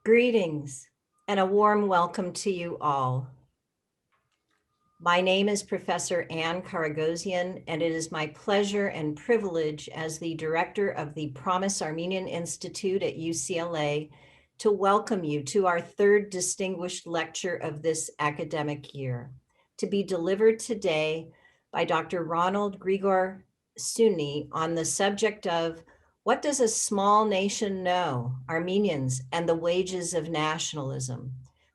Greetings and a warm welcome to you all. My name is Professor Karagozian, and it is my pleasure and privilege as the director of the Promise Armenian Institute at UCLA to welcome you to our third distinguished lecture of this academic year, to be delivered today by Dr. Ronald Grigor Suny on the subject of what does a small nation know, Armenians and the wages of nationalism,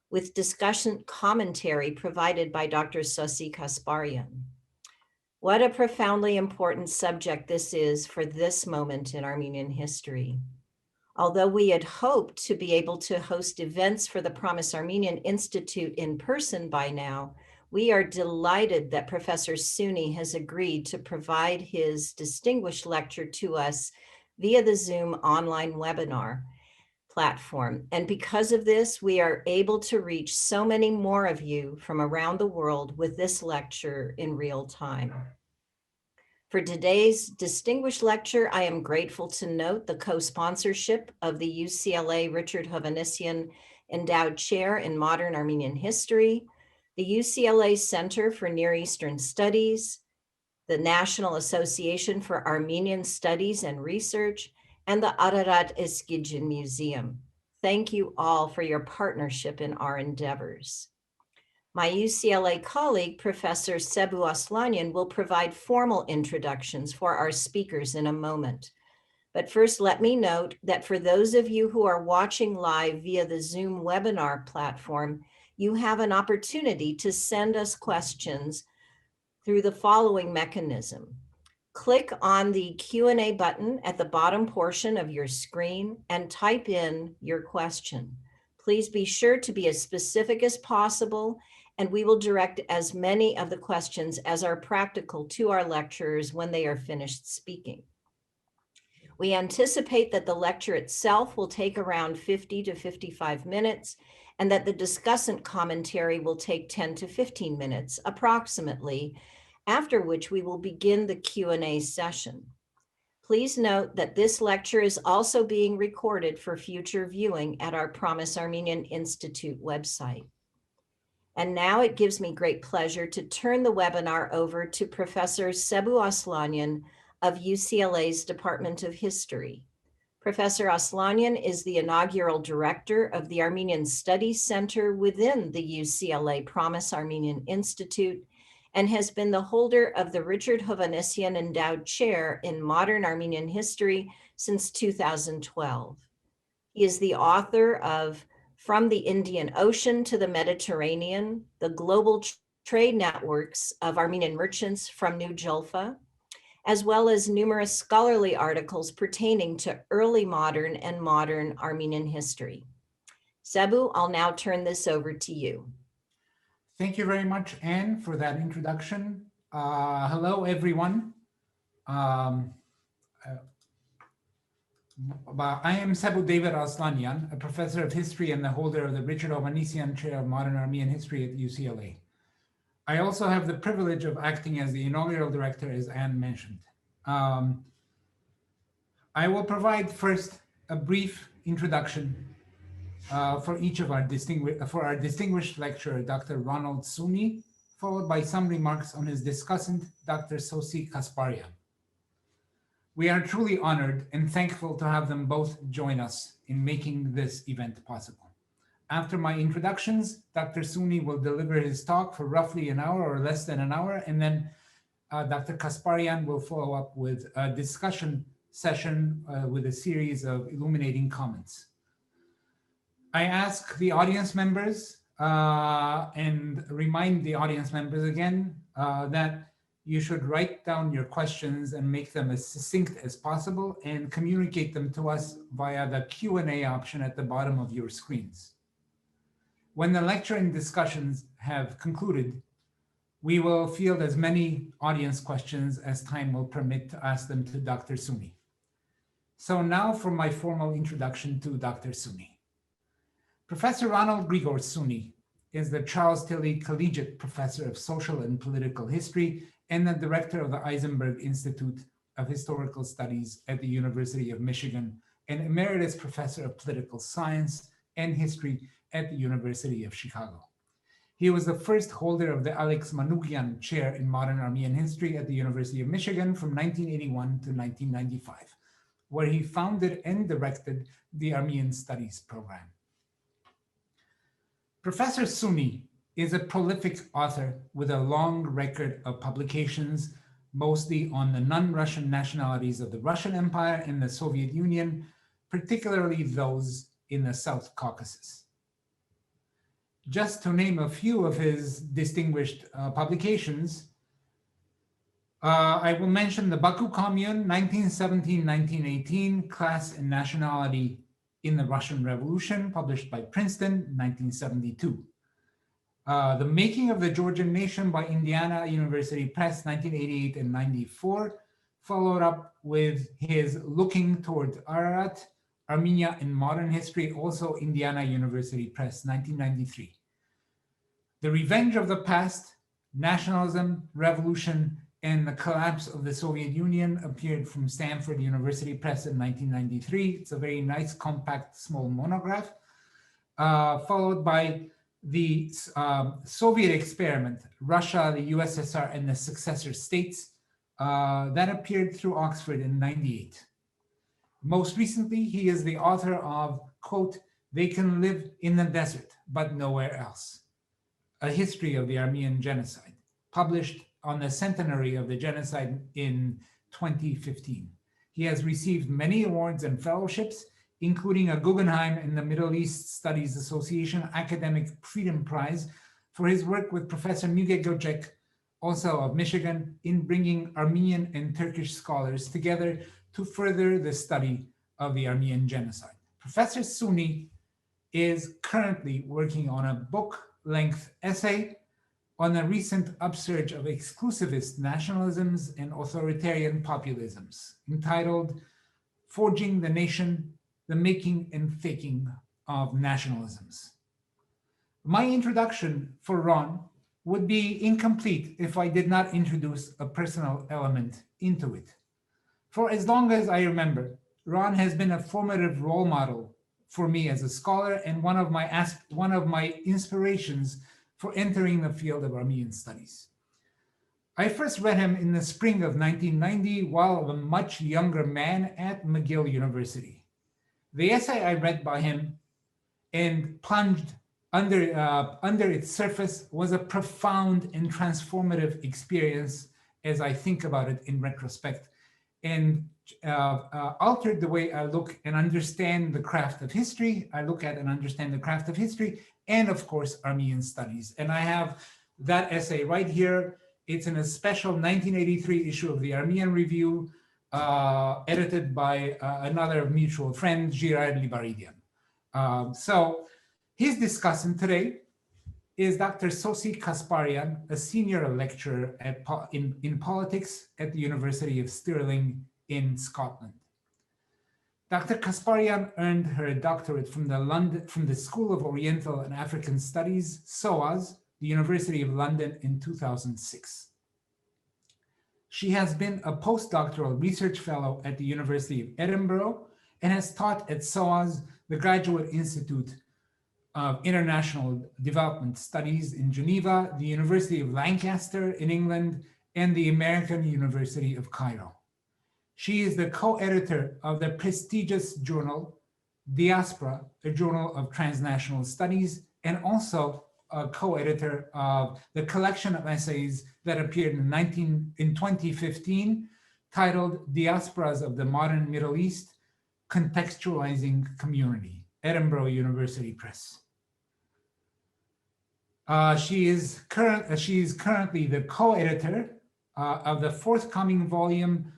with discussion commentary provided by Dr. Sossie Kasbarian. What a profoundly important subject this is for this moment in Armenian history. Although we had hoped to be able to host events for the Promise Armenian Institute in person by now, we are delighted that Professor Suny has agreed to provide his distinguished lecture to us via the Zoom online webinar platform. And because of this, we are able to reach so many more of you from around the world with this lecture in real time. For today's distinguished lecture, I am grateful to note the co-sponsorship of the UCLA Richard Hovhannissian Endowed Chair in Modern Armenian History, the UCLA Center for Near Eastern Studies, the National Association for Armenian Studies and Research, and the Ararat Eskidjin Museum. Thank you all for your partnership in our endeavors. My UCLA colleague, Professor Sebouh Aslanian, will provide formal introductions for our speakers in a moment. But first, let me note that for those of you who are watching live via the Zoom webinar platform, you have an opportunity to send us questions through the following mechanism. Click on the Q&A button at the bottom portion of your screen and type in your question. Please be sure to be as specific as possible, and we will direct as many of the questions as are practical to our lecturers when they are finished speaking. We anticipate that the lecture itself will take around 50 to 55 minutes, and that the discussant commentary will take 10 to 15 minutes approximately, after which we will begin the Q&A session. Please note that this lecture is also being recorded for future viewing at our Promise Armenian Institute website. And now it gives me great pleasure to turn the webinar over to Professor Sebouh Aslanian of UCLA's Department of History. Professor Aslanian is the inaugural director of the Armenian Studies Center within the UCLA Promise Armenian Institute, and has been the holder of the Richard Hovhannissian Endowed Chair in Modern Armenian History since 2012. He is the author of From the Indian Ocean to the Mediterranean, the Global Trade Networks of Armenian Merchants from New Julfa, as well as numerous scholarly articles pertaining to early modern and modern Armenian history. Sebouh, I'll now turn this over to you. Thank you very much, Anne, for that introduction. Hello, everyone. I am Sebouh David Aslanian, a professor of history and the holder of the Richard Hovhannissian Chair of Modern Armenian History at UCLA. I also have the privilege of acting as the inaugural director, as Anne mentioned. I will provide first a brief introduction for each of our distinguished lecturer, Dr. Ronald Suny, followed by some remarks on his discussant, Dr. Sossie Kasbarian. We are truly honored and thankful to have them both join us in making this event possible. After my introductions, Dr. Suny will deliver his talk for roughly an hour or less than an hour, and then Dr. Kasbarian will follow up with a discussion session with a series of illuminating comments. I ask the audience members and remind the audience members again that you should write down your questions and make them as succinct as possible and communicate them to us via the Q&A option at the bottom of your screens. When the lecture and discussions have concluded, we will field as many audience questions as time will permit to ask them to Dr. Suny. So now for my formal introduction to Dr. Suny. Professor Ronald Grigor Suny is the Charles Tilly Collegiate Professor of Social and Political History and the Director of the Eisenberg Institute of Historical Studies at the University of Michigan, and Emeritus Professor of Political Science and History at the University of Chicago. He was the first holder of the Alex Manukyan Chair in Modern Armenian History at the University of Michigan from 1981 to 1995, where he founded and directed the Armenian Studies program. Professor Suny is a prolific author with a long record of publications, mostly on the non-Russian nationalities of the Russian Empire and the Soviet Union, particularly those in the South Caucasus. Just to name a few of his distinguished publications, I will mention the Baku Commune, 1917-1918, Class and Nationality in the Russian Revolution, published by Princeton, 1972. The Making of the Georgian Nation by Indiana University Press, 1988 and 94, followed up with his Looking Toward Ararat, Armenia in Modern History, also Indiana University Press, 1993. The Revenge of the Past, Nationalism, Revolution, and the Collapse of the Soviet Union appeared from Stanford University Press in 1993. It's a very nice, compact, small monograph, followed by the Soviet Experiment, Russia, the USSR, and the Successor States, that appeared through Oxford in 98. Most recently, he is the author of, quote, They Can Live in the Desert, but Nowhere Else, A History of the Armenian Genocide, published on the centenary of the genocide in 2015. He has received many awards and fellowships, including a Guggenheim and the Middle East Studies Association Academic Freedom Prize for his work with Professor Müge Göcek, also of Michigan, in bringing Armenian and Turkish scholars together to further the study of the Armenian genocide. Professor Suny is currently working on a book-length essay on the recent upsurge of exclusivist nationalisms and authoritarian populisms, entitled Forging the Nation, the Making and Faking of Nationalisms. My introduction for Ron would be incomplete if I did not introduce a personal element into it. For as long as I remember, Ron has been a formative role model for me as a scholar and one of my inspirations for entering the field of Armenian studies. I first read him in the spring of 1990 while a much younger man at McGill University. The essay I read by him and plunged under its surface was a profound and transformative experience as I think about it in retrospect, and altered the way I look and understand the craft of history. I look at and understand the craft of history and, of course, Armenian studies. And I have that essay right here. It's in a special 1983 issue of the Armenian Review, edited by another mutual friend, Girard Libaridian. So his discussant today is Dr. Sossie Kasbarian, a senior lecturer in politics at the University of Stirling in Scotland. Dr. Kasbarian earned her doctorate from the School of Oriental and African Studies, SOAS, the University of London, in 2006. She has been a postdoctoral research fellow at the University of Edinburgh and has taught at SOAS, the Graduate Institute of International Development Studies in Geneva, the University of Lancaster in England, and the American University of Cairo. She is the co-editor of the prestigious journal Diaspora, a journal of transnational studies, and also a co-editor of the collection of essays that appeared in 2015, titled Diasporas of the Modern Middle East, Contextualizing Community, Edinburgh University Press. She is currently the co-editor of the forthcoming volume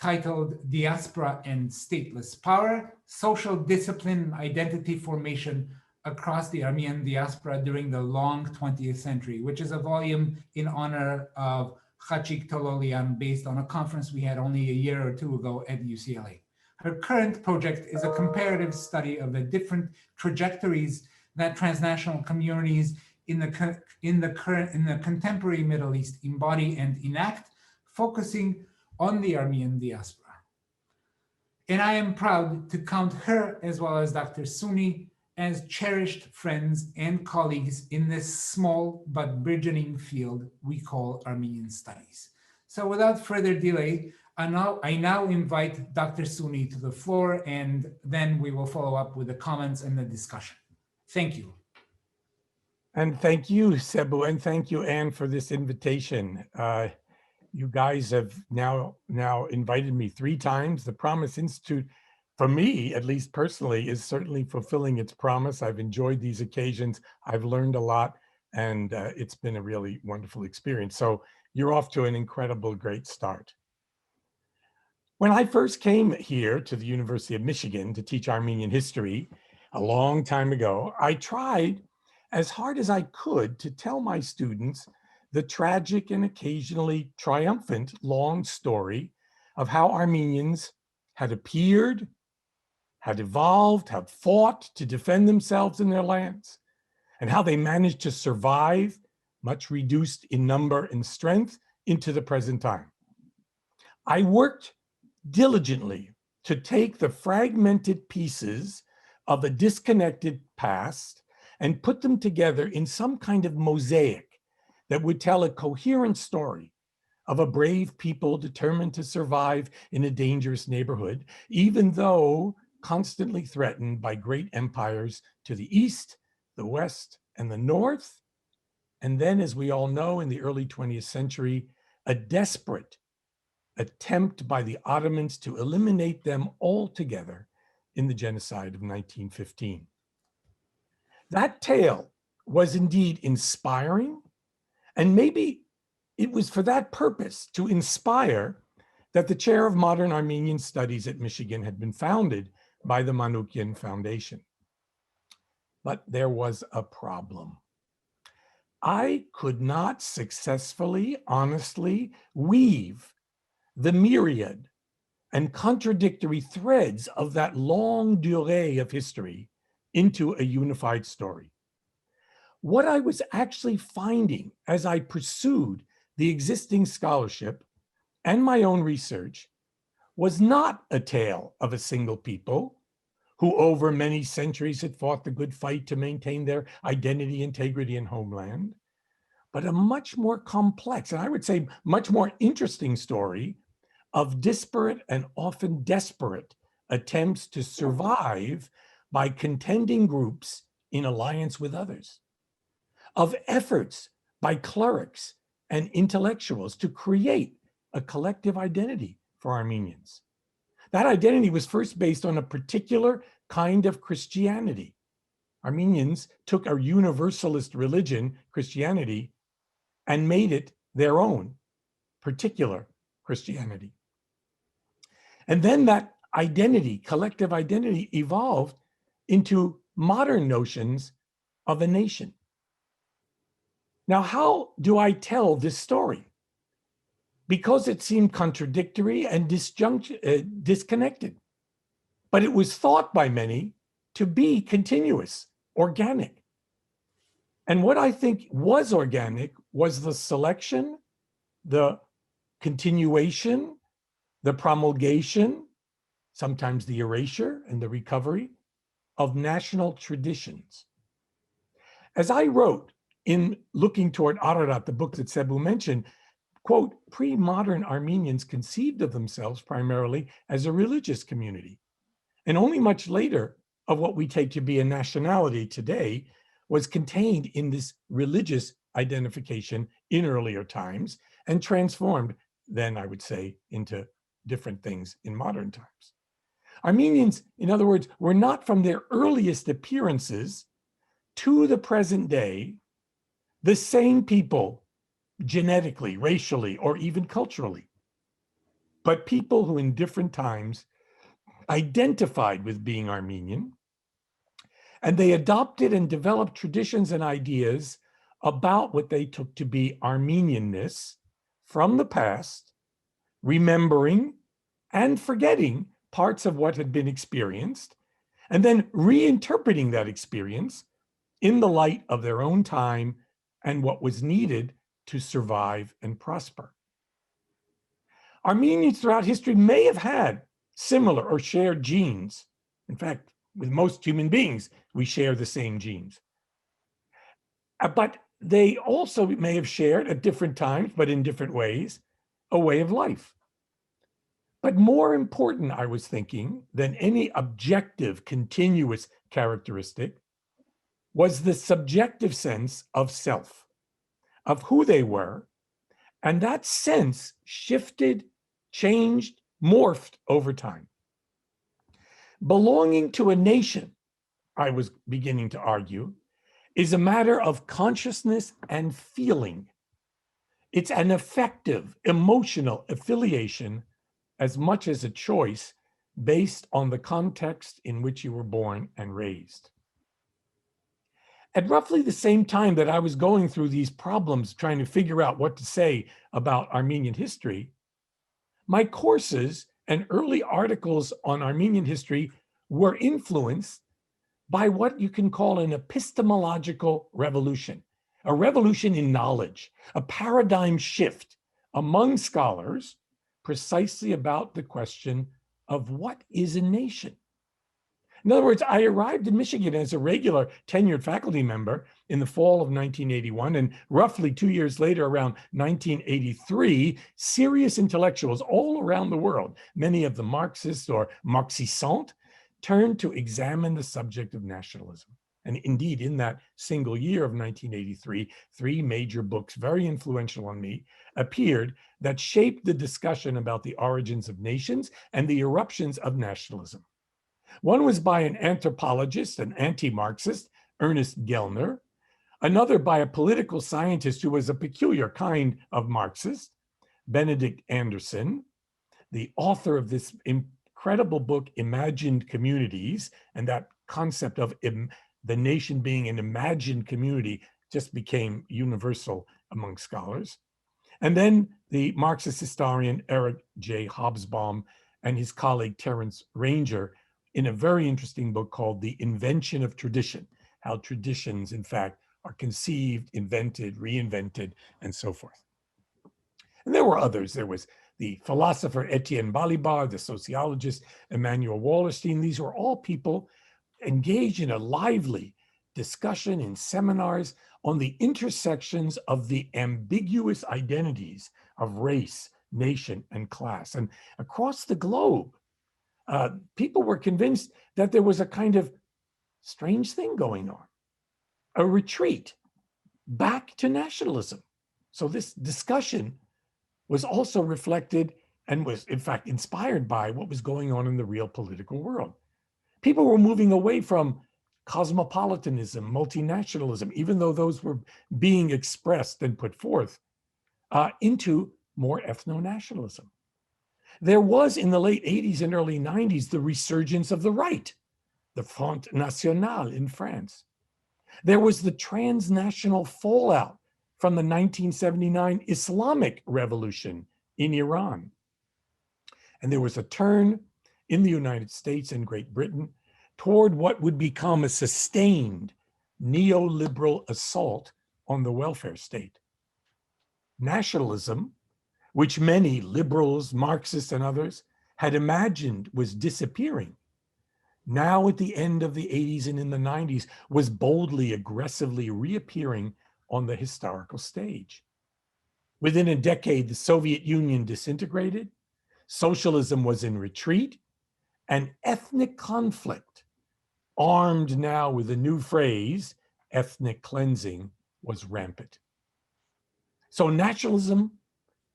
titled Diaspora and Stateless Power, Social Discipline and Identity Formation Across the Armenian Diaspora During the Long 20th Century, which is a volume in honor of Khachik Tololian based on a conference we had only a year or two ago at UCLA. Her current project is a comparative study of the different trajectories that transnational communities in the contemporary Middle East embody and enact, focusing on the Armenian diaspora. And I am proud to count her, as well as Dr. Suny, as cherished friends and colleagues in this small but burgeoning field we call Armenian studies. So without further delay, I now invite Dr. Suny to the floor, and then we will follow up with the comments and the discussion. Thank you. And thank you, Sebouh, and thank you, Anne, for this invitation. You guys have now invited me 3 times. The Promise Institute, for me, at least personally, is certainly fulfilling its promise. I've enjoyed these occasions. I've learned a lot, and it's been a really wonderful experience. So you're off to an incredible, great start. When I first came here to the University of Michigan to teach Armenian history a long time ago, I tried as hard as I could to tell my students the tragic and occasionally triumphant long story of how Armenians had appeared, had evolved, had fought to defend themselves and their lands, and how they managed to survive, much reduced in number and strength, into the present time. I worked diligently to take the fragmented pieces of a disconnected past and put them together in some kind of mosaic that would tell a coherent story of a brave people determined to survive in a dangerous neighborhood, even though constantly threatened by great empires to the east, the west, and the north. And then, as we all know, in the early 20th century, a desperate attempt by the Ottomans to eliminate them altogether in the genocide of 1915. That tale was indeed inspiring, and maybe it was for that purpose, to inspire, that the chair of modern Armenian studies at Michigan had been founded by the Manukyan Foundation. But there was a problem. I could not successfully, honestly weave the myriad and contradictory threads of that longue durée of history into a unified story. What I was actually finding as I pursued the existing scholarship and my own research was not a tale of a single people who over many centuries had fought the good fight to maintain their identity, integrity, and homeland, but a much more complex, and I would say much more interesting story of disparate and often desperate attempts to survive by contending groups in alliance with others, of efforts by clerics and intellectuals to create a collective identity for Armenians. That identity was first based on a particular kind of Christianity. Armenians took a universalist religion, Christianity, and made it their own particular Christianity. And then that identity, collective identity, evolved into modern notions of a nation. Now, how do I tell this story? Because it seemed contradictory and disconnected. But it was thought by many to be continuous, organic. And what I think was organic was the selection, the continuation, the promulgation, sometimes the erasure and the recovery of national traditions. As I wrote in Looking Toward Ararat, the book that Sebouh mentioned, quote, pre-modern Armenians conceived of themselves primarily as a religious community. And only much later of what we take to be a nationality today was contained in this religious identification in earlier times and transformed then, I would say, into different things in modern times. Armenians, in other words, were not from their earliest appearances to the present day the same people genetically, racially, or even culturally, but people who in different times identified with being Armenian, and they adopted and developed traditions and ideas about what they took to be Armenianness from the past, remembering and forgetting parts of what had been experienced, and then reinterpreting that experience in the light of their own time and what was needed to survive and prosper. Armenians throughout history may have had similar or shared genes. In fact, with most human beings, we share the same genes. But they also may have shared at different times, but in different ways, a way of life. But more important, I was thinking, than any objective, continuous characteristic was the subjective sense of self, of who they were. And that sense shifted, changed, morphed over time. Belonging to a nation, I was beginning to argue, is a matter of consciousness and feeling. It's an affective, emotional affiliation as much as a choice based on the context in which you were born and raised. At roughly the same time that I was going through these problems, trying to figure out what to say about Armenian history, my courses and early articles on Armenian history were influenced by what you can call an epistemological revolution, a revolution in knowledge, a paradigm shift among scholars precisely about the question of what is a nation. In other words, I arrived in Michigan as a regular tenured faculty member in the fall of 1981, and roughly 2 years later, around 1983, serious intellectuals all around the world, many of them Marxists or Marxisants, turned to examine the subject of nationalism. And indeed, in that single year of 1983, 3 major books, very influential on me, appeared that shaped the discussion about the origins of nations and the eruptions of nationalism. One was by an anthropologist, an anti-Marxist, Ernest Gellner. Another by a political scientist who was a peculiar kind of Marxist, Benedict Anderson, the author of this incredible book, Imagined Communities, and that concept of the nation being an imagined community just became universal among scholars. And then the Marxist historian Eric J. Hobsbawm and his colleague Terence Ranger in a very interesting book called The Invention of Tradition, how traditions, in fact, are conceived, invented, reinvented, and so forth. And there were others. There was the philosopher Etienne Balibar, the sociologist Emanuel Wallerstein. These were all people engaged in a lively discussion in seminars on the intersections of the ambiguous identities of race, nation, and class. And across the globe, people were convinced that there was a kind of strange thing going on, a retreat back to nationalism. So this discussion was also reflected and was, in fact, inspired by what was going on in the real political world. People were moving away from cosmopolitanism, multinationalism, even though those were being expressed and put forth, into more ethno-nationalism. There was in the late 80s and early 90s the resurgence of the right, the Front National in France. There was the transnational fallout from the 1979 Islamic Revolution in Iran. And there was a turn in the United States and Great Britain toward what would become a sustained neoliberal assault on the welfare state. Nationalism, which many liberals, Marxists, and others had imagined was disappearing, now at the end of the 80s and in the 90s, was boldly, aggressively reappearing on the historical stage. Within a decade, the Soviet Union disintegrated, socialism was in retreat, and ethnic conflict, armed now with a new phrase, ethnic cleansing, was rampant. So nationalism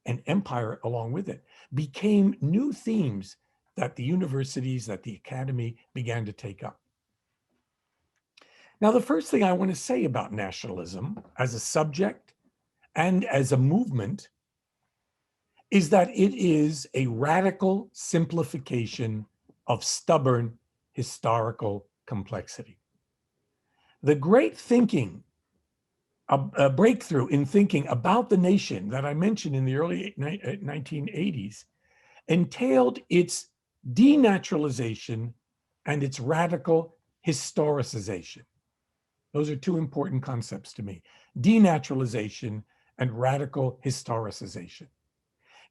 and empire along with it became new themes that the universities, that the academy began to take up. Now, the first thing I want to say about nationalism as a subject and as a movement is that it is a radical simplification of stubborn historical complexity. The great thinking, a breakthrough in thinking about the nation that I mentioned in the early 1980s entailed its denaturalization and its radical historicization. Those are 2 important concepts to me: denaturalization and radical historicization.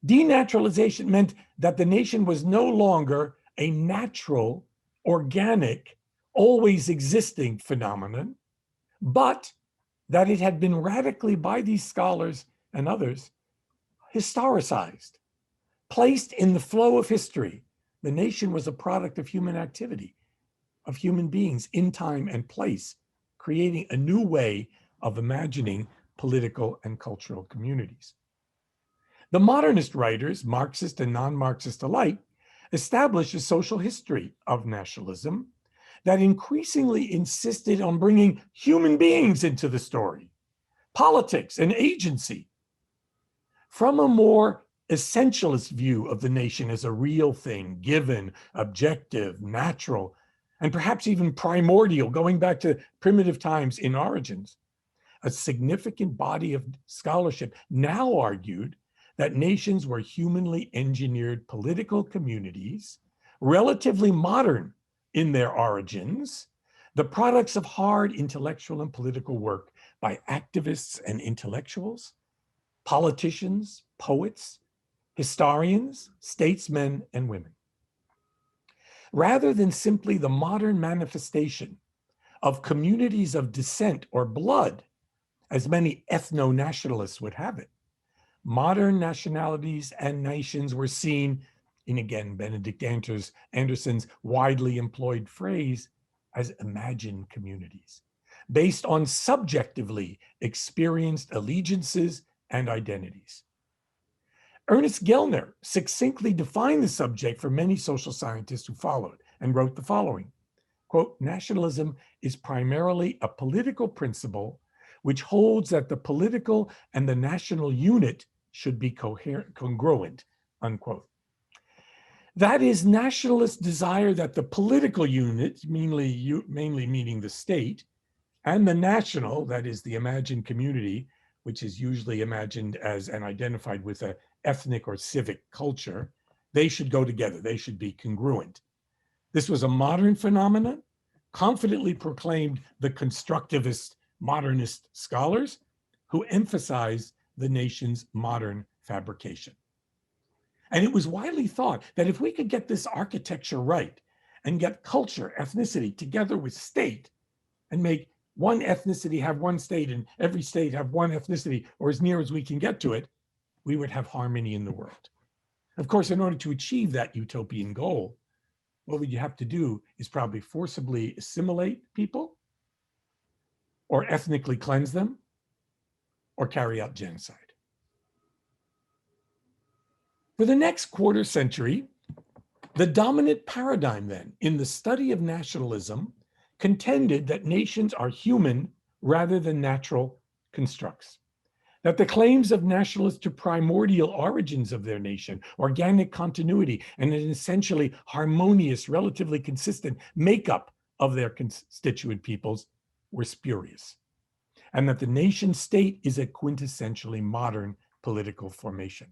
Denaturalization meant that the nation was no longer a natural, organic, always existing phenomenon, but that it had been radically, by these scholars and others, historicized, placed in the flow of history. The nation was a product of human activity, of human beings in time and place, creating a new way of imagining political and cultural communities. The modernist writers, Marxist and non-Marxist alike, established a social history of nationalism that increasingly insisted on bringing human beings into the story, politics and agency. From a more essentialist view of the nation as a real thing, given, objective, natural, and perhaps even primordial, going back to primitive times in origins, a significant body of scholarship now argued that nations were humanly engineered political communities, relatively modern in their origins, the products of hard intellectual and political work by activists and intellectuals, politicians, poets, historians, statesmen, and women. Rather than simply the modern manifestation of communities of descent or blood, as many ethno-nationalists would have it, modern nationalities and nations were seen, in again Benedict Anderson's widely employed phrase, as imagined communities, based on subjectively experienced allegiances and identities. Ernest Gellner succinctly defined the subject for many social scientists who followed and wrote the following, quote, "Nationalism is primarily a political principle which holds that the political and the national unit should be congruent," unquote. That is, nationalists desire that the political unit, mainly meaning the state, and the national, that is the imagined community, which is usually imagined as and identified with an ethnic or civic culture, they should go together, they should be congruent. This was a modern phenomenon, confidently proclaimed the constructivist modernist scholars who emphasized the nation's modern fabrication. And it was widely thought that if we could get this architecture right and get culture, ethnicity together with state and make one ethnicity have one state and every state have one ethnicity, or as near as we can get to it, we would have harmony in the world. Of course, in order to achieve that utopian goal, what would you have to do is probably forcibly assimilate people, or ethnically cleanse them, or carry out genocide. For the next quarter century, the dominant paradigm then in the study of nationalism contended that nations are human rather than natural constructs, that the claims of nationalists to primordial origins of their nation, organic continuity, and an essentially harmonious, relatively consistent makeup of their constituent peoples were spurious, and that the nation state is a quintessentially modern political formation.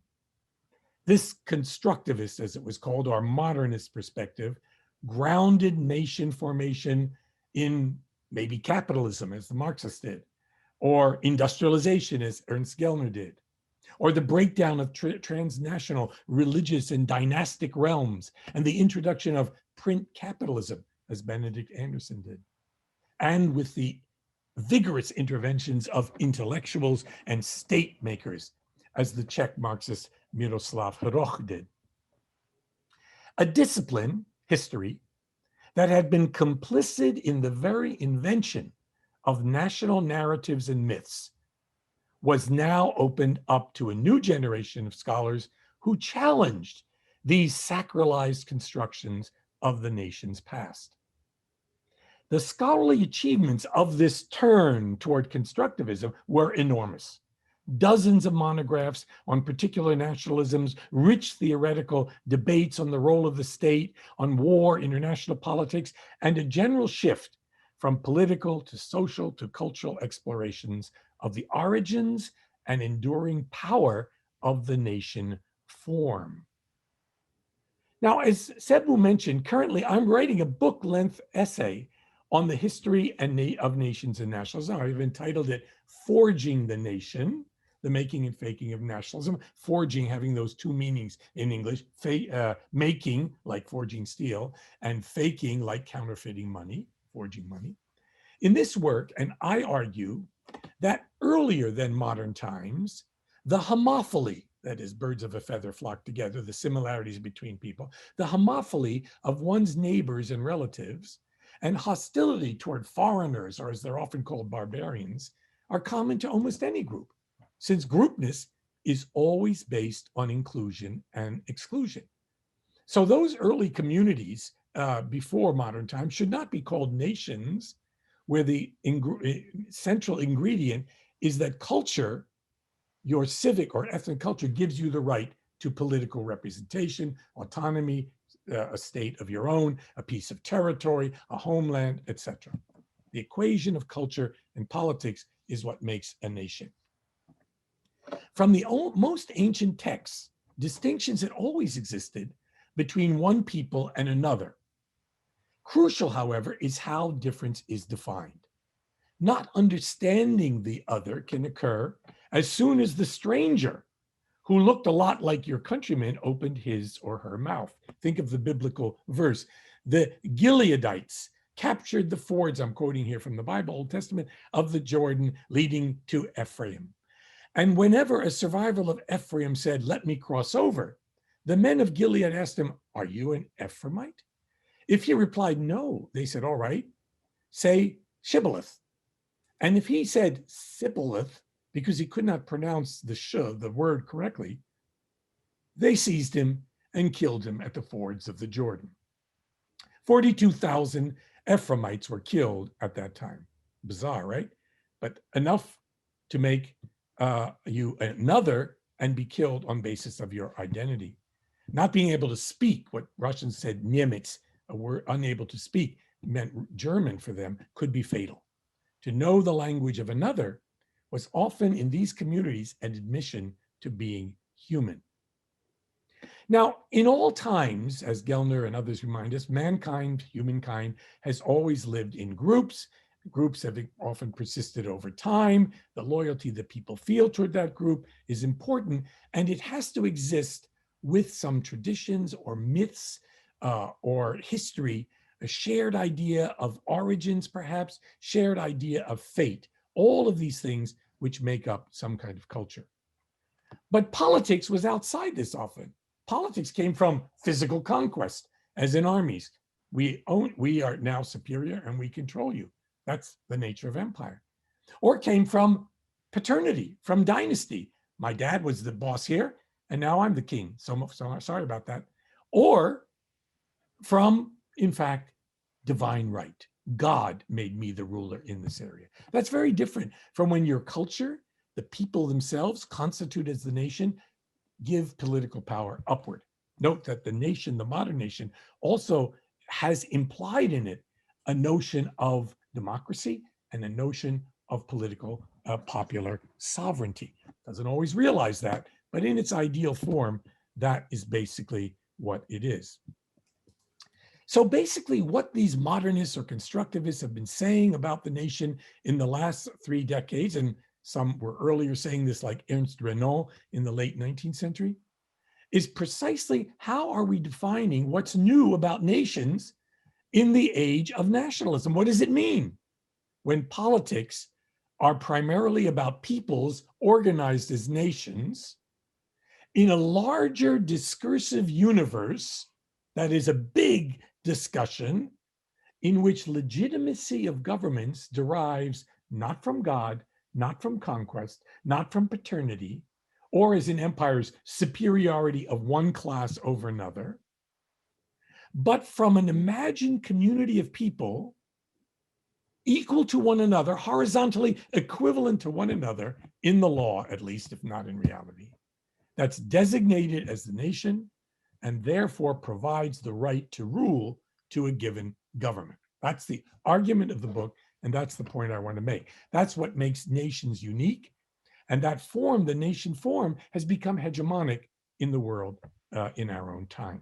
This constructivist, as it was called, or modernist perspective, grounded nation formation in maybe capitalism, as the Marxists did, or industrialization, as Ernst Gellner did, or the breakdown of transnational religious and dynastic realms, and the introduction of print capitalism, as Benedict Anderson did, and with the vigorous interventions of intellectuals and state makers, as the Czech Marxist Miroslav Hroch did. A discipline, history, that had been complicit in the very invention of national narratives and myths was now opened up to a new generation of scholars who challenged these sacralized constructions of the nation's past. The scholarly achievements of this turn toward constructivism were enormous. Dozens of monographs on particular nationalisms, rich theoretical debates on the role of the state, on war, international politics, and a general shift from political to social to cultural explorations of the origins and enduring power of the nation form. Now, as Sebouh mentioned, currently I'm writing a book-length essay on the history of nations and nationalism. I've entitled it Forging the Nation, the making and faking of nationalism. Forging having those two meanings in English, making like forging steel, and faking like counterfeiting money. forging money. In this work, and I argue that earlier than modern times, the homophily, that is, birds of a feather flock together, the similarities between people, the homophily of one's neighbors and relatives, and hostility toward foreigners, or as they're often called, barbarians, are common to almost any group, since groupness is always based on inclusion and exclusion. So those early communities before modern times should not be called nations, where the central ingredient is that culture, your civic or ethnic culture, gives you the right to political representation, autonomy, a state of your own, a piece of territory, a homeland, etc. The equation of culture and politics is what makes a nation. From the most ancient texts, distinctions had always existed between one people and another. Crucial, however, is how difference is defined. Not understanding the other can occur as soon as the stranger, who looked a lot like your countryman, opened his or her mouth. Think of the biblical verse. The Gileadites captured the fords, I'm quoting here from the Bible, Old Testament, of the Jordan leading to Ephraim. And whenever a survivor of Ephraim said, "Let me cross over," the men of Gilead asked him, "Are you an Ephraimite?" If he replied no, they said, "All right, say Shibboleth." And if he said Sibboleth, because he could not pronounce the word correctly, they seized him and killed him at the fords of the Jordan. 42,000 Ephraimites were killed at that time. Bizarre, right? But enough to make you another and be killed on basis of your identity. Not being able to speak, what Russians said, Niemets, a word unable to speak, meant German for them, could be fatal. To know the language of another was often in these communities an admission to being human. Now, in all times, as Gellner and others remind us, mankind, humankind, has always lived in groups. Groups have often persisted over time. The loyalty that people feel toward that group is important, and it has to exist with some traditions or myths or history, a shared idea of origins, perhaps, shared idea of fate, all of these things which make up some kind of culture. But politics was outside this often. Politics came from physical conquest, as in armies. We are now superior and we control you. That's the nature of empire. Or it came from paternity, from dynasty. My dad was the boss here, and now I'm the king. So sorry about that. Or from, in fact, divine right. God made me the ruler in this area. That's very different from when your culture, the people themselves, constitute as the nation, give political power upward. Note that the nation, the modern nation, also has implied in it a notion of democracy and a notion of political popular sovereignty. Doesn't always realize that, but in its ideal form, that is basically what it is. So basically what these modernists or constructivists have been saying about the nation in the last 3 decades, and some were earlier saying this like Ernst Renan in the late 19th century, is precisely how are we defining what's new about nations in the age of nationalism? What does it mean when politics are primarily about peoples organized as nations in a larger discursive universe that is a big discussion in which legitimacy of governments derives not from God, not from conquest, not from paternity, or as in empires, superiority of one class over another, but from an imagined community of people equal to one another, horizontally equivalent to one another in the law, at least, if not in reality, that's designated as the nation and therefore provides the right to rule to a given government. That's the argument of the book, and that's the point I want to make. That's what makes nations unique, and that form, the nation form, has become hegemonic in the world in our own time.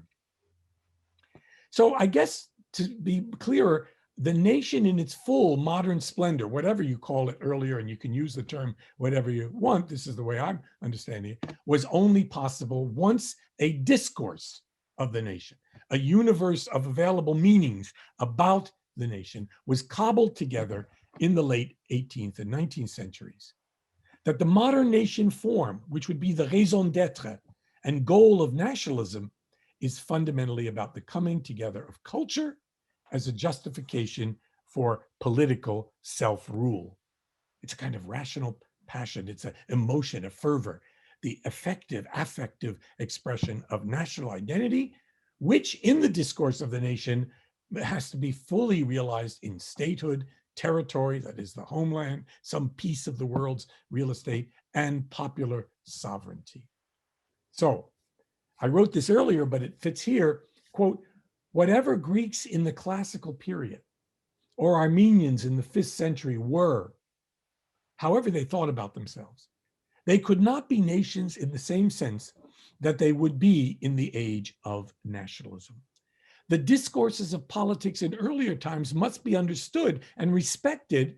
So I guess to be clearer, the nation in its full modern splendor, whatever you call it earlier, and you can use the term whatever you want, this is the way I'm understanding it, was only possible once a discourse of the nation, a universe of available meanings about the nation was cobbled together in the late 18th and 19th centuries. That the modern nation form, which would be the raison d'etre and goal of nationalism, is fundamentally about the coming together of culture as a justification for political self-rule. It's a kind of rational passion. It's an emotion, a fervor, the affective expression of national identity, which in the discourse of the nation has to be fully realized in statehood, territory, that is the homeland, some piece of the world's real estate, and popular sovereignty. So I wrote this earlier, but it fits here, quote, whatever Greeks in the classical period or Armenians in the 5th century were, however they thought about themselves, they could not be nations in the same sense that they would be in the age of nationalism. The discourses of politics in earlier times must be understood and respected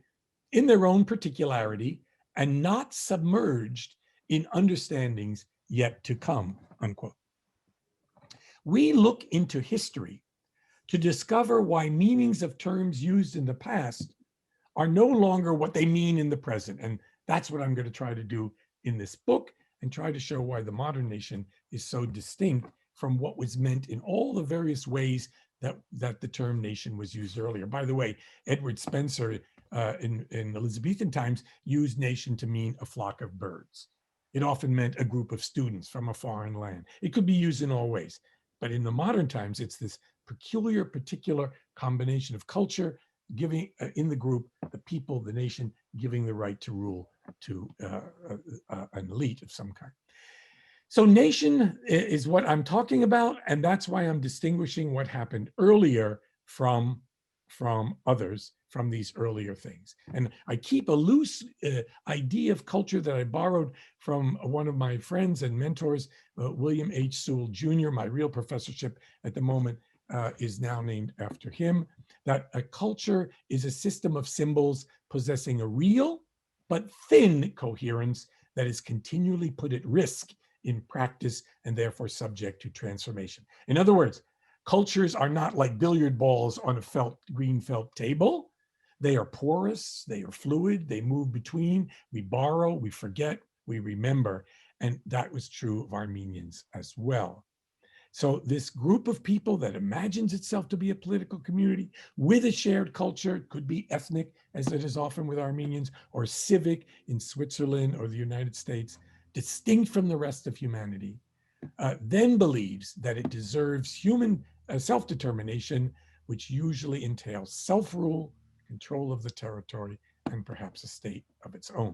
in their own particularity and not submerged in understandings yet to come, unquote. We look into history to discover why meanings of terms used in the past are no longer what they mean in the present. And that's what I'm going to try to do in this book and try to show why the modern nation is so distinct from what was meant in all the various ways that the term nation was used earlier. By the way, Edward Spencer in Elizabethan times used nation to mean a flock of birds. It often meant a group of students from a foreign land. It could be used in all ways. But in the modern times, it's this peculiar, particular combination of culture giving in the group, the people, the nation, giving the right to rule to an elite of some kind. So nation is what I'm talking about, and that's why I'm distinguishing what happened earlier from others, from these earlier things. And I keep a loose idea of culture that I borrowed from one of my friends and mentors, William H. Sewell Jr. My real professorship at the moment is now named after him, that a culture is a system of symbols possessing a real but thin coherence that is continually put at risk in practice and therefore subject to transformation. In other words, cultures are not like billiard balls on a green felt table. They are porous, they are fluid, they move between, we borrow, we forget, we remember. And that was true of Armenians as well. So this group of people that imagines itself to be a political community with a shared culture, it could be ethnic, as it is often with Armenians, or civic in Switzerland or the United States, distinct from the rest of humanity, then believes that it deserves human self-determination, which usually entails self-rule, control of the territory, and perhaps a state of its own.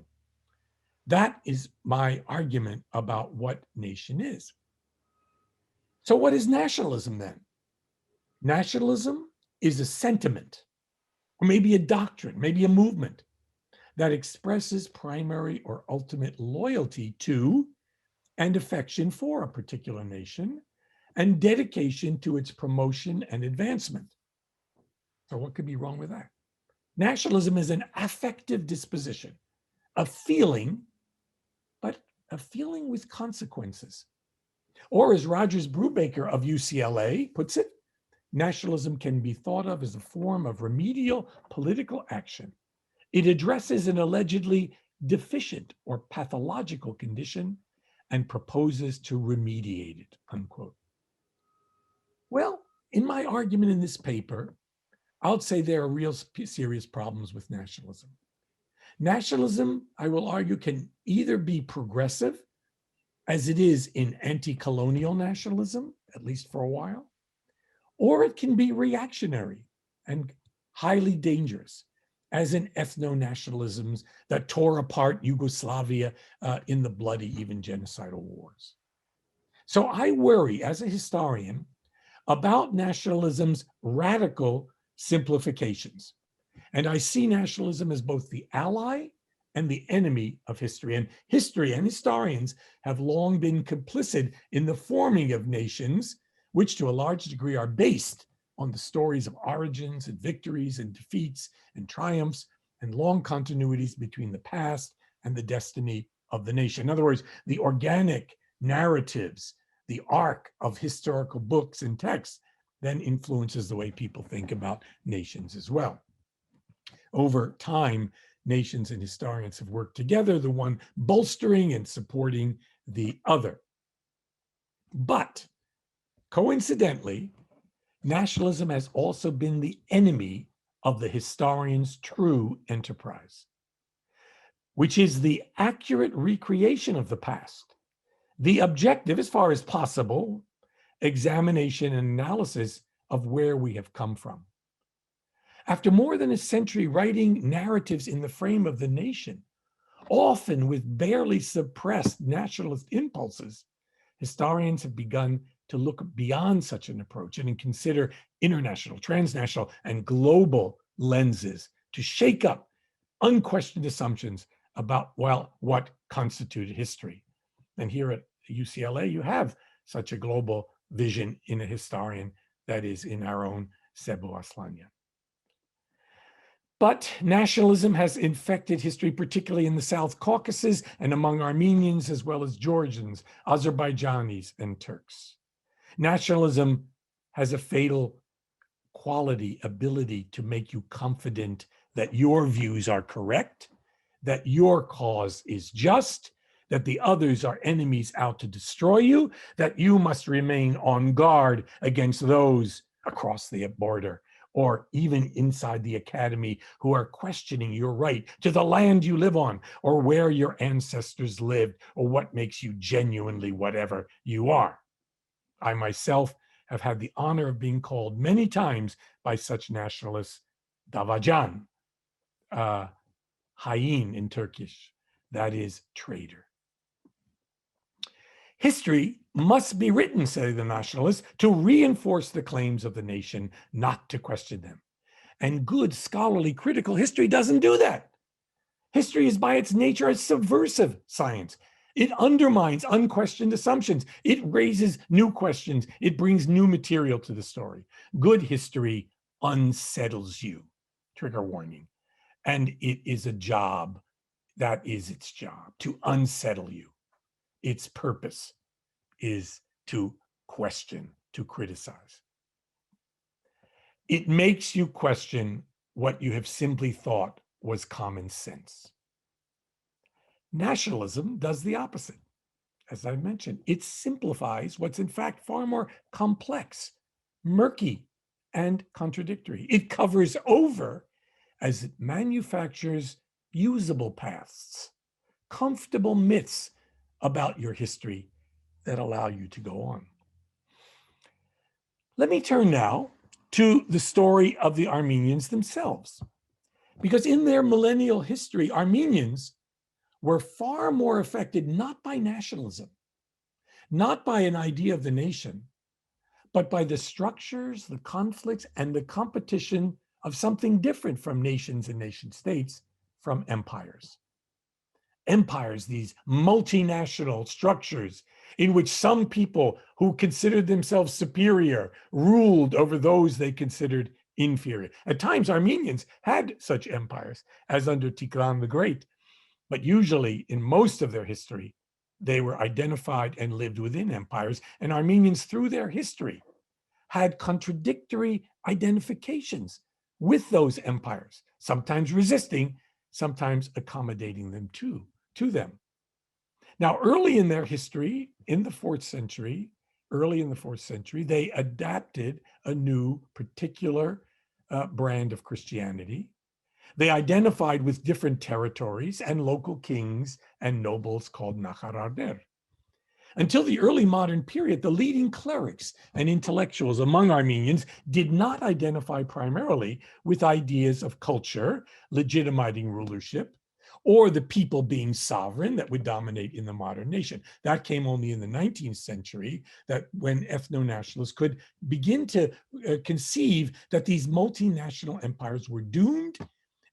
That is my argument about what nation is. So what is nationalism then? Nationalism is a sentiment, or maybe a doctrine, maybe a movement that expresses primary or ultimate loyalty to and affection for a particular nation and dedication to its promotion and advancement. So what could be wrong with that? Nationalism is an affective disposition, a feeling, but a feeling with consequences. Or as Rogers Brubaker of UCLA puts it, nationalism can be thought of as a form of remedial political action. It addresses an allegedly deficient or pathological condition and proposes to remediate it, unquote. Well, in my argument in this paper, I'll say there are real serious problems with nationalism. Nationalism, I will argue, can either be progressive, as it is in anti-colonial nationalism, at least for a while, or it can be reactionary and highly dangerous, as in ethno-nationalisms that tore apart Yugoslavia in the bloody, even genocidal wars. So I worry, as a historian, about nationalism's radical simplifications. And I see nationalism as both the ally and the enemy of history. And history and historians have long been complicit in the forming of nations, which to a large degree are based on the stories of origins and victories and defeats and triumphs and long continuities between the past and the destiny of the nation. In other words, the organic narratives, the arc of historical books and texts then influences the way people think about nations as well. Over time, nations and historians have worked together, the one bolstering and supporting the other. But coincidentally, nationalism has also been the enemy of the historian's true enterprise, which is the accurate recreation of the past, the objective, as far as possible, examination and analysis of where we have come from. After more than a century writing narratives in the frame of the nation, often with barely suppressed nationalist impulses, historians have begun to look beyond such an approach and consider international, transnational, and global lenses to shake up unquestioned assumptions about, well, what constituted history. And here at UCLA, you have such a global vision in a historian that is in our own Sebouh Aslanian. But nationalism has infected history, particularly in the South Caucasus and among Armenians, as well as Georgians, Azerbaijanis, and Turks. Nationalism has a fatal quality, ability to make you confident that your views are correct, that your cause is just, that the others are enemies out to destroy you, that you must remain on guard against those across the border or even inside the academy who are questioning your right to the land you live on or where your ancestors lived or what makes you genuinely whatever you are. I myself have had the honor of being called many times by such nationalists, Davajan, hain in Turkish, that is traitor. History must be written, say the nationalists, to reinforce the claims of the nation, not to question them. And good scholarly critical history doesn't do that. History is by its nature a subversive science. It undermines unquestioned assumptions. It raises new questions. It brings new material to the story. Good history unsettles you. Trigger warning. And it is a job, that is its job, to unsettle you. Its purpose is to question, to criticize. It makes you question what you have simply thought was common sense. Nationalism does the opposite. As I mentioned, it simplifies what's in fact far more complex, murky, and contradictory. It covers over as it manufactures usable pasts, comfortable myths about your history that allow you to go on. Let me turn now to the story of the Armenians themselves, because in their millennial history, Armenians were far more affected not by nationalism, not by an idea of the nation, but by the structures, the conflicts, and the competition of something different from nations and nation states, from empires. Empires, these multinational structures in which some people who considered themselves superior ruled over those they considered inferior. At times, Armenians had such empires, as under Tigran the Great, but usually in most of their history, they were identified and lived within empires, and Armenians through their history had contradictory identifications with those empires, sometimes resisting, sometimes accommodating them to them. Now, early in their history, in the 4th century, they adapted a new particular brand of Christianity. They identified with different territories and local kings and nobles called Nakhararder. Until the early modern period, the leading clerics and intellectuals among Armenians did not identify primarily with ideas of culture, legitimizing rulership, or the people being sovereign that would dominate in the modern nation. That came only in the 19th century, that when ethno-nationalists could begin to conceive that these multinational empires were doomed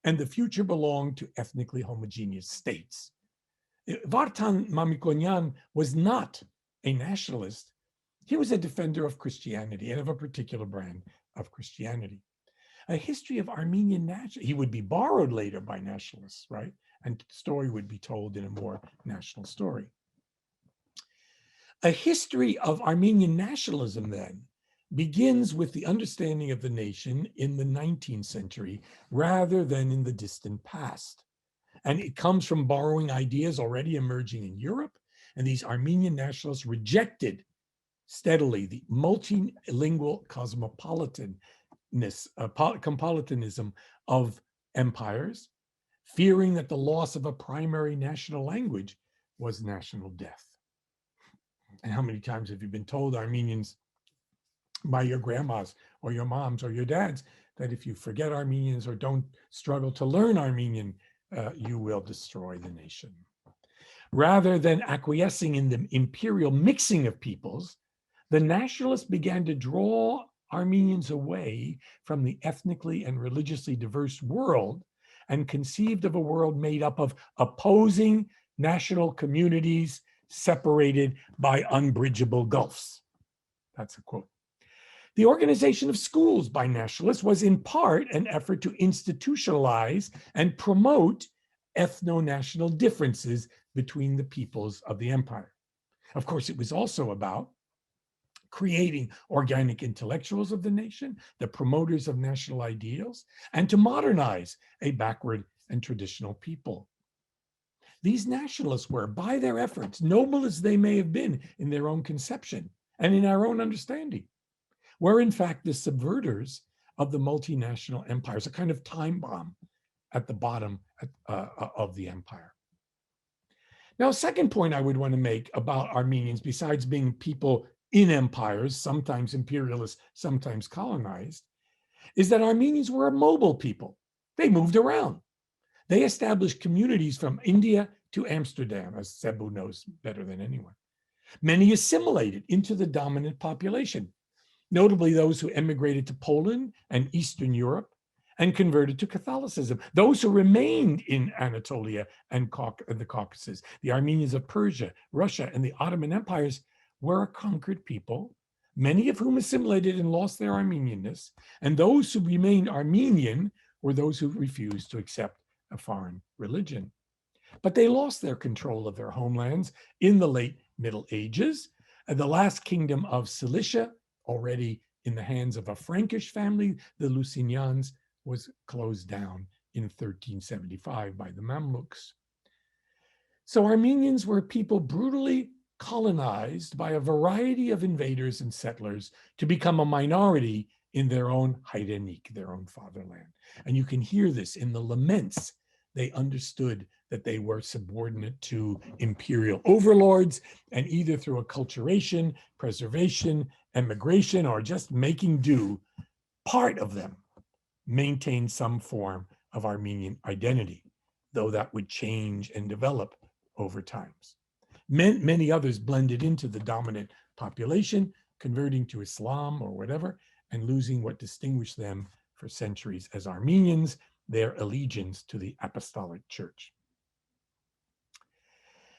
and the future belonged to ethnically homogeneous states. Vartan Mamikonian was not a nationalist. He was a defender of Christianity and of a particular brand of Christianity. A history of Armenian nationalism, he would be borrowed later by nationalists, right? And the story would be told in a more national story. A history of Armenian nationalism then begins with the understanding of the nation in the 19th century rather than in the distant past. And it comes from borrowing ideas already emerging in Europe, and these Armenian nationalists rejected steadily the multilingual cosmopolitanism of empires, fearing that the loss of a primary national language was national death. And how many times have you been told, Armenians, by your grandmas or your moms or your dads, that if you forget Armenians or don't struggle to learn Armenian, you will destroy the nation? Rather than acquiescing in the imperial mixing of peoples, the nationalists began to draw Armenians away from the ethnically and religiously diverse world and conceived of a world made up of opposing national communities separated by unbridgeable gulfs. That's a quote. The organization of schools by nationalists was in part an effort to institutionalize and promote ethno-national differences between the peoples of the empire. Of course, it was also about creating organic intellectuals of the nation, the promoters of national ideals, and to modernize a backward and traditional people. These nationalists were, by their efforts, noble as they may have been in their own conception and in our own understanding, were in fact the subverters of the multinational empires, a kind of time bomb at the bottom of the empire. Now, a second point I would want to make about Armenians, besides being people in empires, sometimes imperialist, sometimes colonized, is that Armenians were a mobile people. They moved around. They established communities from India to Amsterdam, as Sebouh knows better than anyone. Many assimilated into the dominant population, notably those who emigrated to Poland and Eastern Europe and converted to Catholicism. Those who remained in Anatolia and the Caucasus, the Armenians of Persia, Russia, and the Ottoman empires, were a conquered people, many of whom assimilated and lost their Armenianness, and those who remained Armenian were those who refused to accept a foreign religion. But they lost their control of their homelands in the late Middle Ages, and the last kingdom of Cilicia, already in the hands of a Frankish family, the Lusignans, was closed down in 1375 by the Mamluks. So Armenians were people brutally colonized by a variety of invaders and settlers to become a minority in their own Hayrenik, their own fatherland. And you can hear this in the laments. They understood that they were subordinate to imperial overlords, and either through acculturation, preservation, emigration, or just making do, part of them maintained some form of Armenian identity, though that would change and develop over time. Many others blended into the dominant population, converting to Islam or whatever, and losing what distinguished them for centuries as Armenians, their allegiance to the Apostolic Church.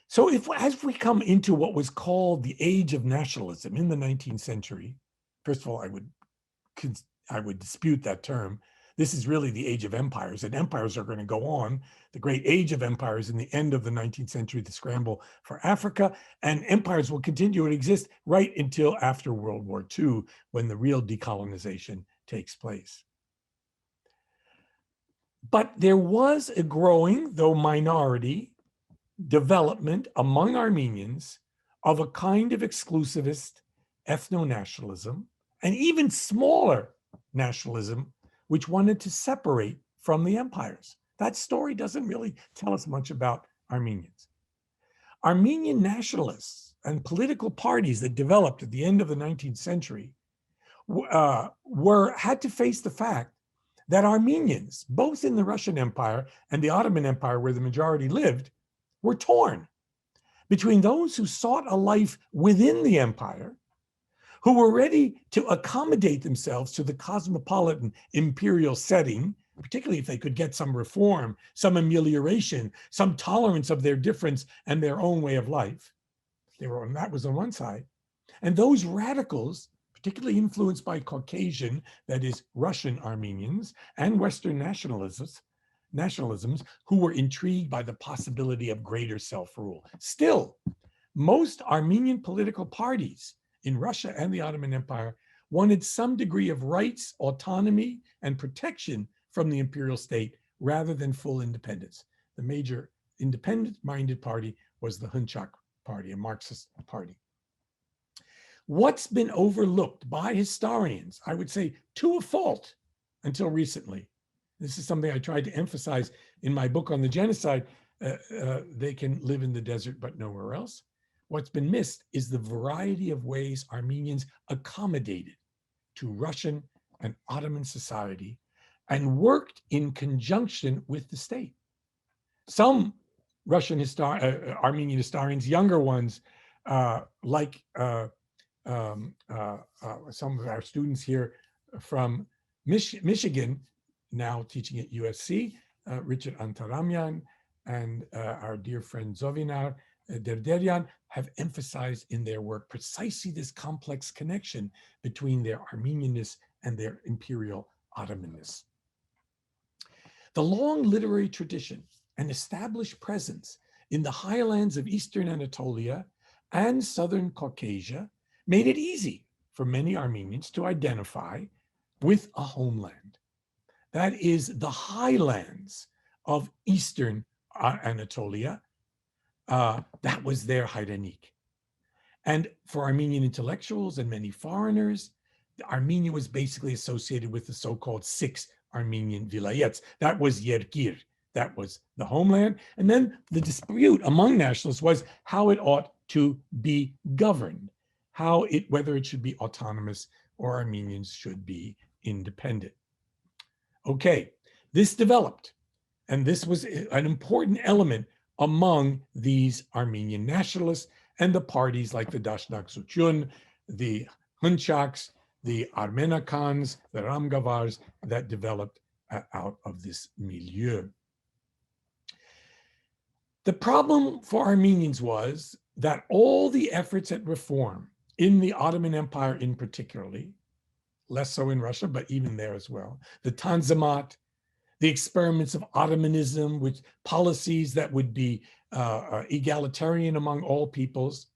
So as we come into what was called the age of nationalism in the 19th century, first of all, I would dispute that term. This is really the age of empires, and empires are going to go on. The great age of empires in the end of the 19th century, the scramble for Africa, and empires will continue to exist right until after World War II, when the real decolonization takes place. But there was a growing, though minority, development among Armenians of a kind of exclusivist ethno-nationalism, and even smaller nationalism, which wanted to separate from the empires. That story doesn't really tell us much about Armenians. Armenian nationalists and political parties that developed at the end of the 19th century had to face the fact that Armenians, both in the Russian Empire and the Ottoman Empire, where the majority lived, were torn between those who sought a life within the empire, who were ready to accommodate themselves to the cosmopolitan imperial setting, particularly if they could get some reform, some amelioration, some tolerance of their difference and their own way of life. That was on one side. And those radicals, particularly influenced by Caucasian, that is Russian Armenians, and Western nationalisms, who were intrigued by the possibility of greater self-rule. Still, most Armenian political parties in Russia and the Ottoman Empire wanted some degree of rights, autonomy, and protection from the imperial state rather than full independence. The major independent-minded party was the Hunchak party, a Marxist party. What's been overlooked by historians, I would say to a fault until recently, this is something I tried to emphasize in my book on the genocide, they can live in the desert but nowhere else. What's been missed is the variety of ways Armenians accommodated to Russian and Ottoman society and worked in conjunction with the state. Some Russian Armenian historians, younger ones, like some of our students here from Michigan, now teaching at USC, Richard Antaramian and our dear friend Zovinar Derderian have emphasized in their work precisely this complex connection between their Armenianness and their imperial Ottomanness. The long literary tradition and established presence in the highlands of Eastern Anatolia and Southern Caucasia made it easy for many Armenians to identify with a homeland. That is the highlands of Eastern Anatolia. That was their Hayrenik. And for Armenian intellectuals and many foreigners, Armenia was basically associated with the so-called 6 Armenian vilayets. That was Yerkir, that was the homeland. And then the dispute among nationalists was how it ought to be governed, whether it should be autonomous or Armenians should be independent. Okay, this developed, and this was an important element among these Armenian nationalists and the parties like the Dashnak Suchun, the Hunchaks, the Armenakans, the Ramgavars that developed out of this milieu. The problem for Armenians was that all the efforts at reform in the Ottoman Empire in particularly, less so in Russia, but even there as well, the Tanzimat, the experiments of Ottomanism with policies that would be egalitarian among all peoples,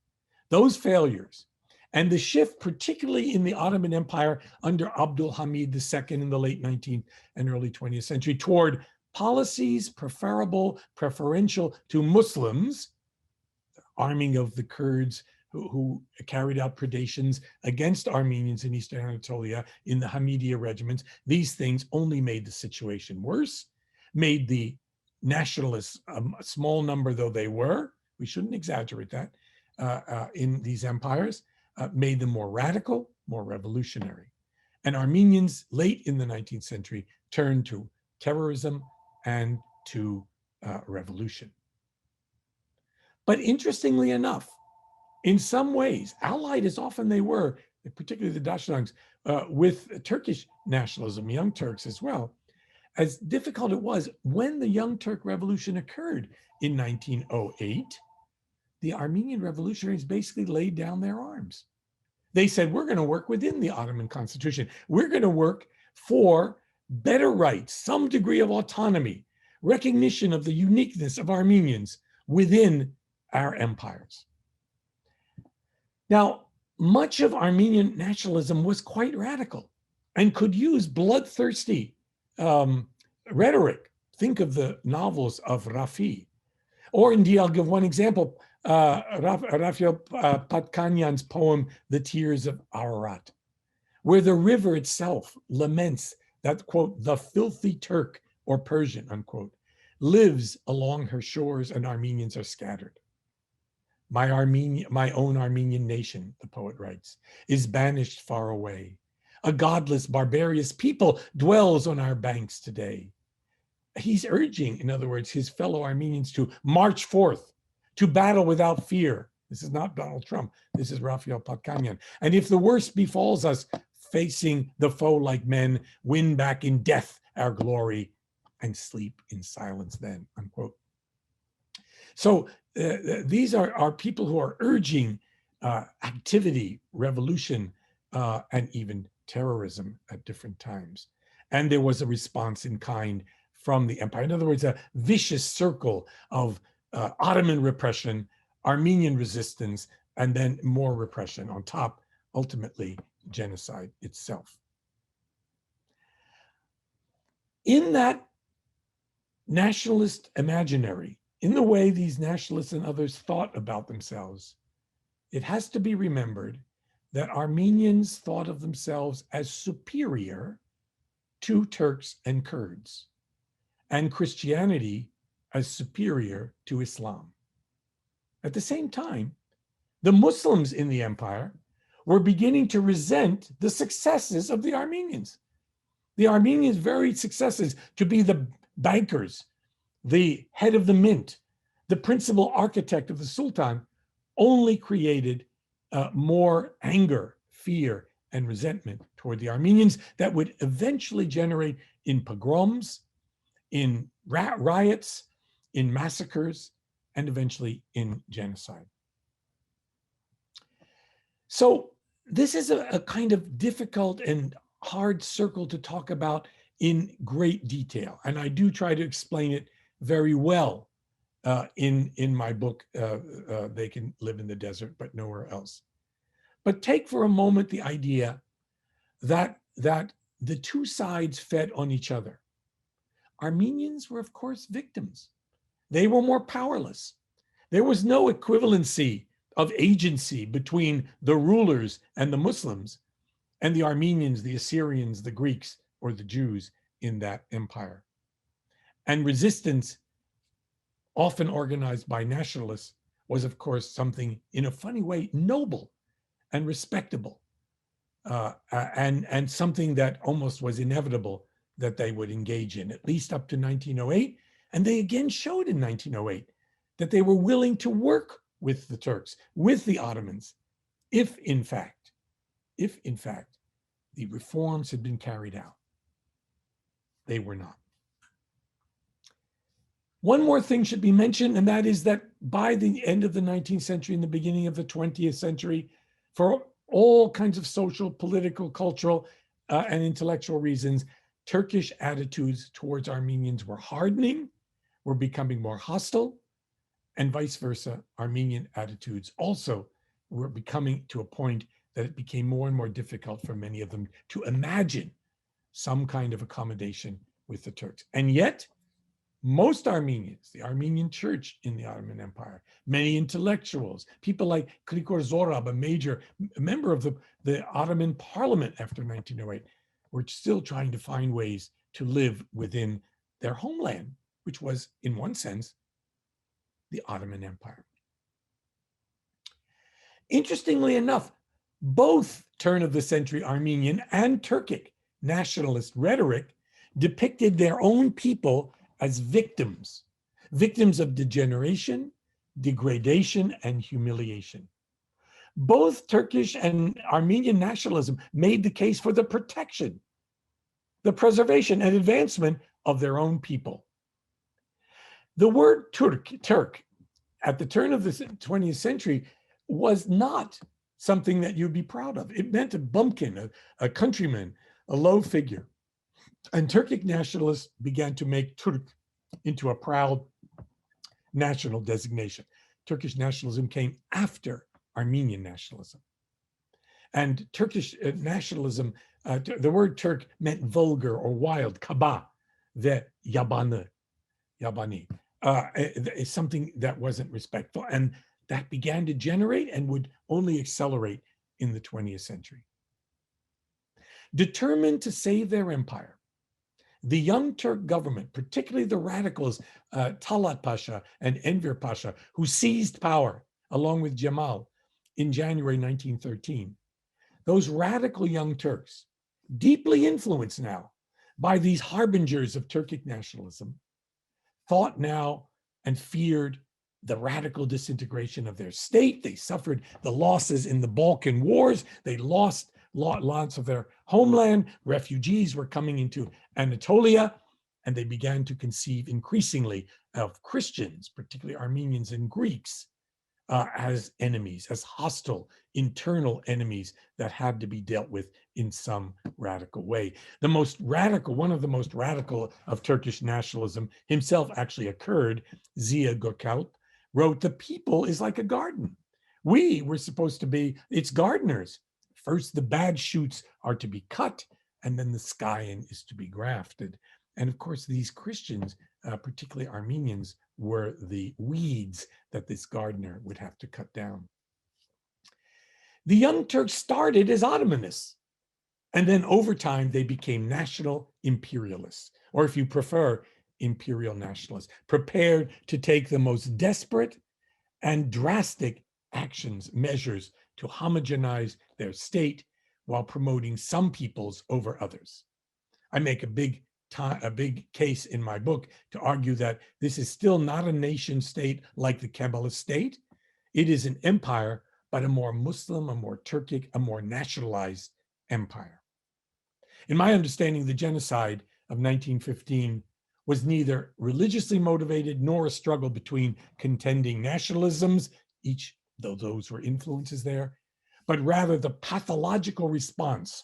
those failures, and the shift, particularly in the Ottoman Empire under Abdul Hamid II in the late 19th and early 20th century, toward policies preferential to Muslims, arming of the Kurds who carried out predations against Armenians in Eastern Anatolia in the Hamidiya regiments. These things only made the situation worse, made the nationalists, a small number though they were, we shouldn't exaggerate that, in these empires, made them more radical, more revolutionary. And Armenians late in the 19th century turned to terrorism and to revolution. But interestingly enough, in some ways, allied as often they were, particularly the Dashnaks, with Turkish nationalism, Young Turks as well, as difficult it was, when the Young Turk Revolution occurred in 1908, the Armenian revolutionaries basically laid down their arms. They said, we're going to work within the Ottoman constitution. We're going to work for better rights, some degree of autonomy, recognition of the uniqueness of Armenians within our empires. Now, much of Armenian nationalism was quite radical and could use bloodthirsty rhetoric. Think of the novels of Rafi. Or indeed, I'll give one example, Raphael Patkanyan's poem, The Tears of Ararat, where the river itself laments that, quote, the filthy Turk or Persian, unquote, lives along her shores and Armenians are scattered. My own Armenian nation, the poet writes, is banished far away. A godless, barbarous people dwells on our banks today. He's urging, in other words, his fellow Armenians to march forth, to battle without fear. This is not Donald Trump. This is Raphael Patkanyan. And if the worst befalls us, facing the foe like men, win back in death our glory and sleep in silence then, unquote. So these are people who are urging activity, revolution, and even terrorism at different times. And there was a response in kind from the empire. In other words, a vicious circle of Ottoman repression, Armenian resistance, and then more repression on top, ultimately genocide itself. In that nationalist imaginary, in the way these nationalists and others thought about themselves, it has to be remembered that Armenians thought of themselves as superior to Turks and Kurds, and Christianity as superior to Islam. At the same time, the Muslims in the empire were beginning to resent the successes of the Armenians. The Armenians' varied successes to be the bankers, the head of the mint, the principal architect of the Sultan, only created more anger, fear, and resentment toward the Armenians that would eventually generate in pogroms, in riots, in massacres, and eventually in genocide. So this is a kind of difficult and hard circle to talk about in great detail. And I do try to explain it very well in my book, They Can Live in the Desert, but Nowhere Else. But take for a moment the idea that the two sides fed on each other. Armenians were, of course, victims. They were more powerless. There was no equivalency of agency between the rulers and the Muslims and the Armenians, the Assyrians, the Greeks, or the Jews in that empire. And resistance, often organized by nationalists, was, of course, something, in a funny way, noble and respectable, and something that almost was inevitable that they would engage in, at least up to 1908. And they again showed in 1908 that they were willing to work with the Turks, with the Ottomans, if in fact, the reforms had been carried out. They were not. One more thing should be mentioned, and that is that by the end of the 19th century and the beginning of the 20th century, for all kinds of social, political, cultural, and intellectual reasons, Turkish attitudes towards Armenians were hardening, were becoming more hostile, and vice versa. Armenian attitudes also were becoming to a point that it became more and more difficult for many of them to imagine some kind of accommodation with the Turks. And yet, most Armenians, the Armenian church in the Ottoman Empire, many intellectuals, people like Grigor Zorab, a major member of the Ottoman parliament after 1908, were still trying to find ways to live within their homeland, which was, in one sense, the Ottoman Empire. Interestingly enough, both turn-of-the-century Armenian and Turkic nationalist rhetoric depicted their own people as victims of degeneration, degradation, and humiliation. Both Turkish and Armenian nationalism made the case for the protection, the preservation, and advancement of their own people. The word Turk, at the turn of the 20th century, was not something that you'd be proud of. It meant a bumpkin, a countryman, a low figure. And Turkic nationalists began to make Turk into a proud national designation. Turkish nationalism came after Armenian nationalism. And Turkish nationalism, the word Turk meant vulgar or wild, kaba, ve yabani, is something that wasn't respectful. And that began to generate and would only accelerate in the 20th century. Determined to save their empire, the Young Turk government, particularly the radicals, Talat Pasha and Enver Pasha, who seized power along with Cemal in January 1913, those radical Young Turks, deeply influenced now by these harbingers of Turkic nationalism, thought now and feared the radical disintegration of their state. They suffered the losses in the Balkan Wars. They lost lots of their homeland. Refugees were coming into Anatolia, and they began to conceive increasingly of Christians, particularly Armenians and Greeks, as enemies, as hostile internal enemies that had to be dealt with in some radical way. The most radical, one of the most radical of Turkish nationalism himself actually occurred, Ziya Gökalp, wrote, "The people is like a garden. We were supposed to be its gardeners, First, the bad shoots are to be cut, and then the scion is to be grafted. And of course, these Christians, particularly Armenians, were the weeds that this gardener would have to cut down. The Young Turks started as Ottomanists, and then over time they became national imperialists, or if you prefer, imperial nationalists, prepared to take the most desperate and drastic measures to homogenize their state while promoting some peoples over others. I make a big case in my book to argue that this is still not a nation state like the Kemalist state. It is an empire, but a more Muslim, a more Turkic, a more nationalized empire. In my understanding, the genocide of 1915 was neither religiously motivated nor a struggle between contending nationalisms, each though those were influences there, but rather the pathological response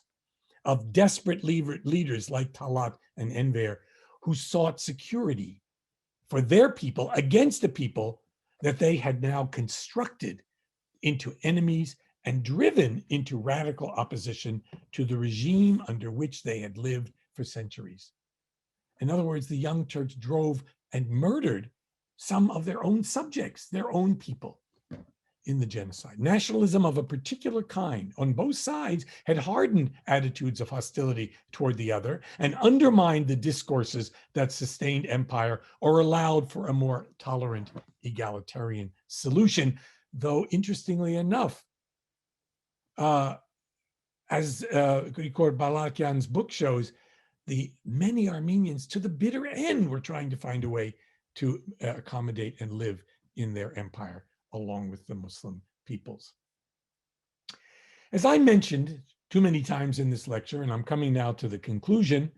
of desperate leaders like Talat and Enver, who sought security for their people against the people that they had now constructed into enemies and driven into radical opposition to the regime under which they had lived for centuries. In other words, the Young Turks drove and murdered some of their own subjects, their own people, in the genocide. Nationalism of a particular kind on both sides had hardened attitudes of hostility toward the other and undermined the discourses that sustained empire or allowed for a more tolerant egalitarian solution. Though, interestingly enough, as Grigor Balakian's book shows, the many Armenians to the bitter end were trying to find a way to accommodate and live in their empire along with the Muslim peoples. As I mentioned too many times in this lecture, and I'm coming now to the conclusion,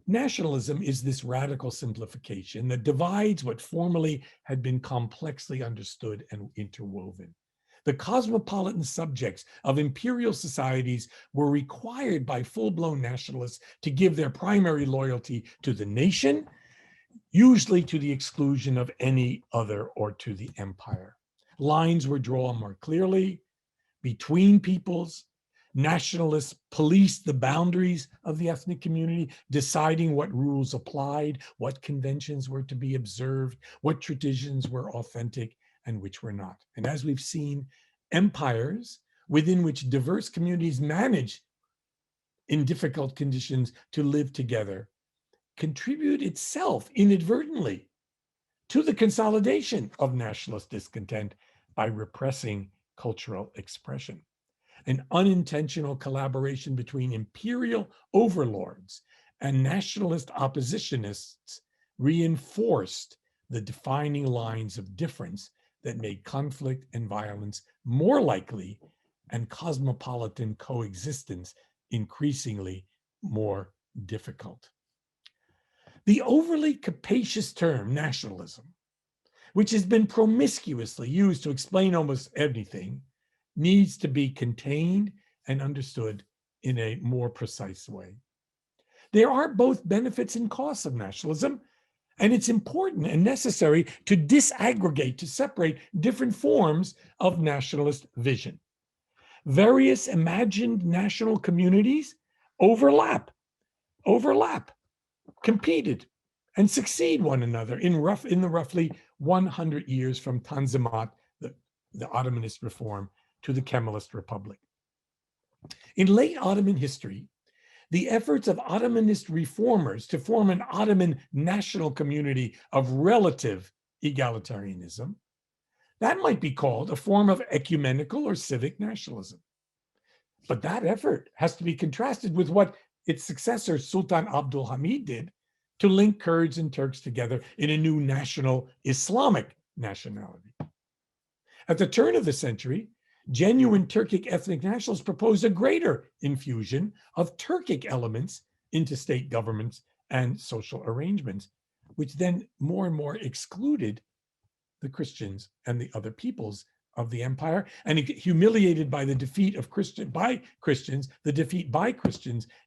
nationalism is this radical simplification that divides what formerly had been complexly understood and interwoven. The cosmopolitan subjects of imperial societies were required by full-blown nationalists to give their primary loyalty to the nation, usually to the exclusion of any other or to the empire. Lines were drawn more clearly between peoples. Nationalists policed the boundaries of the ethnic community, deciding what rules applied, what conventions were to be observed, what traditions were authentic, and which were not. And as we've seen, empires within which diverse communities managed in difficult conditions to live together contribute itself inadvertently to the consolidation of nationalist discontent by repressing cultural expression. An unintentional collaboration between imperial overlords and nationalist oppositionists reinforced the defining lines of difference that made conflict and violence more likely and cosmopolitan coexistence increasingly more difficult. The overly capacious term nationalism, which has been promiscuously used to explain almost anything, needs to be contained and understood in a more precise way. There are both benefits and costs of nationalism, and it's important and necessary to disaggregate, to separate different forms of nationalist vision. Various imagined national communities overlap, competed, and succeed one another in the roughly 100 years from Tanzimat, the Ottomanist reform, to the Kemalist Republic. In late Ottoman history, the efforts of Ottomanist reformers to form an Ottoman national community of relative egalitarianism, that might be called a form of ecumenical or civic nationalism. But that effort has to be contrasted with what its successor, Sultan Abdul Hamid, did to link Kurds and Turks together in a new national Islamic nationality. At the turn of the century, genuine Turkic ethnic nationalists proposed a greater infusion of Turkic elements into state governments and social arrangements, which then more and more excluded the Christians and the other peoples of the empire, and humiliated by the defeat by Christians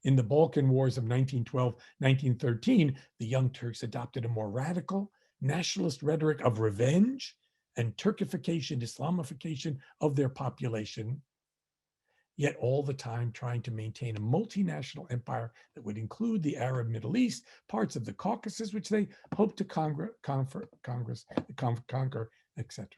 in the Balkan Wars of 1912-1913, the Young Turks adopted a more radical nationalist rhetoric of revenge and Turkification, Islamification of their population. yet all the time trying to maintain a multinational empire that would include the Arab Middle East, parts of the Caucasus, which they hoped to conquer, etc.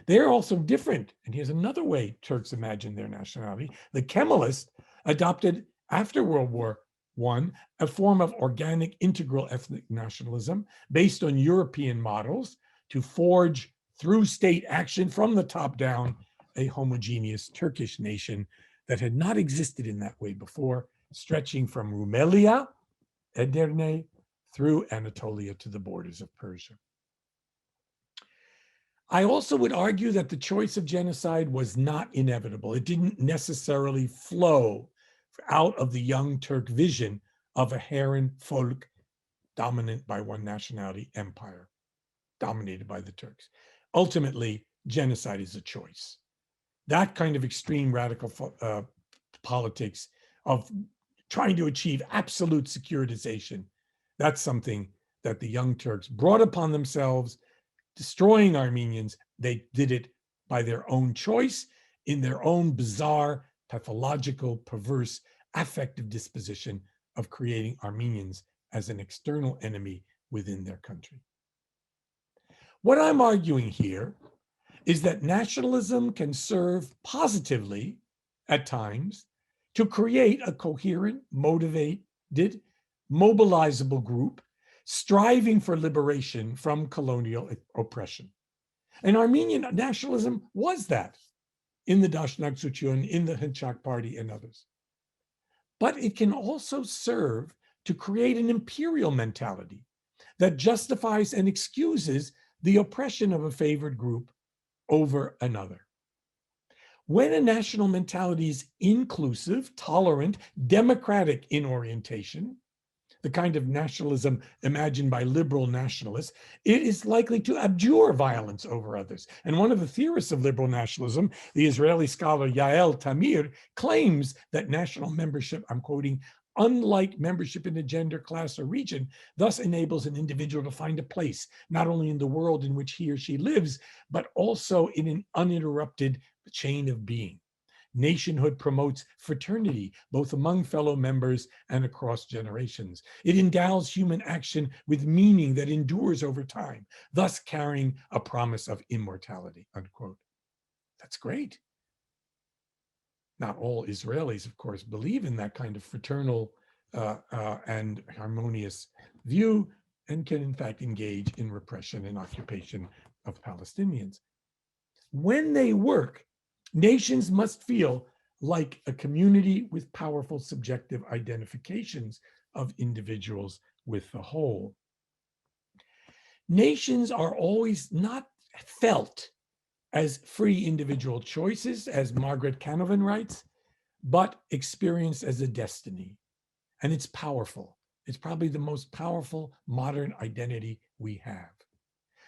They're also different. And here's another way Turks imagine their nationality. The Kemalists adopted after World War I a form of organic integral ethnic nationalism based on European models to forge through state action from the top down a homogeneous Turkish nation that had not existed in that way before, stretching from Rumelia, Edirne, through Anatolia to the borders of Persia. I also would argue that the choice of genocide was not inevitable. It didn't necessarily flow out of the young Turk vision of a Herren folk dominant by one nationality empire, dominated by the Turks. Ultimately, genocide is a choice. That kind of extreme radical politics of trying to achieve absolute securitization, that's something that the young Turks brought upon themselves, destroying Armenians. They did it by their own choice, in their own bizarre, pathological, perverse, affective disposition of creating Armenians as an external enemy within their country. What I'm arguing here is that nationalism can serve positively at times to create a coherent, motivated, mobilizable group striving for liberation from colonial oppression. And Armenian nationalism was that in the Dashnak Sutyun, in the Hınçak Party, and others. But it can also serve to create an imperial mentality that justifies and excuses the oppression of a favored group over another. When a national mentality is inclusive, tolerant, democratic in orientation, the kind of nationalism imagined by liberal nationalists, it is likely to abjure violence over others. And one of the theorists of liberal nationalism, the Israeli scholar Yael Tamir, claims that national membership, I'm quoting, unlike membership in a gender, class, or region, thus enables an individual to find a place, not only in the world in which he or she lives, but also in an uninterrupted chain of being. Nationhood promotes fraternity, both among fellow members and across generations. It endows human action with meaning that endures over time, thus carrying a promise of immortality, unquote. That's great. Not all Israelis, of course, believe in that kind of fraternal and harmonious view and can, in fact, engage in repression and occupation of Palestinians. When they work, nations must feel like a community with powerful subjective identifications of individuals with the whole. Nations are always not felt as free individual choices, as Margaret Canavan writes, but experienced as a destiny. And it's powerful. It's probably the most powerful modern identity we have.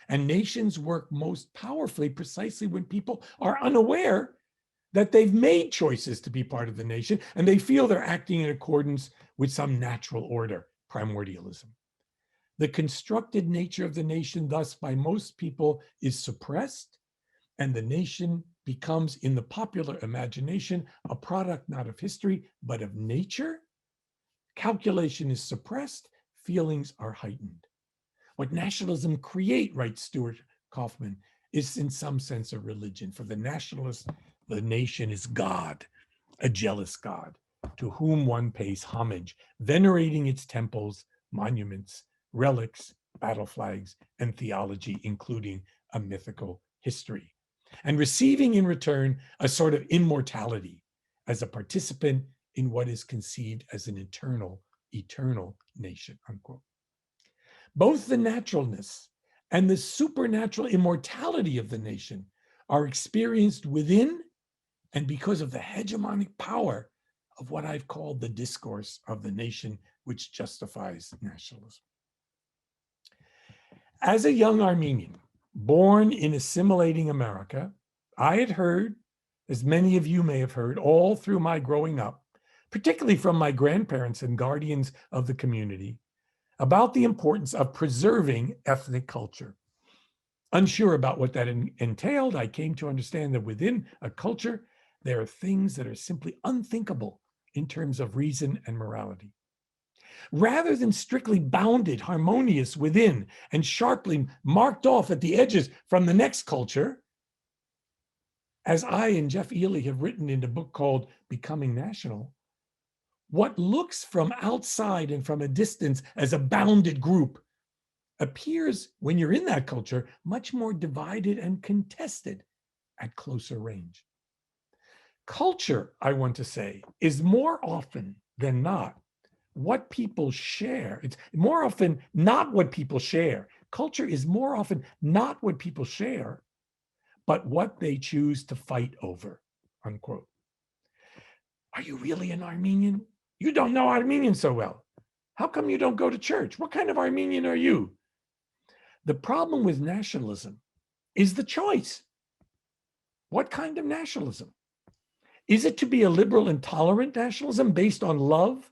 And nations work most powerfully precisely when people are unaware that they've made choices to be part of the nation and they feel they're acting in accordance with some natural order, primordialism. The constructed nature of the nation, thus, by most people, is suppressed, and the nation becomes, in the popular imagination, a product not of history, but of nature. Calculation is suppressed, feelings are heightened. What nationalism creates, writes Stuart Kaufman, is in some sense a religion. For the nationalist, the nation is God, a jealous God, to whom one pays homage, venerating its temples, monuments, relics, battle flags, and theology, including a mythical history, and receiving in return a sort of immortality as a participant in what is conceived as an eternal nation, unquote. Both the naturalness and the supernatural immortality of the nation are experienced within and because of the hegemonic power of what I've called the discourse of the nation, which justifies nationalism. As a young Armenian, born in assimilating America, I had heard, as many of you may have heard, all through my growing up, particularly from my grandparents and guardians of the community, about the importance of preserving ethnic culture. Unsure about what that entailed, I came to understand that within a culture, There are things that are simply unthinkable in terms of reason and morality. Rather than strictly bounded, harmonious within, and sharply marked off at the edges from the next culture, as I and Jeff Ely have written in a book called Becoming National, what looks from outside and from a distance as a bounded group appears, when you're in that culture, much more divided and contested at closer range. Culture, I want to say, is more often than not what people share. It's more often not what people share. Culture is more often not what people share, but what they choose to fight over, unquote. Are you really an Armenian? You don't know Armenian so well. How come you don't go to church? What kind of Armenian are you? The problem with nationalism is the choice. What kind of nationalism? Is it to be a liberal and tolerant nationalism based on love,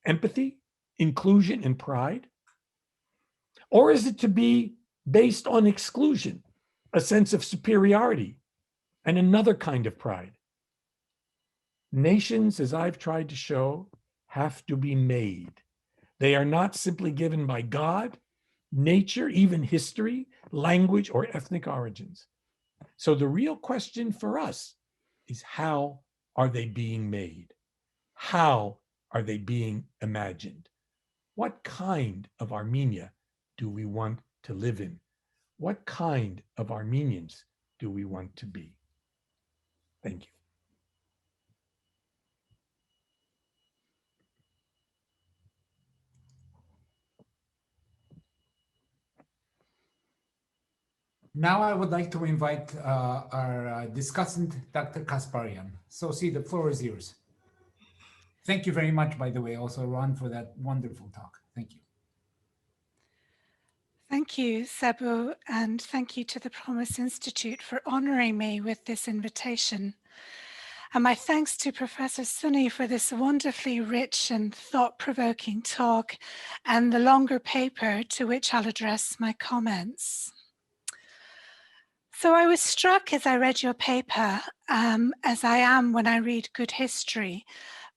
empathy, inclusion, and pride? Or is it to be based on exclusion, a sense of superiority, and another kind of pride? Nations, as I've tried to show, have to be made. They are not simply given by God, nature, even history, language, or ethnic origins. So the real question for us is, how are they being made? How are they being imagined? What kind of Armenia do we want to live in? What kind of Armenians do we want to be? Thank you. Now I would like to invite our discussant, Dr. Kasbarian. Sossie, the floor is yours. Thank you very much, by the way, also, Ron, for that wonderful talk. Thank you. Thank you, Sebouh, and thank you to the Promise Institute for honoring me with this invitation. And my thanks to Professor Suny for this wonderfully rich and thought-provoking talk and the longer paper to which I'll address my comments. So I was struck as I read your paper, as I am when I read good history,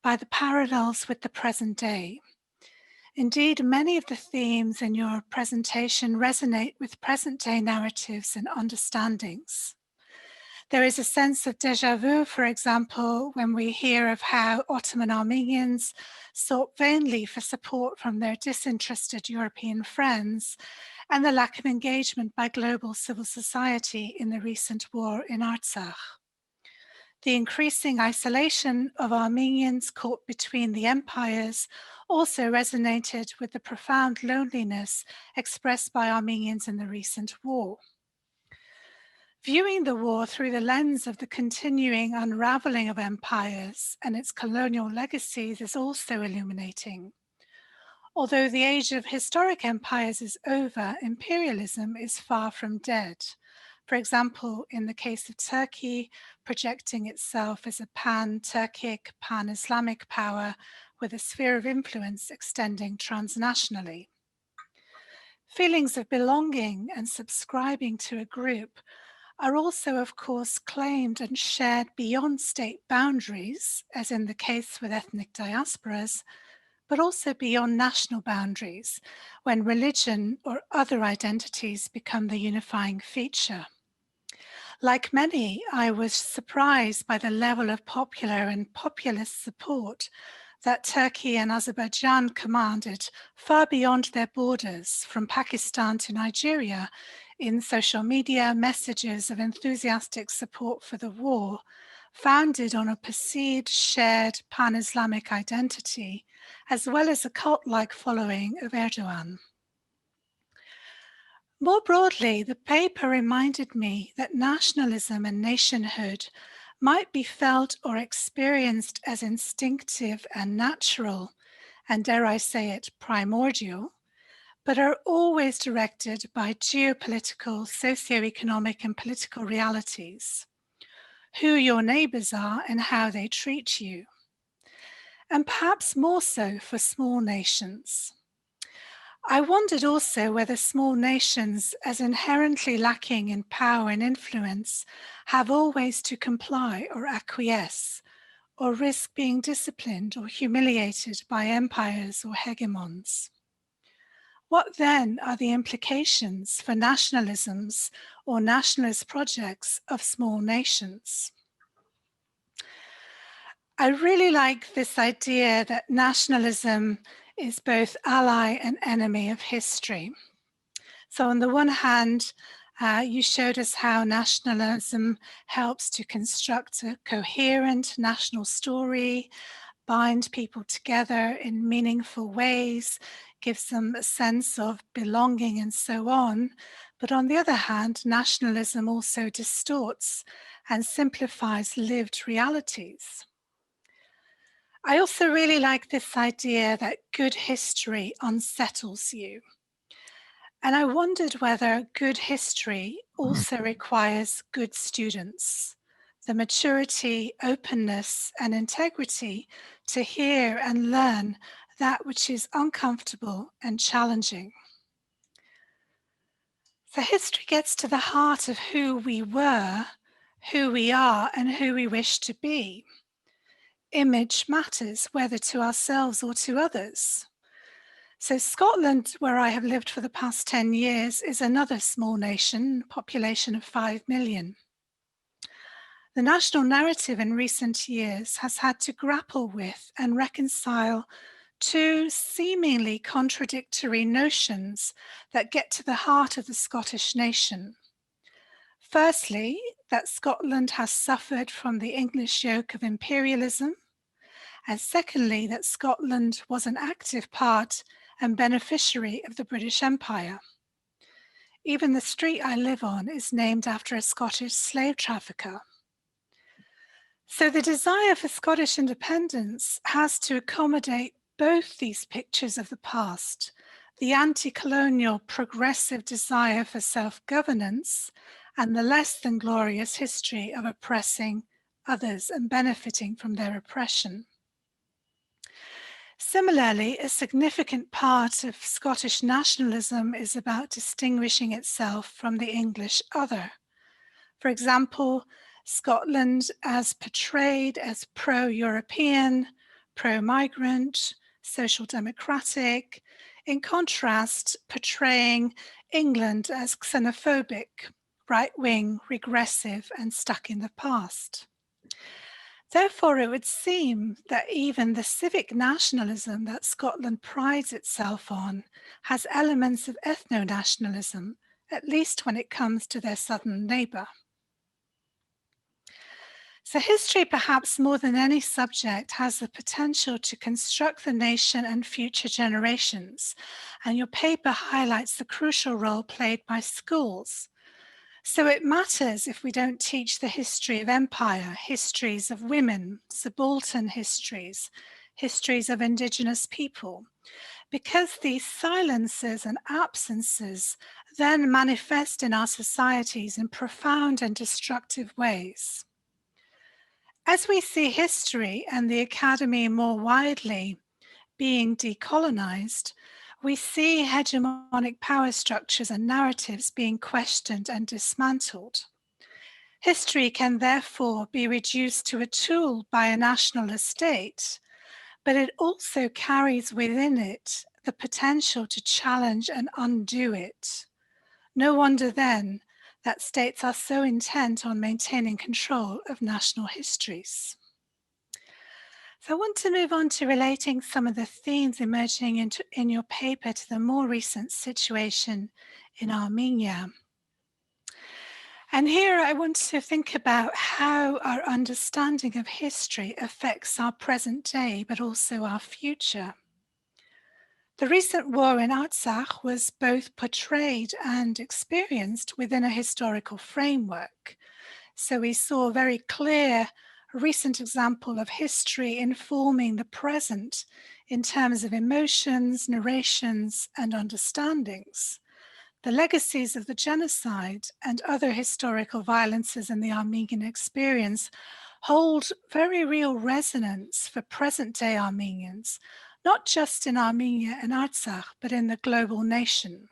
by the parallels with the present day. Indeed, many of the themes in your presentation resonate with present-day narratives and understandings. There is a sense of déjà vu, for example, when we hear of how Ottoman Armenians sought vainly for support from their disinterested European friends, and the lack of engagement by global civil society in the recent war in Artsakh. The increasing isolation of Armenians caught between the empires also resonated with the profound loneliness expressed by Armenians in the recent war. Viewing the war through the lens of the continuing unraveling of empires and its colonial legacies is also illuminating. Although the age of historic empires is over, imperialism is far from dead. For example, in the case of Turkey, projecting itself as a pan-Turkic, pan-Islamic power with a sphere of influence extending transnationally. Feelings of belonging and subscribing to a group are also, of course, claimed and shared beyond state boundaries, as in the case with ethnic diasporas, but also beyond national boundaries, when religion or other identities become the unifying feature. Like many, I was surprised by the level of popular and populist support that Turkey and Azerbaijan commanded far beyond their borders, from Pakistan to Nigeria, in social media messages of enthusiastic support for the war, founded on a perceived shared pan-Islamic identity, as well as a cult-like following of Erdogan. More broadly, the paper reminded me that nationalism and nationhood might be felt or experienced as instinctive and natural, and dare I say it, primordial, but are always directed by geopolitical, socioeconomic, and political realities, who your neighbors are and how they treat you, and perhaps more so for small nations. I wondered also whether small nations, as inherently lacking in power and influence, have always to comply or acquiesce, or risk being disciplined or humiliated by empires or hegemons. What then are the implications for nationalisms or nationalist projects of small nations? I really like this idea that nationalism is both ally and enemy of history. So on the one hand, you showed us how nationalism helps to construct a coherent national story, bind people together in meaningful ways, gives them a sense of belonging and so on. But on the other hand, nationalism also distorts and simplifies lived realities. I also really like this idea that good history unsettles you. And I wondered whether good history also requires good students, the maturity, openness, and integrity to hear and learn that which is uncomfortable and challenging. So history gets to the heart of who we were, who we are, and who we wish to be. Image matters, whether to ourselves or to others. So Scotland, where I have lived for the past 10 years, is another small nation, population of 5 million. The national narrative in recent years has had to grapple with and reconcile two seemingly contradictory notions that get to the heart of the Scottish nation. Firstly, that Scotland has suffered from the English yoke of imperialism, and secondly, that Scotland was an active part and beneficiary of the British Empire. Even the street I live on is named after a Scottish slave trafficker. So the desire for Scottish independence has to accommodate both these pictures of the past, the anti-colonial progressive desire for self-governance and the less than glorious history of oppressing others and benefiting from their oppression. Similarly, a significant part of Scottish nationalism is about distinguishing itself from the English other. For example, Scotland as portrayed as pro-European, pro-migrant, social democratic, in contrast, portraying England as xenophobic, right-wing, regressive, and stuck in the past. Therefore, it would seem that even the civic nationalism that Scotland prides itself on has elements of ethno-nationalism, at least when it comes to their southern neighbour. So history, perhaps more than any subject, has the potential to construct the nation and future generations, and your paper highlights the crucial role played by schools. So it matters if we don't teach the history of empire, histories of women, subaltern histories, histories of indigenous people, because these silences and absences then manifest in our societies in profound and destructive ways. As we see history and the academy more widely being decolonized, we see hegemonic power structures and narratives being questioned and dismantled. History can therefore be reduced to a tool by a national state, but it also carries within it the potential to challenge and undo it. No wonder then that states are so intent on maintaining control of national histories. So I want to move on to relating some of the themes emerging in your paper to the more recent situation in Armenia. And here I want to think about how our understanding of history affects our present day, but also our future. The recent war in Artsakh was both portrayed and experienced within a historical framework. So we saw a very clear recent example of history informing the present in terms of emotions, narrations, and understandings. The legacies of the genocide and other historical violences in the Armenian experience hold very real resonance for present-day Armenians, not just in Armenia and Artsakh, but in the global nation.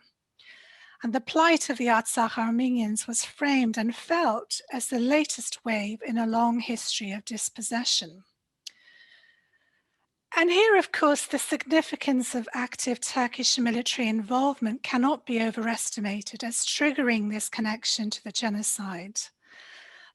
And the plight of the Artsakh Armenians was framed and felt as the latest wave in a long history of dispossession. And here, of course, the significance of active Turkish military involvement cannot be overestimated as triggering this connection to the genocide.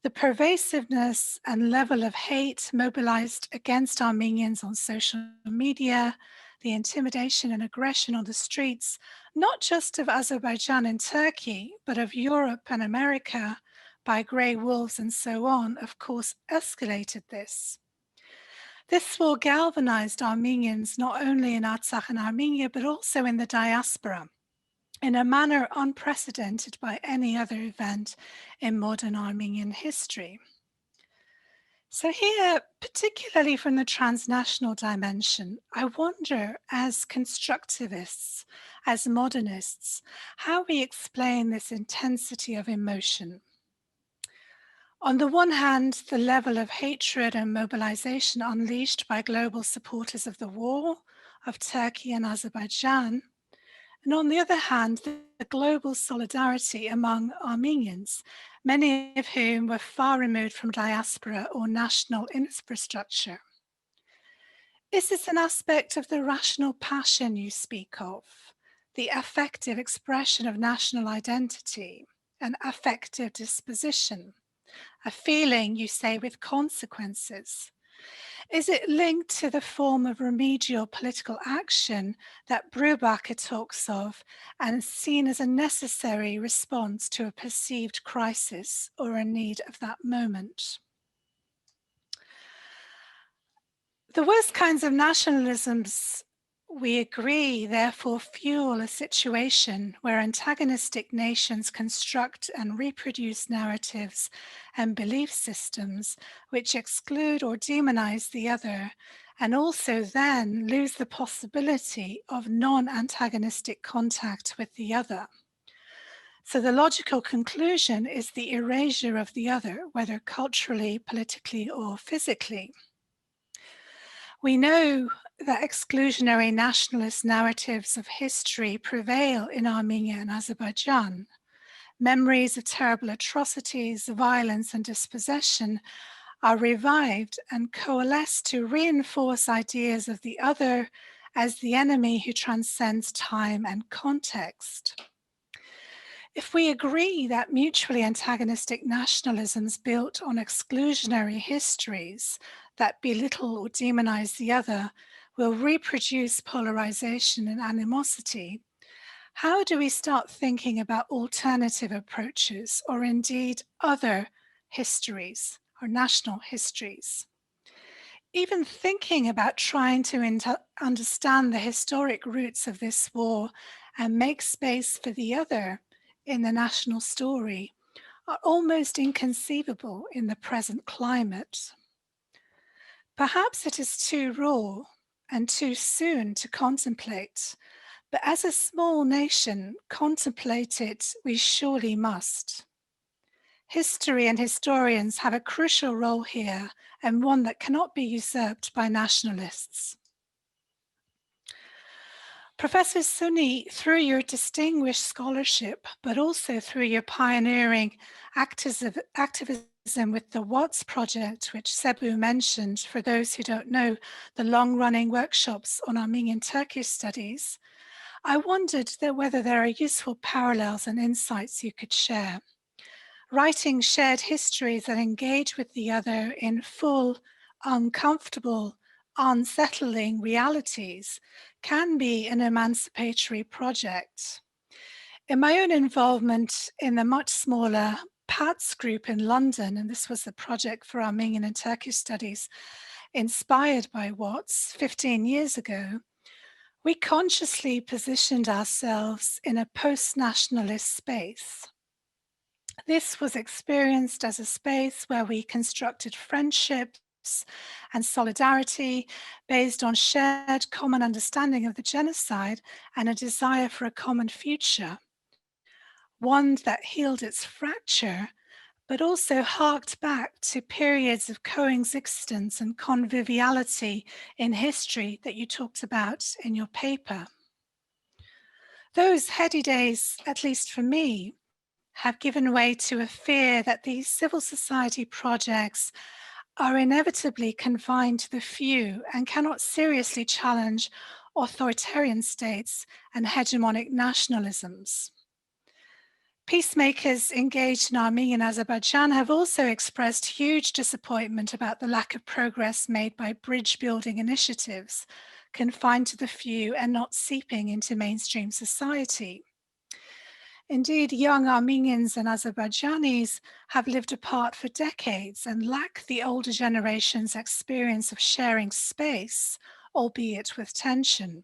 The pervasiveness and level of hate mobilized against Armenians on social media, the intimidation and aggression on the streets, not just of Azerbaijan and Turkey, but of Europe and America by grey wolves and so on, of course, escalated this. This war galvanized Armenians not only in Artsakh and Armenia, but also in the diaspora, in a manner unprecedented by any other event in modern Armenian history. So here, particularly from the transnational dimension, I wonder, as constructivists, as modernists, how we explain this intensity of emotion. On the one hand, the level of hatred and mobilization unleashed by global supporters of the war, of Turkey and Azerbaijan, and on the other hand, the global solidarity among Armenians, many of whom were far removed from diaspora or national infrastructure. Is this an aspect of the rational passion you speak of, the affective expression of national identity, an affective disposition? A feeling, you say, with consequences? Is it linked to the form of remedial political action that Brubaker talks of and seen as a necessary response to a perceived crisis or a need of that moment? The worst kinds of nationalisms, we agree, therefore fuel a situation where antagonistic nations construct and reproduce narratives and belief systems which exclude or demonize the other, and also then lose the possibility of non-antagonistic contact with the other. So the logical conclusion is the erasure of the other, whether culturally, politically, or physically. We know that exclusionary nationalist narratives of history prevail in Armenia and Azerbaijan. Memories of terrible atrocities, violence, and dispossession are revived and coalesce to reinforce ideas of the other as the enemy who transcends time and context. If we agree that mutually antagonistic nationalisms built on exclusionary histories that belittle or demonize the other will reproduce polarization and animosity, how do we start thinking about alternative approaches or indeed other histories or national histories? Even thinking about trying to understand the historic roots of this war and make space for the other in the national story are almost inconceivable in the present climate. Perhaps it is too raw and too soon to contemplate, but as a small nation, contemplate it we surely must. History and historians have a crucial role here, and one that cannot be usurped by nationalists. Professor Suny, through your distinguished scholarship, but also through your pioneering activism with the Watts Project, which Sebouh mentioned, for those who don't know, the long-running workshops on Armenian Turkish studies, I wondered whether there are useful parallels and insights you could share. Writing shared histories that engage with the other in full, uncomfortable, unsettling realities can be an emancipatory project. In my own involvement in the much smaller PATS group in London, and this was the project for Armenian and Turkish studies inspired by Watts 15 years ago, we consciously positioned ourselves in a post-nationalist space. This was experienced as a space where we constructed friendships and solidarity based on shared common understanding of the genocide and a desire for a common future, one that healed its fracture, but also harked back to periods of coexistence and conviviality in history that you talked about in your paper. Those heady days, at least for me, have given way to a fear that these civil society projects are inevitably confined to the few and cannot seriously challenge authoritarian states and hegemonic nationalisms. Peacemakers engaged in Armenian Azerbaijan have also expressed huge disappointment about the lack of progress made by bridge-building initiatives confined to the few and not seeping into mainstream society. Indeed, young Armenians and Azerbaijanis have lived apart for decades and lack the older generation's experience of sharing space, albeit with tension.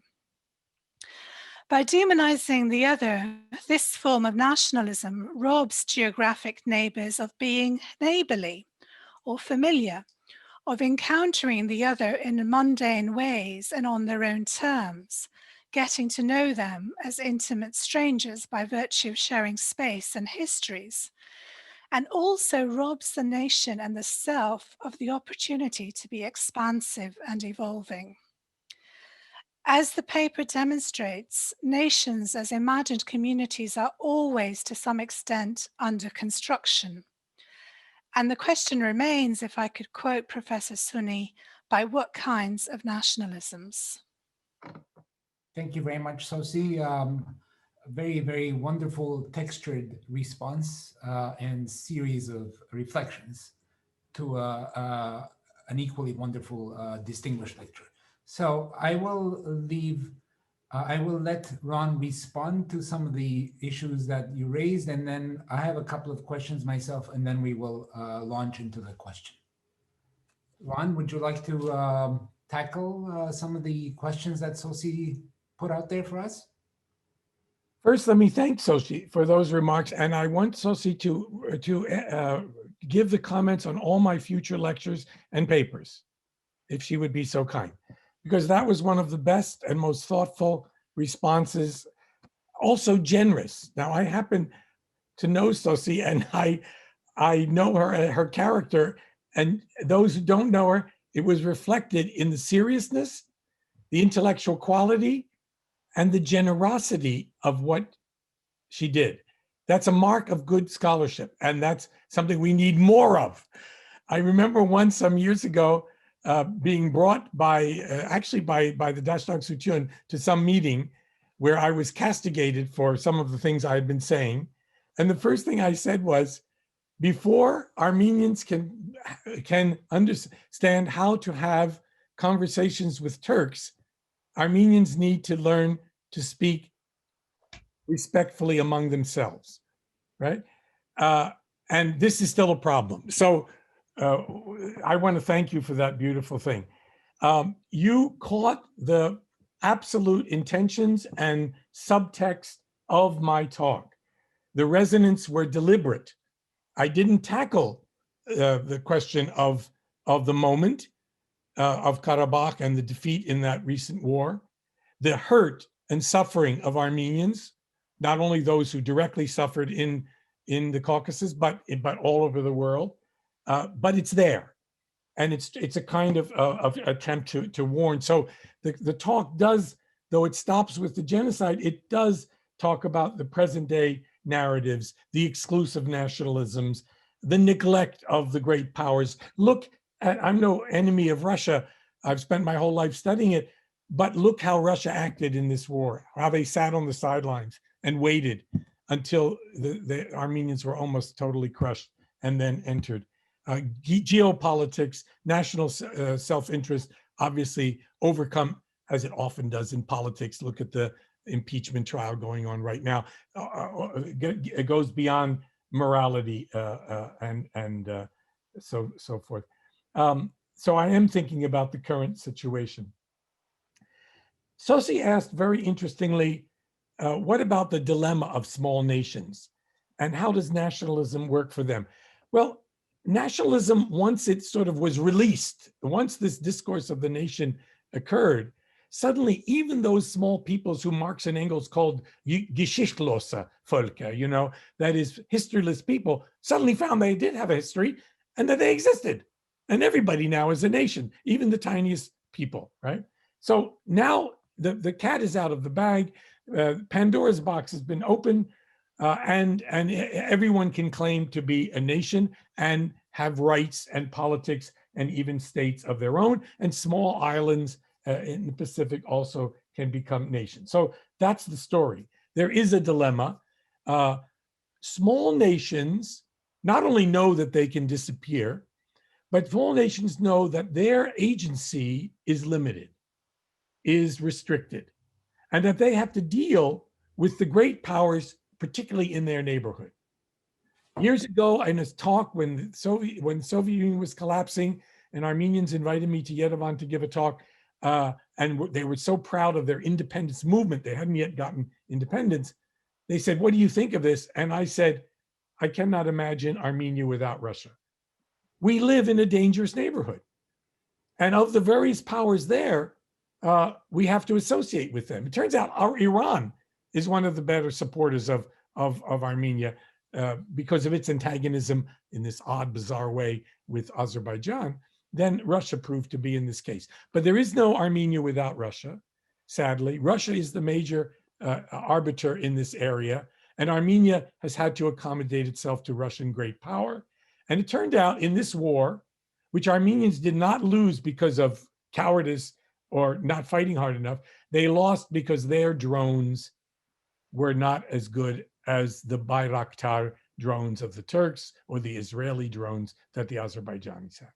By demonizing the other, this form of nationalism robs geographic neighbors of being neighborly or familiar, of encountering the other in mundane ways and on their own terms, getting to know them as intimate strangers by virtue of sharing space and histories, and also robs the nation and the self of the opportunity to be expansive and evolving. As the paper demonstrates, nations as imagined communities are always to some extent under construction. And the question remains, if I could quote Professor Suny, by what kinds of nationalisms? Thank you very much, Sossie. Very, very wonderful textured response and series of reflections to an equally wonderful distinguished lecture. So I will let Ron respond to some of the issues that you raised, and then I have a couple of questions myself, and then we will launch into the question. Ron, would you like to tackle some of the questions that Sossie put out there for us? First, let me thank Sossie for those remarks, and I want Sossie to give the comments on all my future lectures and papers, if she would be so kind, because that was one of the best and most thoughtful responses, also generous. Now, I happen to know Sossie, and I know her character, and those who don't know her, it was reflected in the seriousness, the intellectual quality, and the generosity of what she did. That's a mark of good scholarship, and that's something we need more of. I remember once some years ago being brought by, actually by the Dashtag Sutyun to some meeting where I was castigated for some of the things I had been saying. And the first thing I said was, before Armenians can understand how to have conversations with Turks, Armenians need to learn to speak respectfully among themselves, right? And this is still a problem. So I want to thank you for that beautiful thing. You caught the absolute intentions and subtext of my talk. The resonance were deliberate. I didn't tackle the question of the moment of Karabakh and the defeat in that recent war, the hurt and suffering of Armenians, not only those who directly suffered in the Caucasus, but all over the world. But it's there, and it's a kind of attempt to warn. So the talk does, though it stops with the genocide, it does talk about the present day narratives, the exclusive nationalisms, the neglect of the great powers. Look at, I'm no enemy of Russia. I've spent my whole life studying it, but look how Russia acted in this war, how they sat on the sidelines and waited until the Armenians were almost totally crushed and then entered. Geopolitics, national self-interest, obviously overcome, as it often does in politics. Look at the impeachment trial going on right now. It goes beyond morality and so forth. So I am thinking about the current situation. Sossie asked very interestingly, what about the dilemma of small nations? And how does nationalism work for them? Well, nationalism, once it sort of was released, once this discourse of the nation occurred, suddenly even those small peoples who Marx and Engels called Geschichtlose Völker, that is historyless people, suddenly found they did have a history and that they existed. And everybody now is a nation, even the tiniest people, right? So now the cat is out of the bag. Pandora's box has been opened, and everyone can claim to be a nation and have rights and politics and even states of their own. And small islands in the Pacific also can become nations. So that's the story. There is a dilemma. Small nations not only know that they can disappear, but small nations know that their agency is limited, is restricted, and that they have to deal with the great powers, particularly in their neighborhood. Years ago, in a talk when the Soviet Union was collapsing, and Armenians invited me to Yerevan to give a talk, and they were so proud of their independence movement, they hadn't yet gotten independence. They said, "What do you think of this?" And I said, "I cannot imagine Armenia without Russia. We live in a dangerous neighborhood. And of the various powers there, we have to associate with them." It turns out Iran is one of the better supporters of Armenia because of its antagonism in this odd, bizarre way with Azerbaijan. Then Russia proved to be in this case. But there is no Armenia without Russia, sadly. Russia is the major arbiter in this area, and Armenia has had to accommodate itself to Russian great power. And it turned out in this war, which Armenians did not lose because of cowardice or not fighting hard enough, they lost because their drones were not as good as the Bayraktar drones of the Turks or the Israeli drones that the Azerbaijanis had.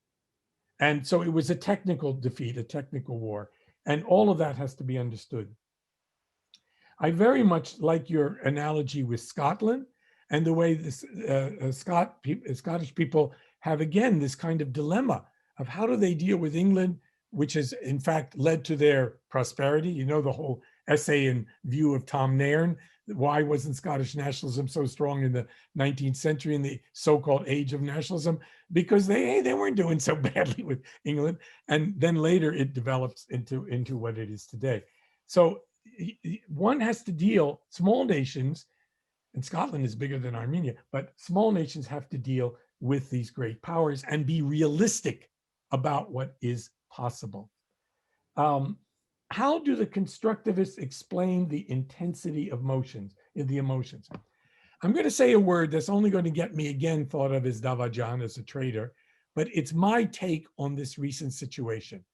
And so it was a technical defeat, a technical war, and all of that has to be understood. I very much like your analogy with Scotland and the way this Scottish people have, again, this kind of dilemma of how do they deal with England, which has in fact led to their prosperity. You know, the whole essay and view of Tom Nairn, why wasn't Scottish nationalism so strong in the 19th century, in the so-called age of nationalism? Because they weren't doing so badly with England. And then later it develops into what it is today. So one has to deal, small nations, and Scotland is bigger than Armenia, but small nations have to deal with these great powers and be realistic about what is possible. How do the constructivists explain the intensity of emotions, the emotions? I'm going to say a word that's only going to get me again thought of as Davajan, as a traitor, but it's my take on this recent situation.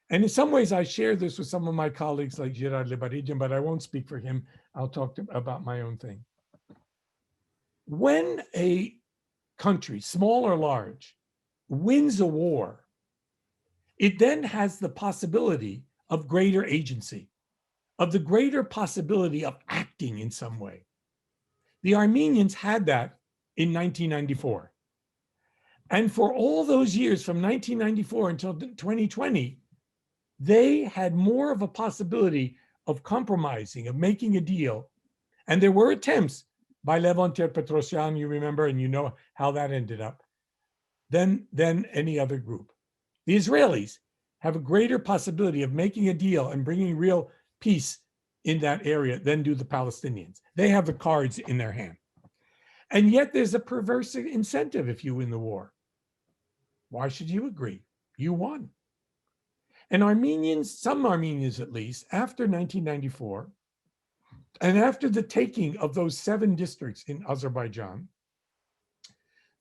And in some ways, I share this with some of my colleagues like Gerard Lebarijan, but I won't speak for him. I'll talk about my own thing. When a country, small or large, wins a war, it then has the possibility of greater agency, of the greater possibility of acting in some way. The Armenians had that in 1994. And for all those years, from 1994 until 2020, they had more of a possibility of compromising, of making a deal. And there were attempts by Levon Ter-Petrosyan, you remember, and you know how that ended up, than any other group. The Israelis have a greater possibility of making a deal and bringing real peace in that area than do the Palestinians. They have the cards in their hand. And yet there's a perverse incentive if you win the war. Why should you agree? You won. And Armenians, some Armenians at least, after 1994, and after the taking of those 7 districts in Azerbaijan,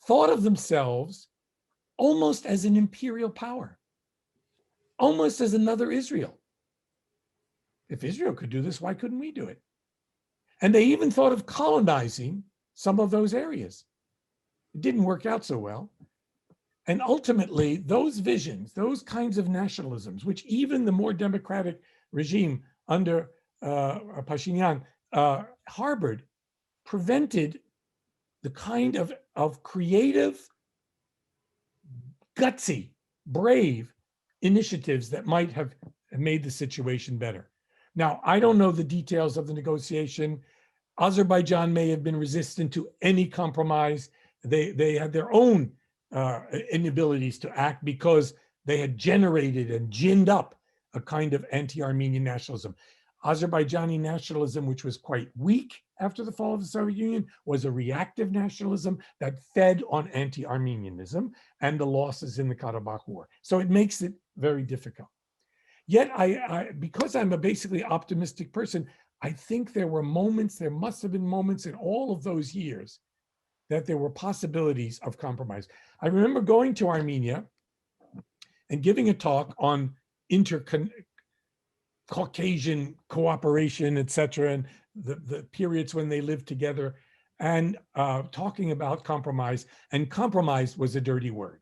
thought of themselves almost as an imperial power, almost as another Israel. If Israel could do this, why couldn't we do it? And they even thought of colonizing some of those areas. It didn't work out so well. And ultimately, those visions, those kinds of nationalisms, which even the more democratic regime under Pashinyan harbored, prevented the kind of creative, gutsy, brave initiatives that might have made the situation better. Now, I don't know the details of the negotiation. Azerbaijan may have been resistant to any compromise. They had their own inabilities to act because they had generated and ginned up a kind of anti-Armenian nationalism. Azerbaijani nationalism, which was quite weak after the fall of the Soviet Union, was a reactive nationalism that fed on anti-Armenianism and the losses in the Karabakh War. So it makes it very difficult. Yet, because I'm a basically optimistic person, I think there were moments, there must have been moments in all of those years that there were possibilities of compromise. I remember going to Armenia and giving a talk on Caucasian cooperation, et cetera, and the periods when they lived together, and talking about compromise. And compromise was a dirty word.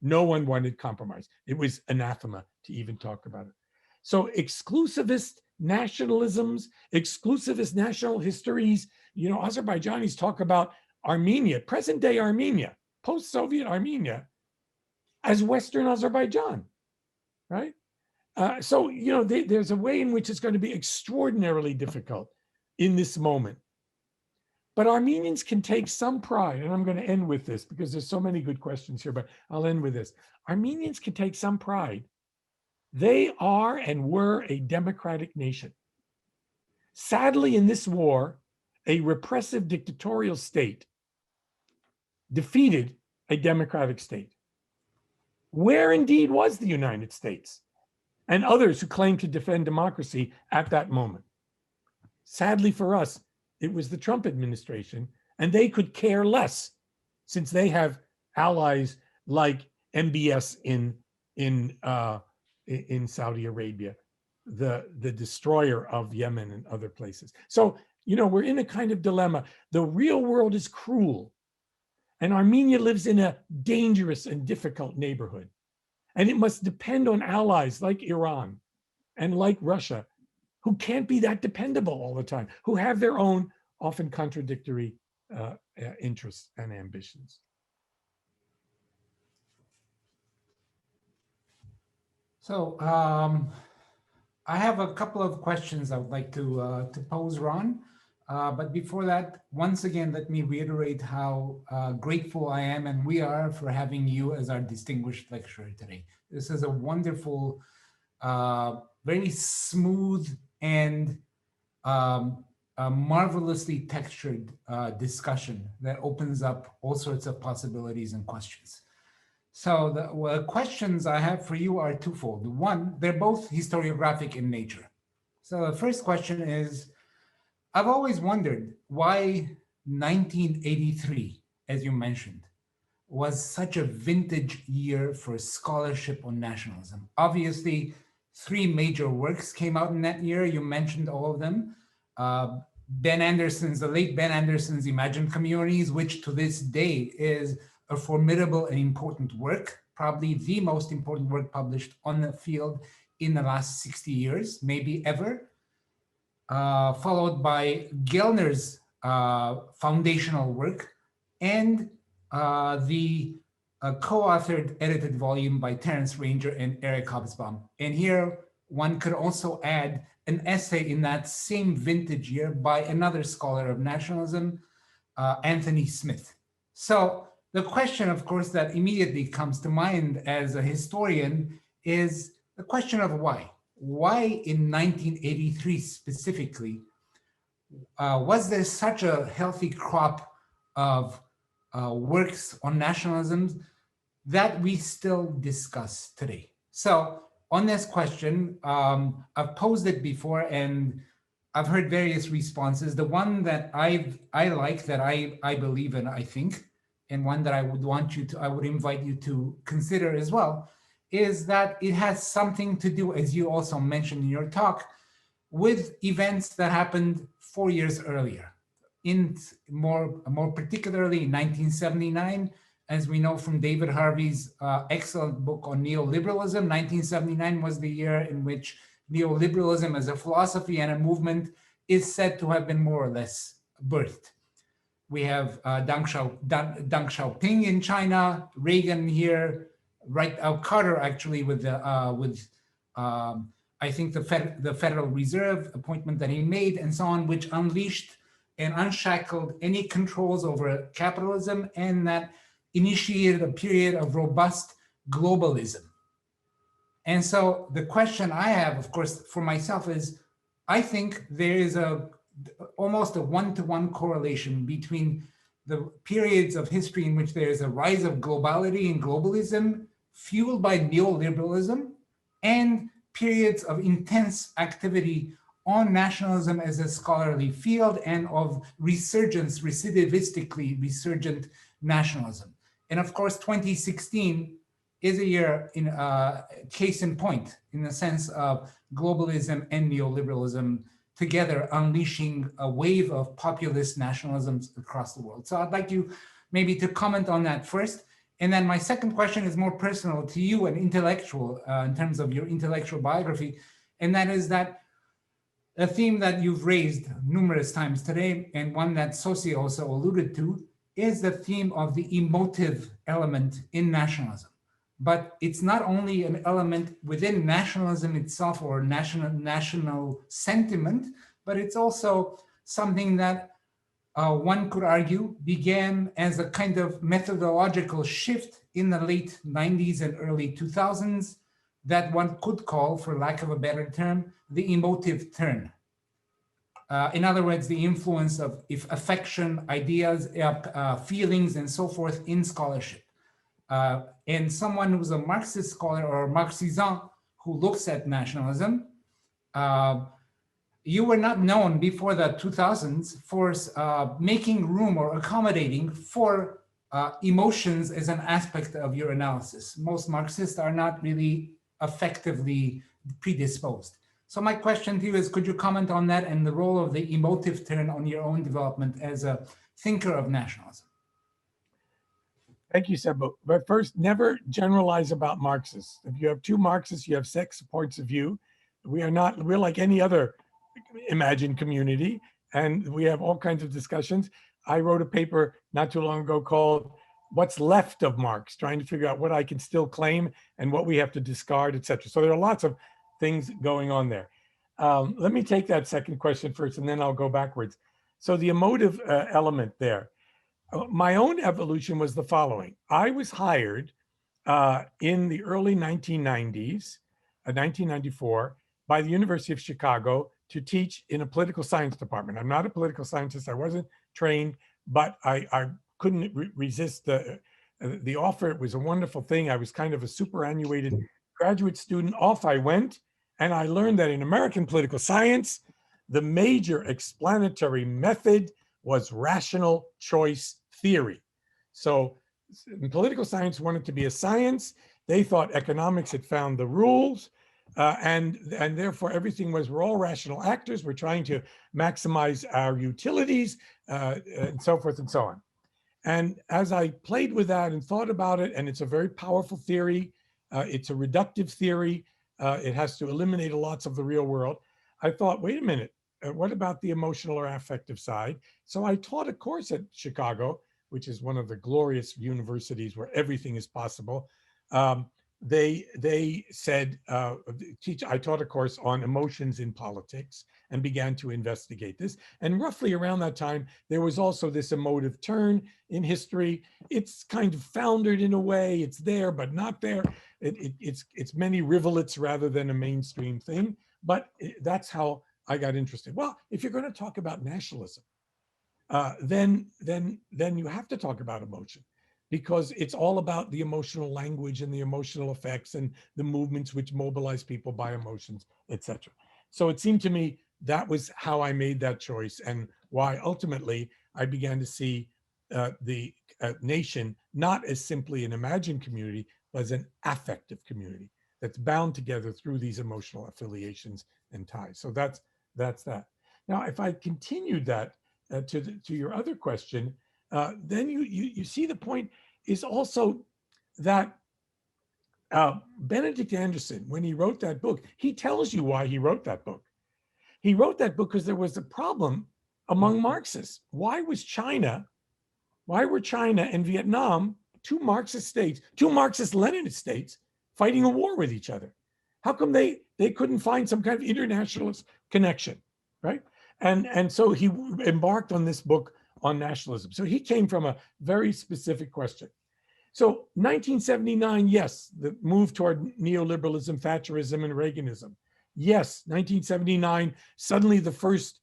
No one wanted compromise. It was anathema to even talk about it. So exclusivist nationalisms, exclusivist national histories, Azerbaijanis talk about Armenia, present day Armenia, post-Soviet Armenia, as Western Azerbaijan, right? So, there's a way in which it's going to be extraordinarily difficult in this moment. But Armenians can take some pride, and I'm going to end with this because there's so many good questions here, but I'll end with this. Armenians can take some pride. They are and were a democratic nation. Sadly, in this war, a repressive dictatorial state defeated a democratic state. Where indeed was the United States and others who claimed to defend democracy at that moment? Sadly for us, it was the Trump administration, and they could care less since they have allies like MBS in Saudi Arabia, the destroyer of Yemen and other places. So, we're in a kind of dilemma. The real world is cruel, and Armenia lives in a dangerous and difficult neighborhood. And it must depend on allies like Iran and like Russia, who can't be that dependable all the time, who have their own often contradictory interests and ambitions. So I have a couple of questions I would like to pose, Ron. But before that, once again, let me reiterate how grateful I am and we are for having you as our distinguished lecturer today. This is a wonderful, very smooth and a marvelously textured discussion that opens up all sorts of possibilities and questions. So the questions I have for you are twofold. One, they're both historiographic in nature. So the first question is, I've always wondered why 1983, as you mentioned, was such a vintage year for scholarship on nationalism. Obviously, 3 major works came out in that year. You mentioned all of them. The late Ben Anderson's Imagined Communities, which to this day is a formidable and important work, probably the most important work published on the field in the last 60 years, maybe ever. Followed by Gellner's foundational work and the co-authored edited volume by Terence Ranger and Eric Hobsbawm. And here one could also add an essay in that same vintage year by another scholar of nationalism, Anthony Smith. So the question, of course, that immediately comes to mind as a historian is the question of why. Why in 1983 specifically was there such a healthy crop of works on nationalism that we still discuss today? So on this question, I've posed it before and I've heard various responses. The one that I like, that I believe in, I think, and one that I would invite you to consider as well, is that it has something to do, as you also mentioned in your talk, with events that happened 4 years earlier. In more particularly in 1979, as we know from David Harvey's excellent book on neoliberalism, 1979 was the year in which neoliberalism as a philosophy and a movement is said to have been more or less birthed. We have Deng Xiaoping in China, Reagan here, Carter actually with I think the Federal Reserve appointment that he made and so on, which unleashed and unshackled any controls over capitalism and that initiated a period of robust globalism. And so the question I have, of course, for myself is, I think there is almost a one-to-one correlation between the periods of history in which there is a rise of globality and globalism fueled by neoliberalism, and periods of intense activity on nationalism as a scholarly field and of resurgence, recidivistically resurgent nationalism. And of course, 2016 is a year in case in point, in the sense of globalism and neoliberalism together unleashing a wave of populist nationalisms across the world. So I'd like you maybe to comment on that first. And then my second question is more personal to you and intellectual in terms of your intellectual biography. And that is that a theme that you've raised numerous times today, and one that Sossie also alluded to, is the theme of the emotive element in nationalism. But it's not only an element within nationalism itself or national sentiment, but it's also something that one could argue began as a kind of methodological shift in the late 90s and early 2000s that one could call, for lack of a better term, the emotive turn. In other words, the influence of affection, ideas, feelings, and so forth in scholarship. And someone who's a Marxist scholar or Marxisant who looks at nationalism, you were not known before the 2000s for making room or accommodating for emotions as an aspect of your analysis. Most Marxists are not really effectively predisposed. So my question to you is, could you comment on that and the role of the emotive turn on your own development as a thinker of nationalism? Thank you, Sebouh. But first, never generalize about Marxists. If you have two Marxists, you have six points of view. We're like any other imagined community, and we have all kinds of discussions. I wrote a paper not too long ago called What's Left of Marx, trying to figure out what I can still claim and what we have to discard, etc. So there are lots of things going on there. Let me take that second question first, and then I'll go backwards. So the emotive element there. My own evolution was the following. I was hired in the early 1990s, 1994, by the University of Chicago to teach in a political science department. I'm not a political scientist. I wasn't trained, but I couldn't resist the offer. It was a wonderful thing. I was kind of a superannuated graduate student. Off I went, and I learned that in American political science, the major explanatory method was rational choice theory. So political science wanted to be a science. They thought economics had found the rules, and therefore everything was, we're all rational actors. We're trying to maximize our utilities, and so forth and so on. And as I played with that and thought about it, and it's a very powerful theory, it's a reductive theory, it has to eliminate lots of the real world. I thought, wait a minute, what about the emotional or affective side? So I taught a course at Chicago, which is one of the glorious universities where everything is possible. They said, I taught a course on emotions in politics and began to investigate this. And roughly around that time, there was also this emotive turn in history. It's kind of foundered in a way. It's there, but not there. It's many rivulets rather than a mainstream thing. But that's how I got interested. Well, if you're going to talk about nationalism, then you have to talk about emotion, because it's all about the emotional language and the emotional effects and the movements which mobilize people by emotions, etc. So it seemed to me that was how I made that choice, and why ultimately I began to see the nation not as simply an imagined community, but as an affective community that's bound together through these emotional affiliations and ties. So that's that. Now, if I continued that to your other question, then you see the point is also that Benedict Anderson, when he wrote that book, he tells you why he wrote that book. He wrote that book because there was a problem among Marxists. Why were China and Vietnam, two Marxist states, two Marxist-Leninist states, fighting a war with each other? How come they couldn't find some kind of internationalist connection, right? And so he embarked on this book on nationalism. So he came from a very specific question. So 1979, yes, the move toward neoliberalism, Thatcherism, and Reaganism. Yes, 1979, suddenly the first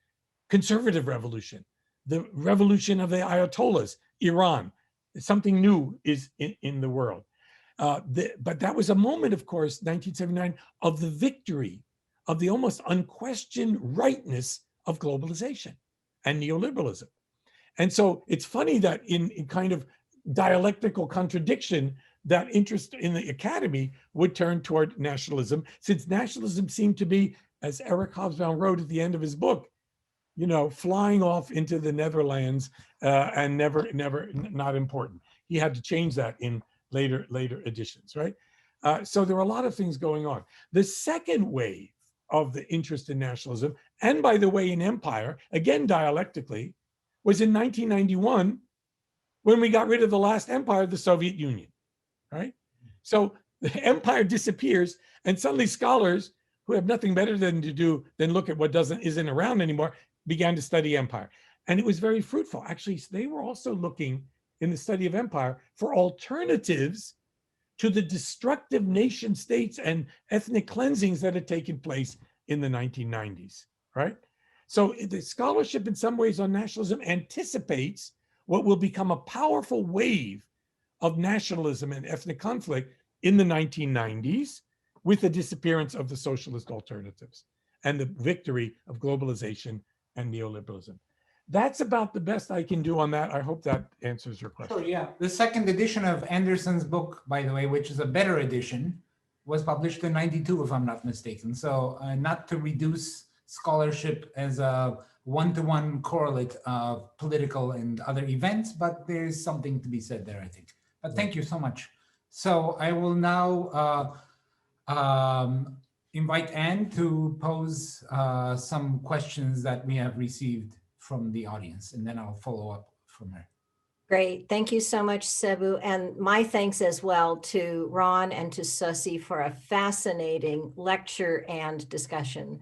conservative revolution, the revolution of the Ayatollahs, Iran. Something new is in the world. But that was a moment, of course, 1979, of the victory of the almost unquestioned rightness of globalization and neoliberalism. And so it's funny that in kind of dialectical contradiction, that interest in the academy would turn toward nationalism, since nationalism seemed to be, as Eric Hobsbawm wrote at the end of his book, you know, flying off into the Netherlands and not important. He had to change that in later editions, right? So there were a lot of things going on. The second wave of the interest in nationalism, and by the way, in empire, again dialectically, was in 1991 when we got rid of the last empire, the Soviet Union, right? So the empire disappears, and suddenly scholars who have nothing better than to do than look at what isn't around anymore began to study empire. And it was very fruitful. Actually, they were also looking in the study of empire for alternatives to the destructive nation states and ethnic cleansings that had taken place in the 1990s, right? So the scholarship in some ways on nationalism anticipates what will become a powerful wave of nationalism and ethnic conflict in the 1990s with the disappearance of the socialist alternatives and the victory of globalization and neoliberalism. That's about the best I can do on that. I hope that answers your question. Sure, yeah. The second edition of Anderson's book, by the way, which is a better edition, was published in '92, if I'm not mistaken. So not to reduce scholarship as a one-to-one correlate of political and other events, but there's something to be said there, I think. But thank you so much. So I will now invite Anne to pose some questions that we have received from the audience, and then I'll follow up from her. Great. Thank you so much, Sebouh. And my thanks as well to Ron and to Sossie for a fascinating lecture and discussion.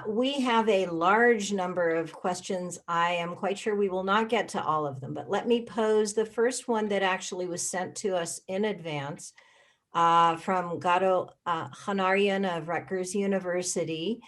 We have a large number of questions. I am quite sure we will not get to all of them, but let me pose the first one that actually was sent to us in advance from Garo Hanarian of Rutgers University.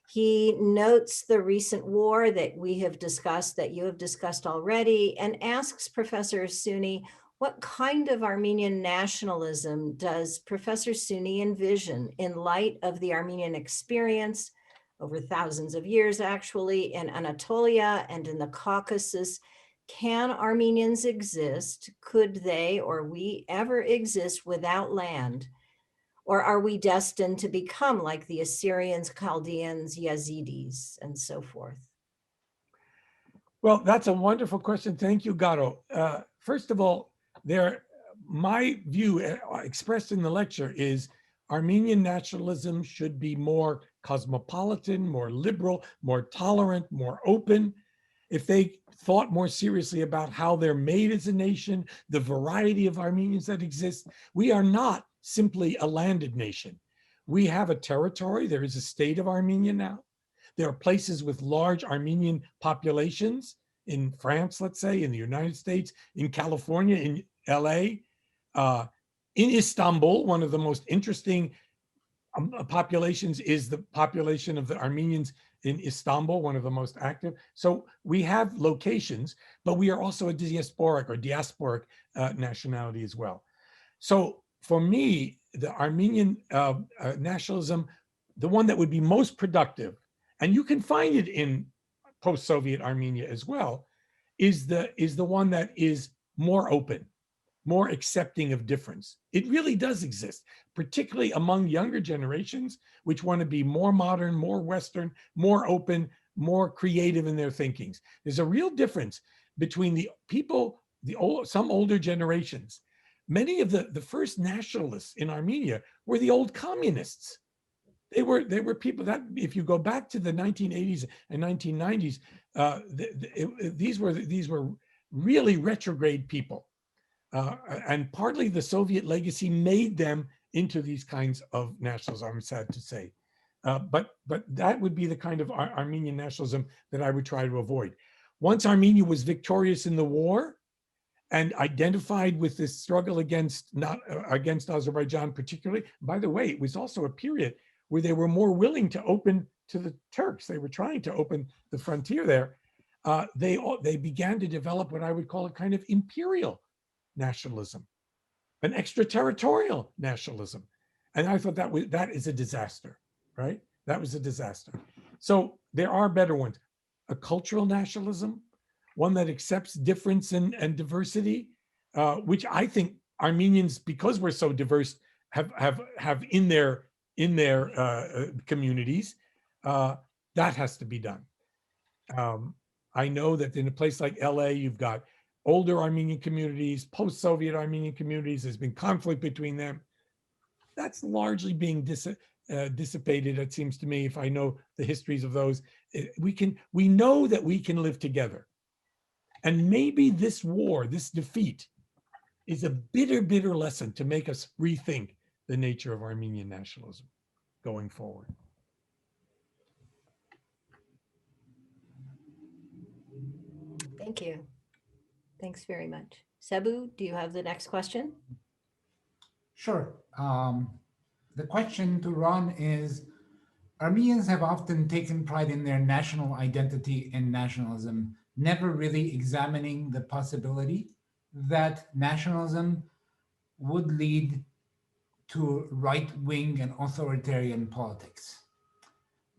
He notes the recent war that we have discussed, that you have discussed already, and asks Professor Suny, what kind of Armenian nationalism does Professor Suny envision in light of the Armenian experience over thousands of years, actually, in Anatolia and in the Caucasus? Can Armenians exist? Could they or we ever exist without land? Or are we destined to become like the Assyrians, Chaldeans, Yazidis, and so forth? Well, that's a wonderful question. Thank you, Garo. First of all, my view expressed in the lecture is Armenian nationalism should be more cosmopolitan, more liberal, more tolerant, more open. If they thought more seriously about how they're made as a nation, the variety of Armenians that exist, we are not simply a landed nation. We have a territory. There is a state of Armenia now. There are places with large Armenian populations in France, let's say, in the United States, in California, in LA, in Istanbul. One of the most interesting populations is the population of the Armenians in Istanbul, one of the most active. So we have locations, but we are also a diasporic nationality as well. So for me, the Armenian nationalism, the one that would be most productive, and you can find it in post-Soviet Armenia as well, is the one that is more open, more accepting of difference. It really does exist, particularly among younger generations, which want to be more modern, more Western, more open, more creative in their thinkings. There's a real difference between the people, some older generations. Many of the first nationalists in Armenia were the old communists. They were people that, if you go back to the 1980s and 1990s, these were really retrograde people. And partly the Soviet legacy made them into these kinds of nationalism, I'm sad to say. But that would be the kind of Armenian nationalism that I would try to avoid. Once Armenia was victorious in the war, and identified with this struggle against against Azerbaijan particularly. By the way, it was also a period where they were more willing to open to the Turks. They were trying to open the frontier there. They began to develop what I would call a kind of imperial nationalism, an extraterritorial nationalism. And I thought that is a disaster, right? That was a disaster. So there are better ones. A cultural nationalism, one that accepts difference and diversity, which I think Armenians, because we're so diverse, have in their communities. That has to be done. I know that in a place like LA, you've got older Armenian communities, post-Soviet Armenian communities. There's been conflict between them. That's largely being dissipated, it seems to me, if I know the histories of those. We know that we can live together. And maybe this war, this defeat, is a bitter, bitter lesson to make us rethink the nature of Armenian nationalism going forward. Thank you. Thanks very much. Sebouh, do you have the next question? Sure. The question to Ron is, Armenians have often taken pride in their national identity and nationalism, never really examining the possibility that nationalism would lead to right-wing and authoritarian politics.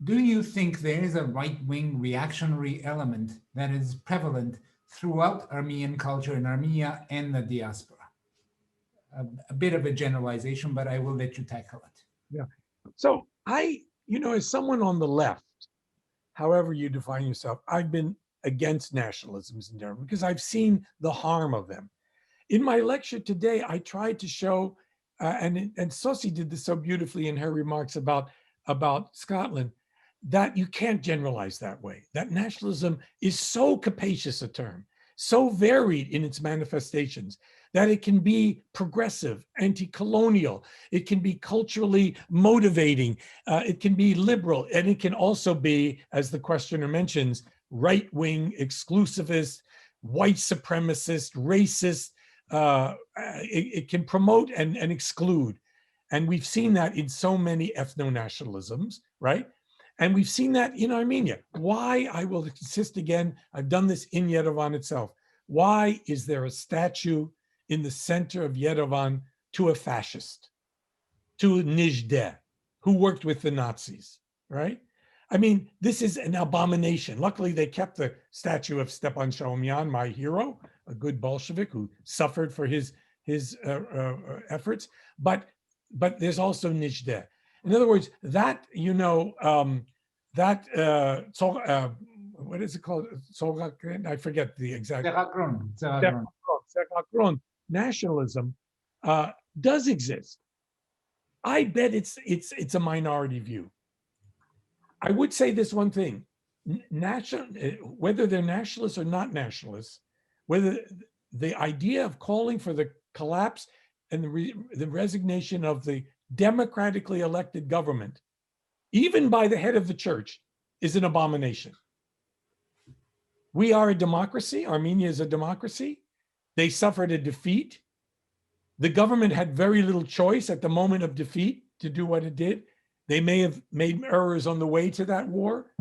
Do you think there is a right-wing reactionary element that is prevalent throughout Armenian culture in Armenia and the diaspora? A bit of a generalization, but I will let you tackle it. Yeah. So as someone on the left, however you define yourself, I've been against nationalisms in general because I've seen the harm of them. In my lecture today, I tried to show, and Sossie did this so beautifully in her remarks about Scotland, that you can't generalize that way. That nationalism is so capacious a term, so varied in its manifestations, that it can be progressive, anti-colonial, it can be culturally motivating, it can be liberal, and it can also be, as the questioner mentions, right-wing, exclusivist, white supremacist, racist. It can promote and exclude. And we've seen that in so many ethno-nationalisms, right? And we've seen that in Armenia. Why, I will insist again, I've done this in Yerevan itself. Why is there a statue in the center of Yerevan to a fascist, to Nijde, who worked with the Nazis, right? I mean, this is an abomination. Luckily, they kept the statue of Stepan Shahumyan, my hero, a good Bolshevik who suffered for his efforts. But there's also Nijde. In other words, that, what is it called? I forget the exact. Seragron nationalism does exist. I bet it's a minority view. I would say this one thing: whether they're nationalists or not nationalists, whether the idea of calling for the collapse and the resignation of the democratically elected government, even by the head of the church, is an abomination. We are a democracy. Armenia is a democracy. They suffered a defeat. The government had very little choice at the moment of defeat to do what it did. They may have made errors on the way to that war,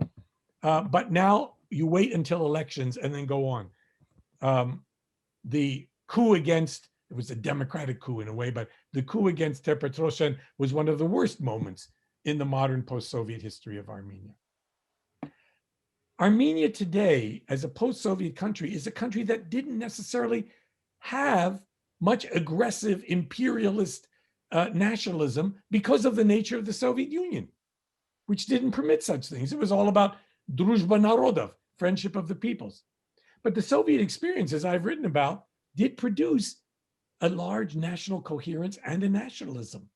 but now you wait until elections and then go on. The coup against, it was a democratic coup in a way, but the coup against Ter-Petrosyan was one of the worst moments in the modern post-Soviet history of Armenia. Armenia today, as a post-Soviet country, is a country that didn't necessarily have much aggressive imperialist nationalism because of the nature of the Soviet Union, which didn't permit such things. It was all about druzhba narodov, friendship of the peoples. But the Soviet experience, as I've written about, did produce a large national coherence and a nationalism.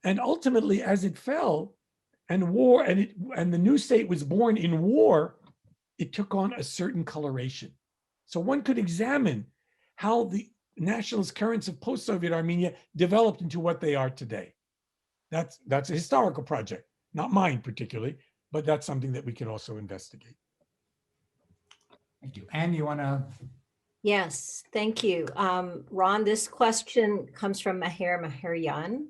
And ultimately, as it fell, and the new state was born in war, it took on a certain coloration. So one could examine how the nationalist currents of post-Soviet Armenia developed into what they are today. That's a historical project, not mine particularly, but that's something that we can also investigate. Thank you. Anne, you want to Yes, thank you. Ron, this question comes from Maher Maherian.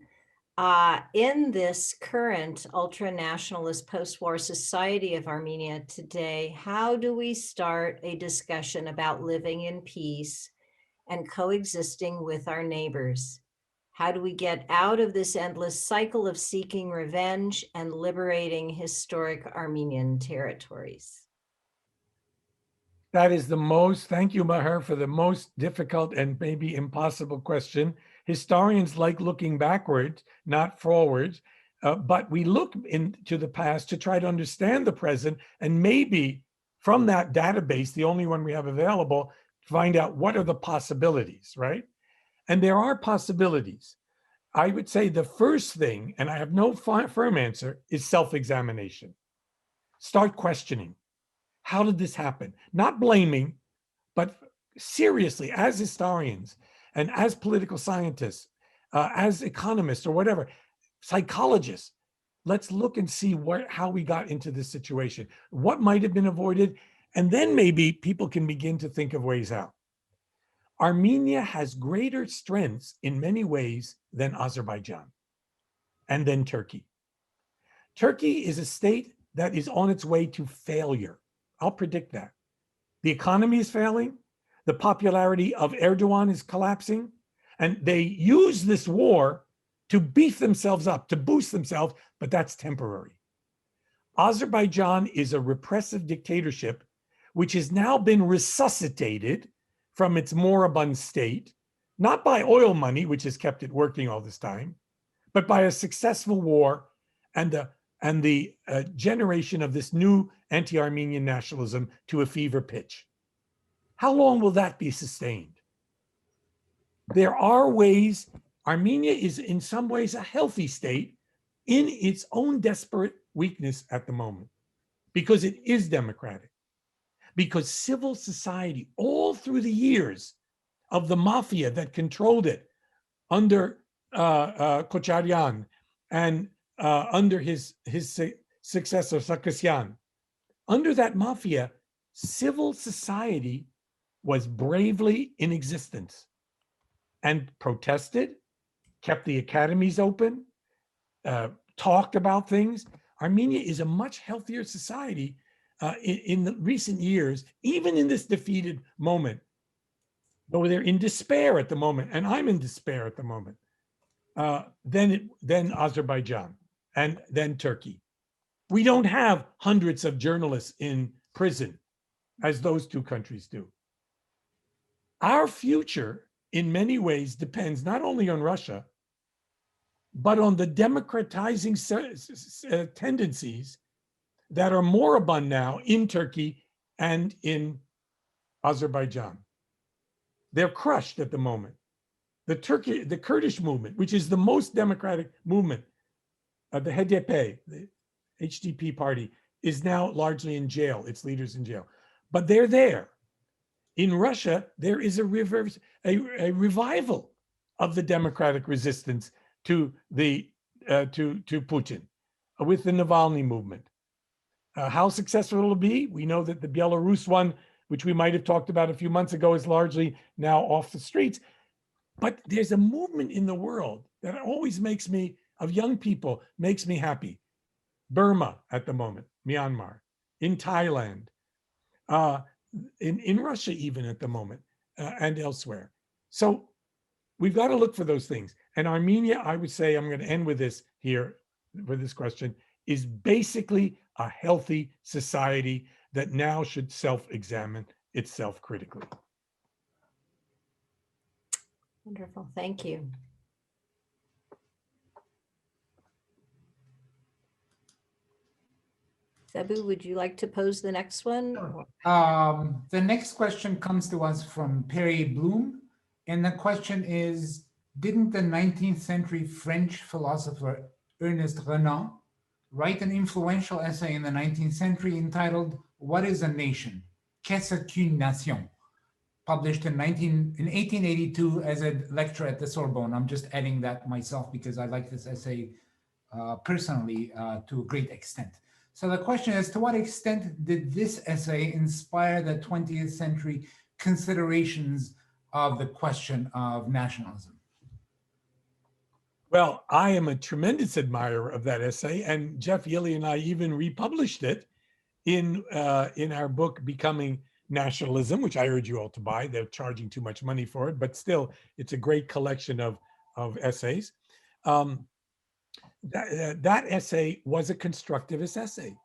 In this current ultra-nationalist post-war society of Armenia today, how do we start a discussion about living in peace and coexisting with our neighbors? How do we get out of this endless cycle of seeking revenge and liberating historic Armenian territories? That is the most, thank you, Maher, for the most difficult and maybe impossible question. Historians like looking backwards, not forwards, but we look into the past to try to understand the present, and maybe from that database, the only one we have available, find out what are the possibilities, right? And there are possibilities. I would say the first thing, and I have no firm answer, is self-examination. Start questioning. How did this happen? Not blaming, but seriously, as historians and as political scientists, as economists or whatever, psychologists, let's look and see how we got into this situation, what might have been avoided, and then maybe people can begin to think of ways out. Armenia has greater strengths in many ways than Azerbaijan and then Turkey. Turkey is a state that is on its way to failure. I'll predict that. The economy is failing. The popularity of Erdogan is collapsing. And they use this war to beef themselves up, to boost themselves, but that's temporary. Azerbaijan is a repressive dictatorship which has now been resuscitated from its moribund state, not by oil money, which has kept it working all this time, but by a successful war and the generation of this new anti-Armenian nationalism to a fever pitch. How long will that be sustained? There are ways. Armenia is in some ways a healthy state in its own desperate weakness at the moment, because it is democratic, because civil society all through the years of the mafia that controlled it under Kocharyan and under his successor, Sarkisyan, under that mafia, civil society was bravely in existence and protested, kept the academies open, talked about things. Armenia is a much healthier society in the recent years, even in this defeated moment, though they're in despair at the moment, and I'm in despair at the moment, then Azerbaijan and then Turkey. We don't have hundreds of journalists in prison as those two countries do. Our future, in many ways, depends not only on Russia, but on the democratizing tendencies that are moribund now in Turkey and in Azerbaijan. They're crushed at the moment. The Kurdish movement, which is the most democratic movement, the HDP, the HDP party, is now largely in jail, its leaders in jail. But they're there. In Russia, there is a revival of the democratic resistance to Putin with the Navalny movement. How successful it'll be, we know that the Belarus one, which we might have talked about a few months ago, is largely now off the streets. But there's a movement in the world that always makes me, of young people, makes me happy. Burma at the moment, Myanmar, in Thailand, in Russia even at the moment, and elsewhere. So we've got to look for those things. And Armenia, I would say, I'm going to end with this here, for this question, is basically a healthy society that now should self-examine itself critically. Wonderful, thank you. Sebouh, would you like to pose the next one? The next question comes to us from Perry Bloom. And the question is, didn't the 19th century French philosopher Ernest Renan write an influential essay in the 19th century entitled, "What is a Nation? Qu'est-ce qu'une nation?" published in 1882 as a lecture at the Sorbonne. I'm just adding that myself because I like this essay personally to a great extent. So the question is, to what extent did this essay inspire the 20th century considerations of the question of nationalism? Well, I am a tremendous admirer of that essay, and Jeff Yilley and I even republished it in our book, Becoming Nationalism, which I urge you all to buy. They're charging too much money for it, but still, it's a great collection of essays. That essay was a constructivist essay.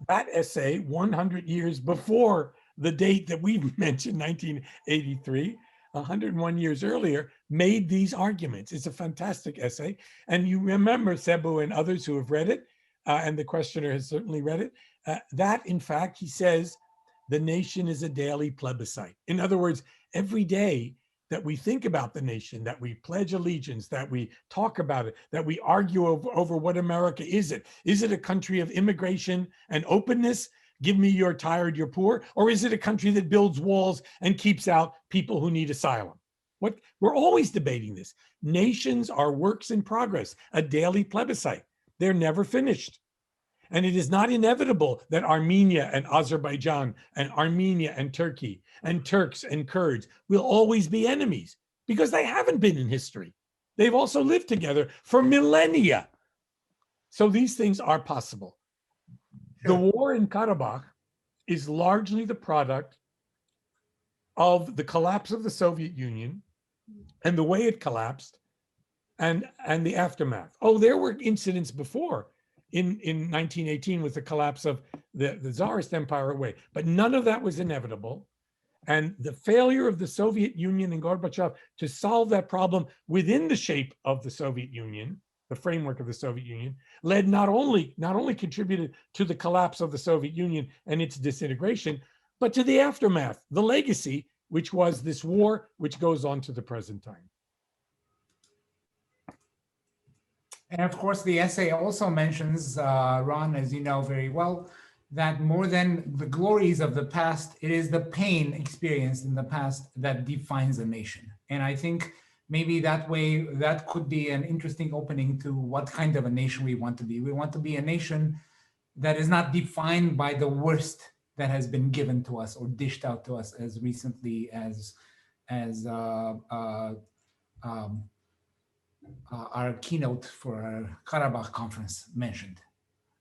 That essay, 100 years before the date that we mentioned, 1983, 101 years earlier, made these arguments. It's a fantastic essay. And you remember, Sebouh and others who have read it, and the questioner has certainly read it, that in fact, he says, the nation is a daily plebiscite. In other words, every day that we think about the nation, that we pledge allegiance, that we talk about it, that we argue over what America is it? Is it a country of immigration and openness? Give me your tired, your poor, or is it a country that builds walls and keeps out people who need asylum? We're always debating this. Nations are works in progress, a daily plebiscite. They're never finished. And it is not inevitable that Armenia and Azerbaijan and Armenia and Turkey and Turks and Kurds will always be enemies, because they haven't been in history. They've also lived together for millennia. So these things are possible. The war in Karabakh is largely the product of the collapse of the Soviet Union and the way it collapsed and the aftermath. Oh, there were incidents before in 1918 with the collapse of the Tsarist Empire away, but none of that was inevitable. And the failure of the Soviet Union and Gorbachev to solve that problem within the shape of the Soviet Union, the framework of the Soviet Union, led not only contributed to the collapse of the Soviet Union and its disintegration, but to the aftermath, the legacy, which was this war, which goes on to the present time. And of course, the essay also mentions, Ron, as you know very well, that more than the glories of the past, it is the pain experienced in the past that defines a nation. And I think maybe that way, that could be an interesting opening to what kind of a nation we want to be. We want to be a nation that is not defined by the worst that has been given to us or dished out to us as recently as our keynote for our Karabakh conference mentioned.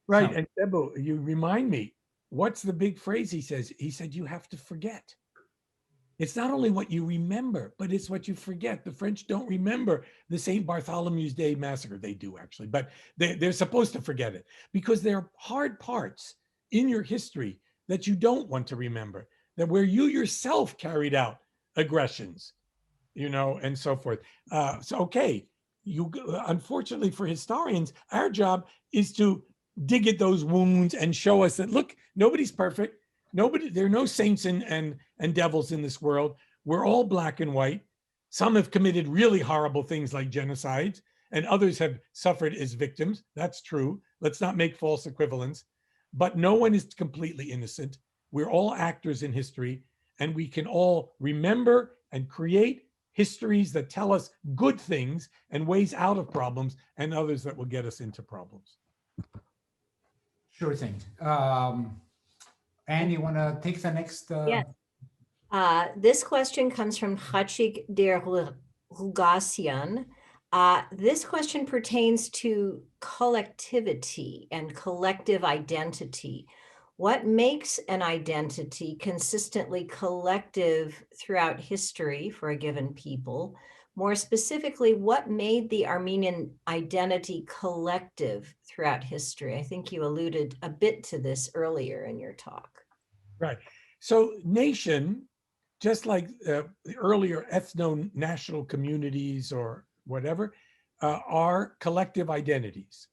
Right, So, and Sebouh, you remind me, what's the big phrase he says? He said, you have to forget. It's not only what you remember, but it's what you forget. The French don't remember the St. Bartholomew's Day massacre. They do actually, but they're supposed to forget it because there are hard parts in your history that you don't want to remember, that where you yourself carried out aggressions, and so forth. So, okay, unfortunately for historians, our job is to dig at those wounds and show us that, look, nobody's perfect. There are no saints and devils in this world. We're all black and white. Some have committed really horrible things like genocides, and others have suffered as victims. That's true. Let's not make false equivalents. But no one is completely innocent. We're all actors in history, and we can all remember and create histories that tell us good things and ways out of problems, and others that will get us into problems. sure thing. Anne, you want to take the next? Yes. This question comes from Hachik Karagozian. This question pertains to collectivity and collective identity. What makes an identity consistently collective throughout history for a given people? More specifically, what made the Armenian identity collective throughout history? I think you alluded a bit to this earlier in your talk. Right. So nation, just like the earlier ethno-national communities or whatever, are collective identities.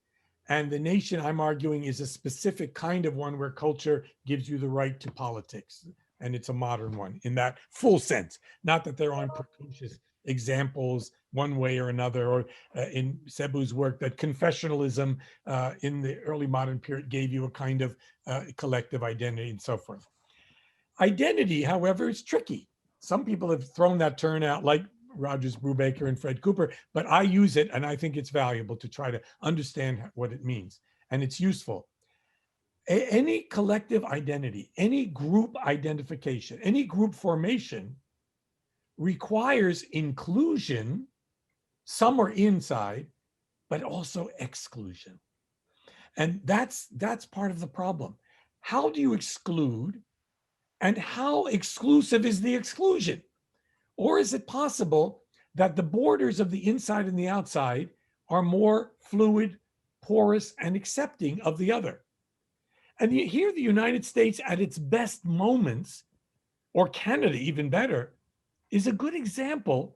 And the nation, I'm arguing, is a specific kind of one where culture gives you the right to politics. And it's a modern one in that full sense. Not that there aren't precocious examples one way or another, or in Sebouh's work, that confessionalism in the early modern period gave you a kind of collective identity and so forth. Identity, however, is tricky. Some people have thrown that term out, like Rogers Brubaker and Fred Cooper, but I use it and I think it's valuable to try to understand what it means, and it's useful. any collective identity, any group identification, any group formation requires inclusion, somewhere inside, but also exclusion. And that's part of the problem. How do you exclude, and how exclusive is the exclusion? Or is it possible that the borders of the inside and the outside are more fluid, porous, and accepting of the other? And here the United States at its best moments, or Canada even better, is a good example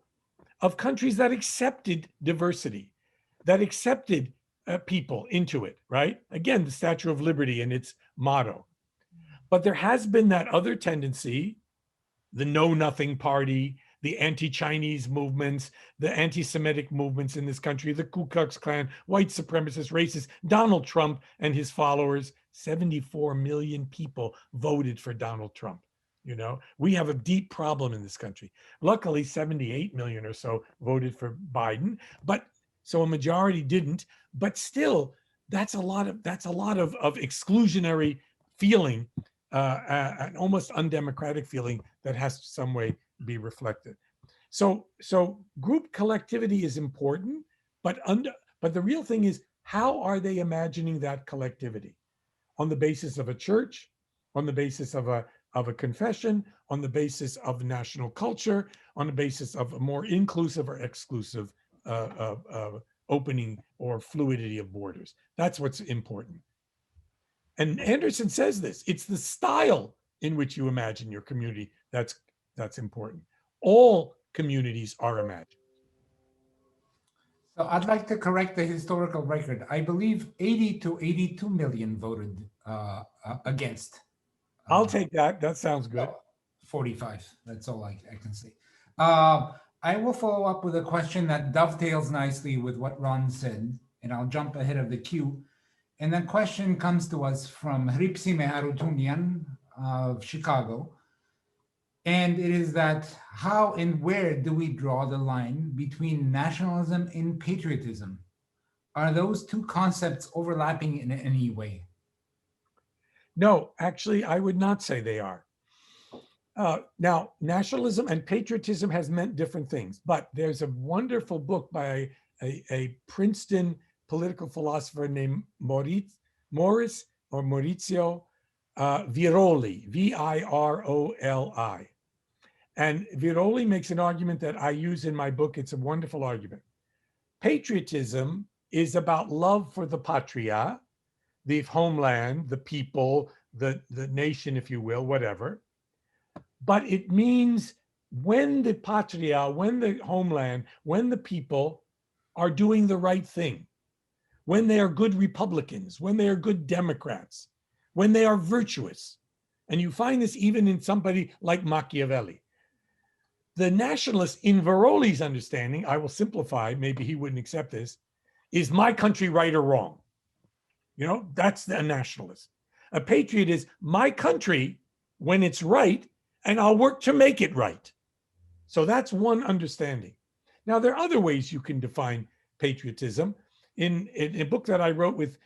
of countries that accepted diversity, that accepted people into it, right? Again, the Statue of Liberty and its motto. But there has been that other tendency, the Know Nothing Party, the anti-Chinese movements, the anti-Semitic movements in this country, the Ku Klux Klan, white supremacist, racists, Donald Trump and his followers. 74 million people voted for Donald Trump. You know, we have a deep problem in this country. Luckily, 78 million or so voted for Biden, but so a majority didn't. But still, that's a lot of exclusionary feeling, an almost undemocratic feeling that has to some way be reflected. So group collectivity is important, but the real thing is, how are they imagining that collectivity? On the basis of a church, on the basis of a confession, on the basis of national culture, on the basis of a more inclusive or exclusive opening or fluidity of borders. That's what's important. And Anderson says this, it's the style in which you imagine your community that's important. All communities are imagined. So I'd like to correct the historical record. I believe 80 to 82 million voted against. I'll take that. That sounds good. 45. That's all I can say. I will follow up with a question that dovetails nicely with what Ron said, and I'll jump ahead of the queue. And that question comes to us from Hripsi Meharutunian of Chicago. And it is that, how and where do we draw the line between nationalism and patriotism? Are those two concepts overlapping in any way? No, actually, I would not say they are. Now, nationalism and patriotism has meant different things, but there's a wonderful book by a Princeton political philosopher named Maurizio Viroli, Viroli. And Viroli makes an argument that I use in my book. It's a wonderful argument. Patriotism is about love for the patria, the homeland, the people, the nation, if you will, whatever. But it means when the patria, when the homeland, when the people are doing the right thing, when they are good Republicans, when they are good Democrats, when they are virtuous. And you find this even in somebody like Machiavelli. The nationalist, in Viroli's understanding, I will simplify, maybe he wouldn't accept this, is my country right or wrong? You know, that's a nationalist. A patriot is my country when it's right, and I'll work to make it right. So that's one understanding. Now, there are other ways you can define patriotism. In a book that I wrote with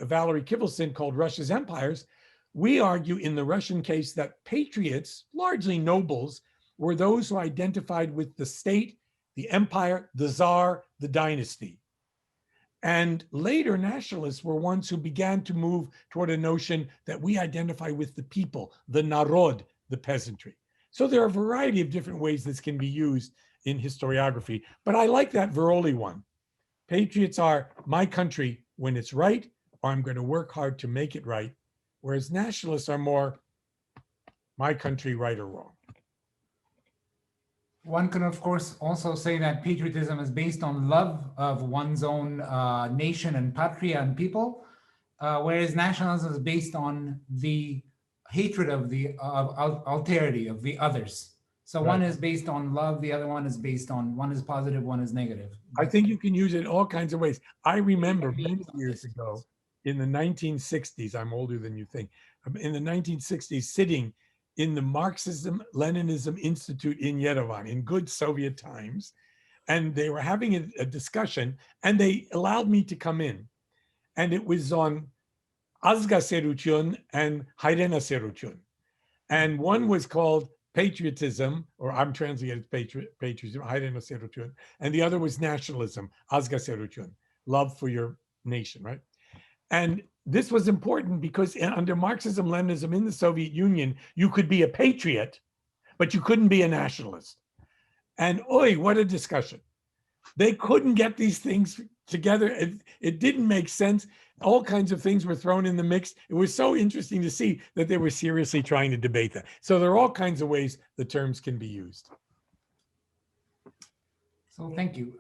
Valerie Kivelson called Russia's Empires, we argue in the Russian case that patriots, largely nobles, were those who identified with the state, the empire, the czar, the dynasty. And later nationalists were ones who began to move toward a notion that we identify with the people, the narod, the peasantry. So there are a variety of different ways this can be used in historiography, but I like that Viroli one. Patriots are my country when it's right, or I'm going to work hard to make it right, whereas nationalists are more my country right or wrong. One can, of course, also say that patriotism is based on love of one's own nation and patria and people, whereas nationalism is based on the hatred of the alterity, of the others. So right. One is based on love, the other one is based on, one is positive, one is negative. I think you can use it all kinds of ways. I remember many years ago in the 1960s, I'm older than you think, in the 1960s, sitting in the Marxism-Leninism Institute in Yerevan in good Soviet times. And they were having a discussion and they allowed me to come in. And it was on Azga Serutyun and Hayrena Serutyun. And one was called patriotism, or I'm translating it as patriotism, Hayrena Serutyun, and the other was nationalism, Azga Serutyun, love for your nation, right? And this was important because under Marxism, Leninism in the Soviet Union, you could be a patriot, but you couldn't be a nationalist. And oi, what a discussion. They couldn't get these things together. It didn't make sense. All kinds of things were thrown in the mix. It was so interesting to see that they were seriously trying to debate that. So there are all kinds of ways the terms can be used. So thank you.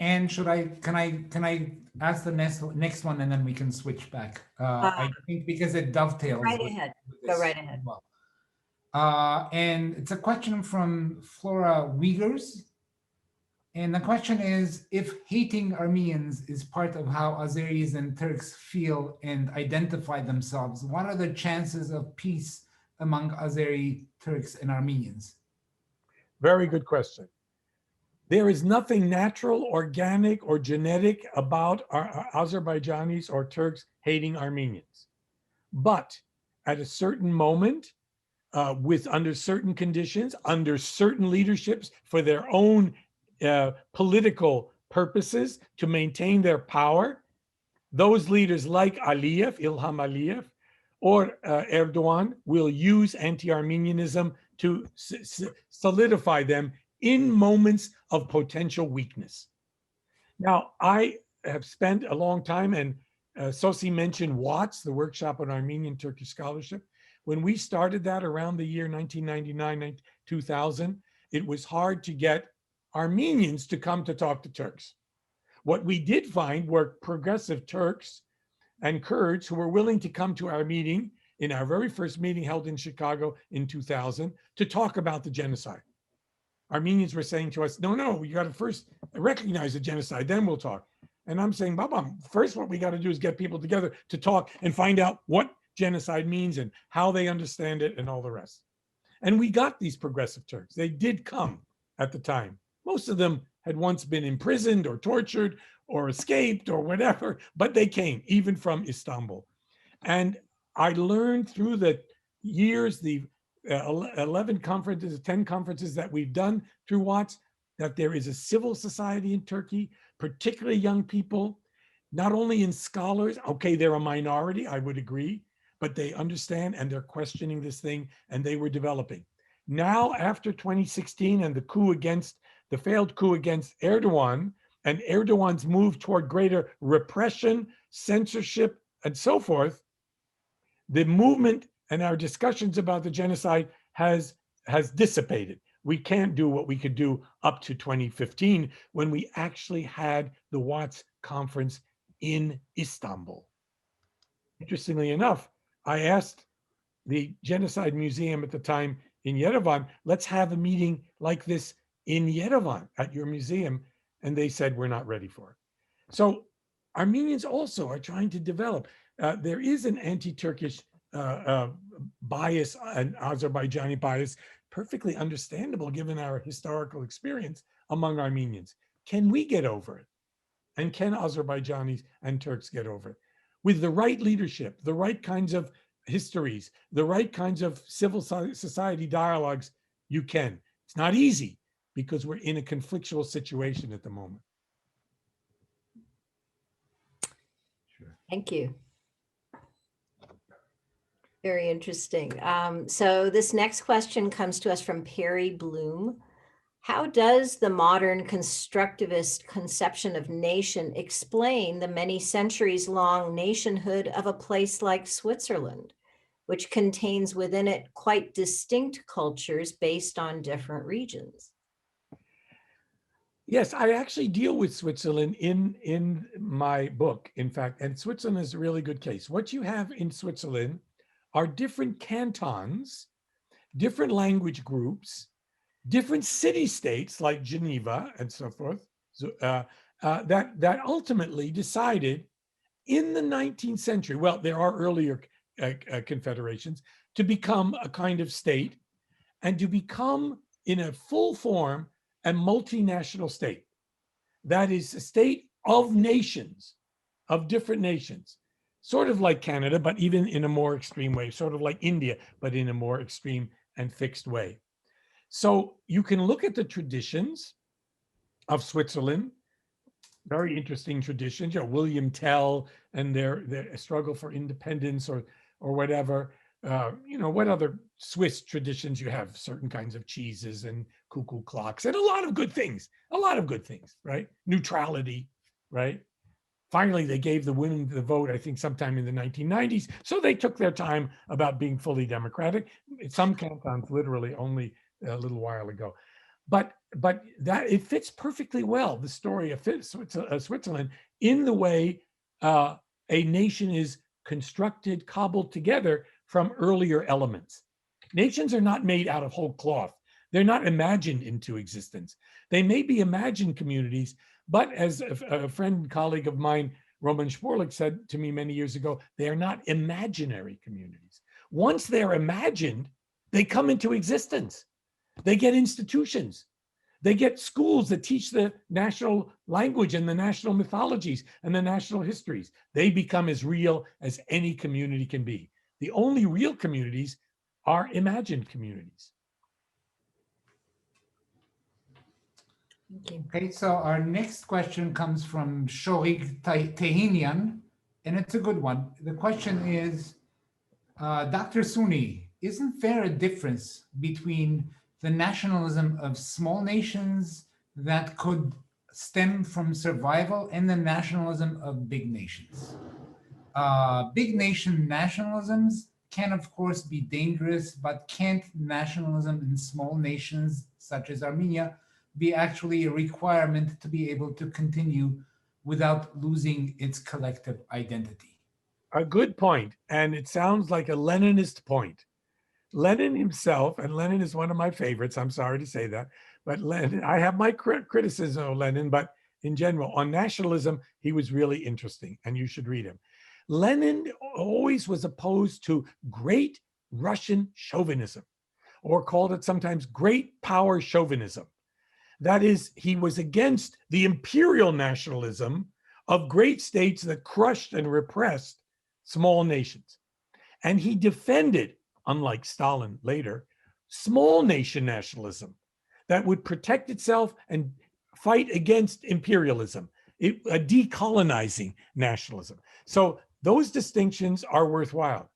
And can I ask the next one, and then we can switch back? I think because it dovetails. Right ahead. Go right ahead. Well. And it's a question from Flora Uyghurs. And the question is, if hating Armenians is part of how Azeris and Turks feel and identify themselves, what are the chances of peace among Azeri, Turks, and Armenians? Very good question. There is nothing natural, organic, or genetic about Azerbaijanis or Turks hating Armenians. But at a certain moment, under certain conditions, under certain leaderships for their own political purposes to maintain their power, those leaders like Aliyev, Ilham Aliyev, or Erdogan will use anti-Armenianism to solidify them in moments of potential weakness. Now, I have spent a long time, and Sossie mentioned WATS, the Workshop on Armenian Turkish Scholarship. When we started that around the year 1999, 2000, it was hard to get Armenians to come to talk to Turks. What we did find were progressive Turks and Kurds who were willing to come to our meeting, in our very first meeting held in Chicago in 2000, to talk about the genocide. Armenians were saying to us, no, you got to first recognize the genocide, then we'll talk. And I'm saying, Baba, first what we got to do is get people together to talk and find out what genocide means and how they understand it and all the rest. And we got these progressive Turks. They did come at the time. Most of them had once been imprisoned or tortured or escaped or whatever, but they came even from Istanbul. And I learned through the years, the 11 conferences, 10 conferences that we've done through WATS, that there is a civil society in Turkey, particularly young people, not only in scholars. Okay, they're a minority, I would agree, but they understand and they're questioning this thing, and they were developing. Now, after 2016 and the failed coup against Erdogan, and Erdogan's move toward greater repression, censorship, and so forth, the movement and our discussions about the genocide has dissipated. We can't do what we could do up to 2015 when we actually had the WATS conference in Istanbul. Interestingly enough, I asked the Genocide Museum at the time in Yerevan, let's have a meeting like this in Yerevan at your museum. And they said, we're not ready for it. So Armenians also are trying to develop. There is an anti-Turkish bias, an Azerbaijani bias, perfectly understandable given our historical experience among Armenians. Can we get over it? And can Azerbaijanis and Turks get over it? With the right leadership, the right kinds of histories, the right kinds of civil society dialogues, you can. It's not easy because we're in a conflictual situation at the moment. Sure. Thank you. Very interesting. So this next question comes to us from Perry Bloom. How does the modern constructivist conception of nation explain the many centuries-long nationhood of a place like Switzerland, which contains within it quite distinct cultures based on different regions? Yes, I actually deal with Switzerland in my book, in fact, and Switzerland is a really good case. What you have in Switzerland are different cantons, different language groups, different city-states like Geneva and so forth, that ultimately decided in the 19th century, well, there are earlier confederations, to become a kind of state and to become in a full form a multinational state. That is a state of nations, of different nations. sort of like Canada, but even in a more extreme way, sort of like India, but in a more extreme and fixed way. So you can look at the traditions of Switzerland, very interesting traditions, you know, William Tell and their struggle for independence or whatever. You know, what other Swiss traditions you have? Certain kinds of cheeses and cuckoo clocks and a lot of good things, right? Neutrality, right? Finally, they gave the women the vote, I think sometime in the 1990s. So they took their time about being fully democratic. Some cantons literally only a little while ago. But that it fits perfectly well, the story of Switzerland, in the way a nation is constructed, cobbled together from earlier elements. Nations are not made out of whole cloth. They're not imagined into existence. They may be imagined communities, but as a friend and colleague of mine, Roman Sporlik, said to me many years ago, they are not imaginary communities. Once they're imagined, they come into existence. They get institutions. They get schools that teach the national language and the national mythologies and the national histories. They become as real as any community can be. The only real communities are imagined communities. Thank you. Okay, so our next question comes from Shorig Tehinian, and it's a good one. The question is, Dr. Suny, isn't there a difference between the nationalism of small nations that could stem from survival and the nationalism of big nations? Big nation nationalisms can, of course, be dangerous, but can't nationalism in small nations such as Armenia be actually a requirement to be able to continue without losing its collective identity? A good point, and it sounds like a Leninist point. Lenin himself, and Lenin is one of my favorites, I'm sorry to say that, but Lenin, I have my criticism of Lenin, but in general, on nationalism, he was really interesting, and you should read him. Lenin always was opposed to great Russian chauvinism, or called it sometimes great power chauvinism. That is, he was against the imperial nationalism of great states that crushed and repressed small nations. And he defended, unlike Stalin later, small nation nationalism that would protect itself and fight against imperialism, a decolonizing nationalism. So those distinctions are worthwhile.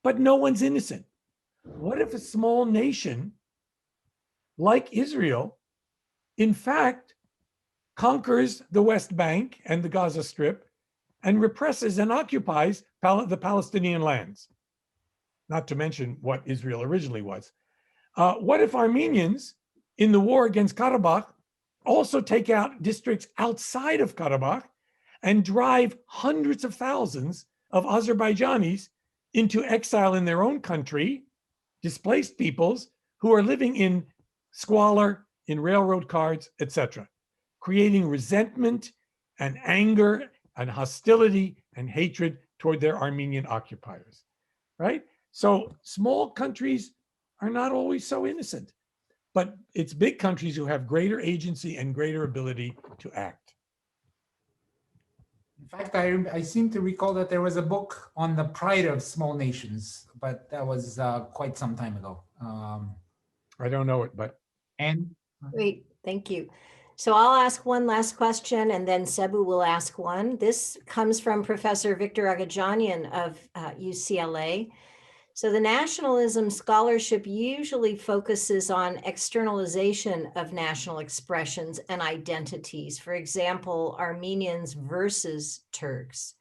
But no one's innocent. What if a small nation like Israel, in fact, conquers the West Bank and the Gaza Strip and represses and occupies the Palestinian lands? Not to mention what Israel originally was. What if Armenians in the war against Karabakh also take out districts outside of Karabakh and drive hundreds of thousands of Azerbaijanis into exile in their own country, displaced peoples who are living in squalor, in railroad cars, etc., creating resentment and anger and hostility and hatred toward their Armenian occupiers, right? So small countries are not always so innocent, but it's big countries who have greater agency and greater ability to act. In fact, I seem to recall that there was a book on the pride of small nations, but that was quite some time ago. I don't know it, but. And Great, thank you. So I'll ask one last question and then Sebouh will ask one. This comes from Professor Victor Agajanian of UCLA. So the nationalism scholarship usually focuses on externalization of national expressions and identities. For example, Armenians versus Turks.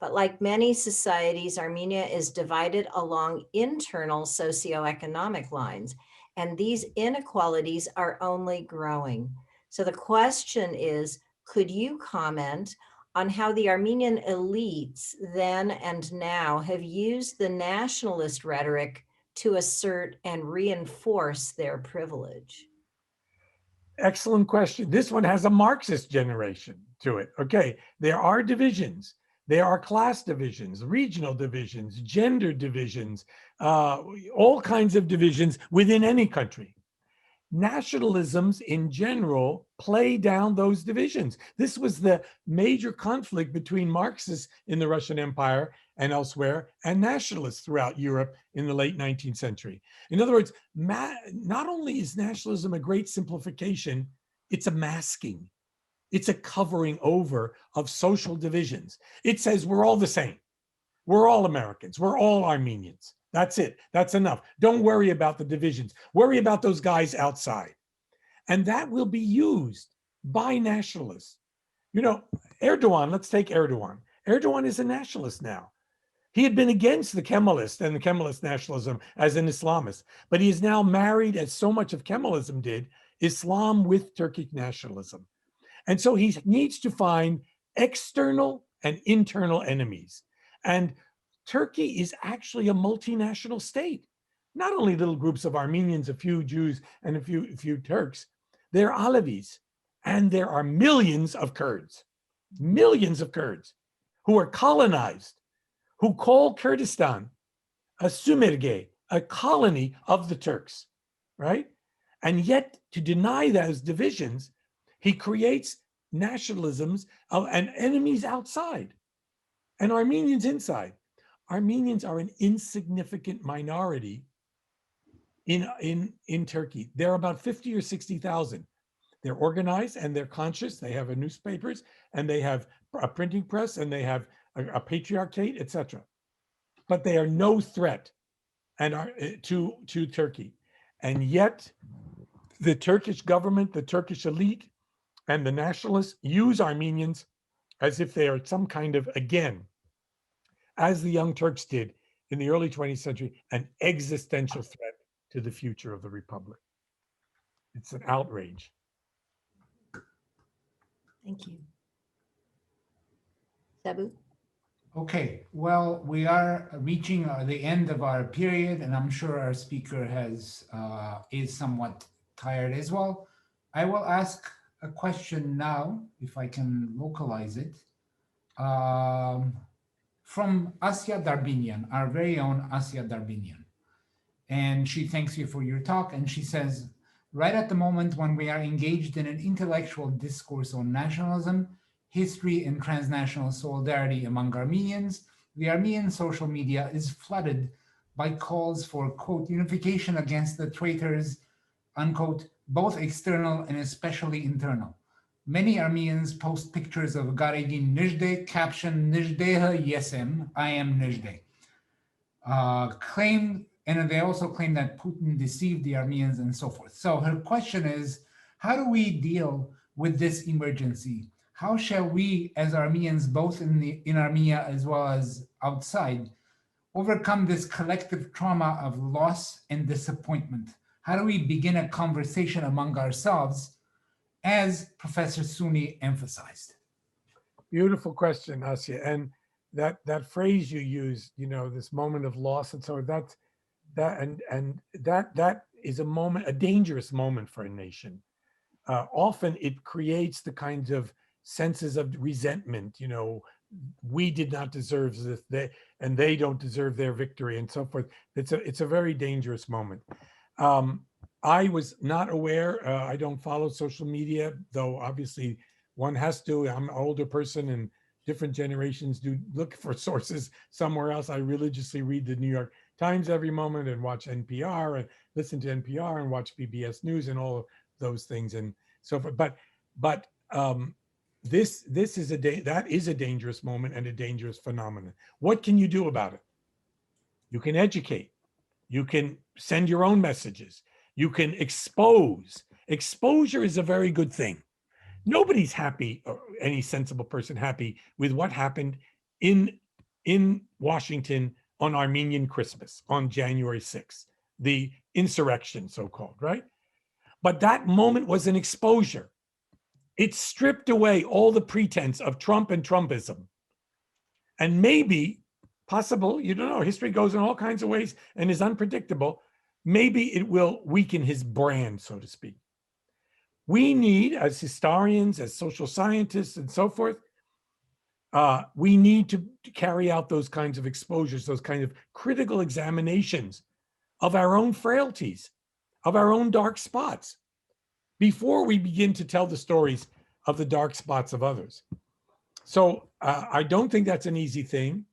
But like many societies, Armenia is divided along internal socioeconomic lines, and these inequalities are only growing. So the question is, could you comment on how the Armenian elites then and now have used the nationalist rhetoric to assert and reinforce their privilege? Excellent question. This one has a Marxist generation to it. Okay, there are divisions. There are class divisions, regional divisions, gender divisions, all kinds of divisions within any country. nationalisms in general play down those divisions. This was the major conflict between Marxists in the Russian Empire and elsewhere and nationalists throughout Europe in the late 19th century. In other words, not only is nationalism a great simplification, it's a masking. It's a covering over of social divisions. It says we're all the same. We're all Americans. We're all Armenians. That's it. That's enough. Don't worry about the divisions. Worry about those guys outside. And that will be used by nationalists. You know, Erdogan, let's take Erdogan. Erdogan is a nationalist now. He had been against the Kemalist and the Kemalist nationalism as an Islamist, but he is now married, as so much of Kemalism did, Islam with Turkic nationalism. And so he needs to find external and internal enemies. And Turkey is actually a multinational state. Not only little groups of Armenians, a few Jews, and a few Turks. They're Alevis. And there are millions of Kurds who are colonized, who call Kurdistan a Sumerge, a colony of the Turks, right? And yet, to deny those divisions, he creates nationalisms and enemies outside and Armenians inside. Armenians are an insignificant minority in Turkey. They're about 50 or 60,000. They're organized and they're conscious. They have newspapers and they have a printing press and they have a patriarchate, etc. But they are no threat and are to Turkey. And yet the Turkish government, the Turkish elite, and the nationalists use Armenians as if they are some kind of, again, as the Young Turks did in the early 20th century, an existential threat to the future of the Republic. It's an outrage. Thank you. Sebouh? Okay, well, we are reaching the end of our period, and I'm sure our speaker is somewhat tired as well. I will ask a question now, if I can localize it, from Asya Darbinian, our very own Asya Darbinian. And she thanks you for your talk, and she says, right at the moment when we are engaged in an intellectual discourse on nationalism, history, and transnational solidarity among Armenians, the Armenian social media is flooded by calls for, quote, unification against the traitors, unquote, both external and especially internal. Many Armenians post pictures of Garegin Nijde, caption Nijdeha Yesem, I am Nijde. And they also claim that Putin deceived the Armenians and so forth. So her question is, how do we deal with this emergency? How shall we, as Armenians, both in Armenia as well as outside, overcome this collective trauma of loss and disappointment? How do we begin a conversation among ourselves, as Professor Suny emphasized? Beautiful question, Asya. And that phrase you used, you know, this moment of loss and so that is a moment, a dangerous moment for a nation. Often it creates the kinds of senses of resentment, you know, we did not deserve this, they don't deserve their victory and so forth. It's a very dangerous moment. I was not aware, I don't follow social media, though obviously one has to. I'm an older person and different generations do look for sources somewhere else. I religiously read the New York Times every moment and watch NPR and listen to NPR and watch PBS News and all of those things and so forth. But this is that is a dangerous moment and a dangerous phenomenon. What can you do about it? You can educate. You can send your own messages. You can expose. Exposure is a very good thing. Nobody's happy, or any sensible person happy, with what happened in Washington on Armenian Christmas, on January 6th, the insurrection, so-called, right? But that moment was an exposure. It stripped away all the pretense of Trump and Trumpism. And maybe, possible, you don't know, history goes in all kinds of ways and is unpredictable. Maybe it will weaken his brand, so to speak. We need, as historians, as social scientists, and so forth, we need to carry out those kinds of exposures, those kind of critical examinations of our own frailties, of our own dark spots. before we begin to tell the stories of the dark spots of others. So I don't think that's an easy thing.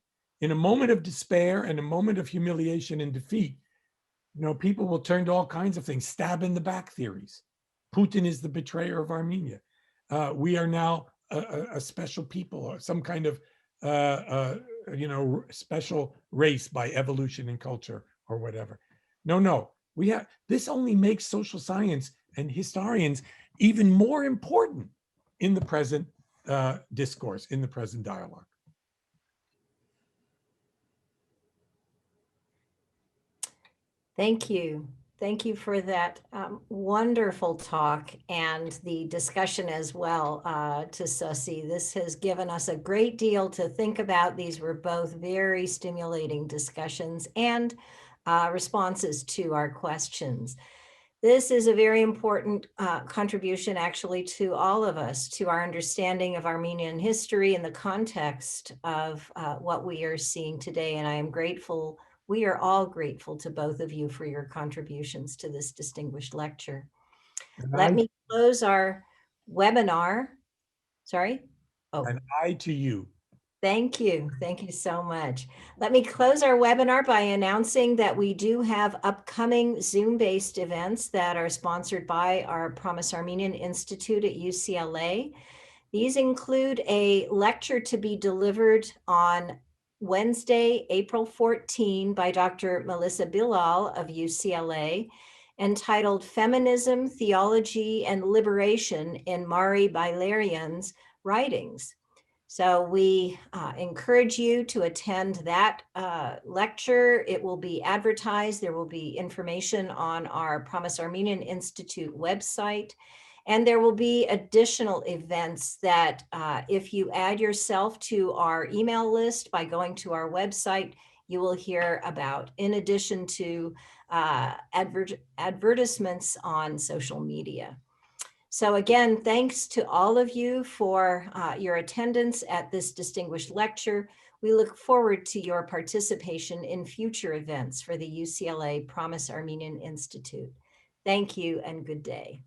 In a moment of despair and a moment of humiliation and defeat, people will turn to all kinds of things, stab in the back theories. Putin is the betrayer of Armenia. We are now a special people, or some kind of special race by evolution and culture or whatever. No, this only makes social science and historians even more important in the present discourse, in the present dialogue. Thank you. Thank you for that wonderful talk and the discussion as well, to Sossie. This has given us a great deal to think about. These were both very stimulating discussions and responses to our questions. This is a very important contribution actually to all of us, to our understanding of Armenian history in the context of what we are seeing today. And I am grateful, we are all grateful to both of you for your contributions to this distinguished lecture. Let me close our webinar. Sorry? Oh. And I to you. Thank you. Thank you so much. Let me close our webinar by announcing that we do have upcoming Zoom-based events that are sponsored by our Promise Armenian Institute at UCLA. These include a lecture to be delivered on Wednesday, April 14 by Dr. Melissa Bilal of UCLA, entitled Feminism, Theology, and Liberation in Mari Bailarian's Writings. So we encourage you to attend that lecture. It will be advertised. There will be information on our Promise Armenian Institute website. And there will be additional events that if you add yourself to our email list by going to our website, you will hear about, in addition to advertisements on social media. So again, thanks to all of you for your attendance at this distinguished lecture. We look forward to your participation in future events for the UCLA Promise Armenian Institute. Thank you and good day.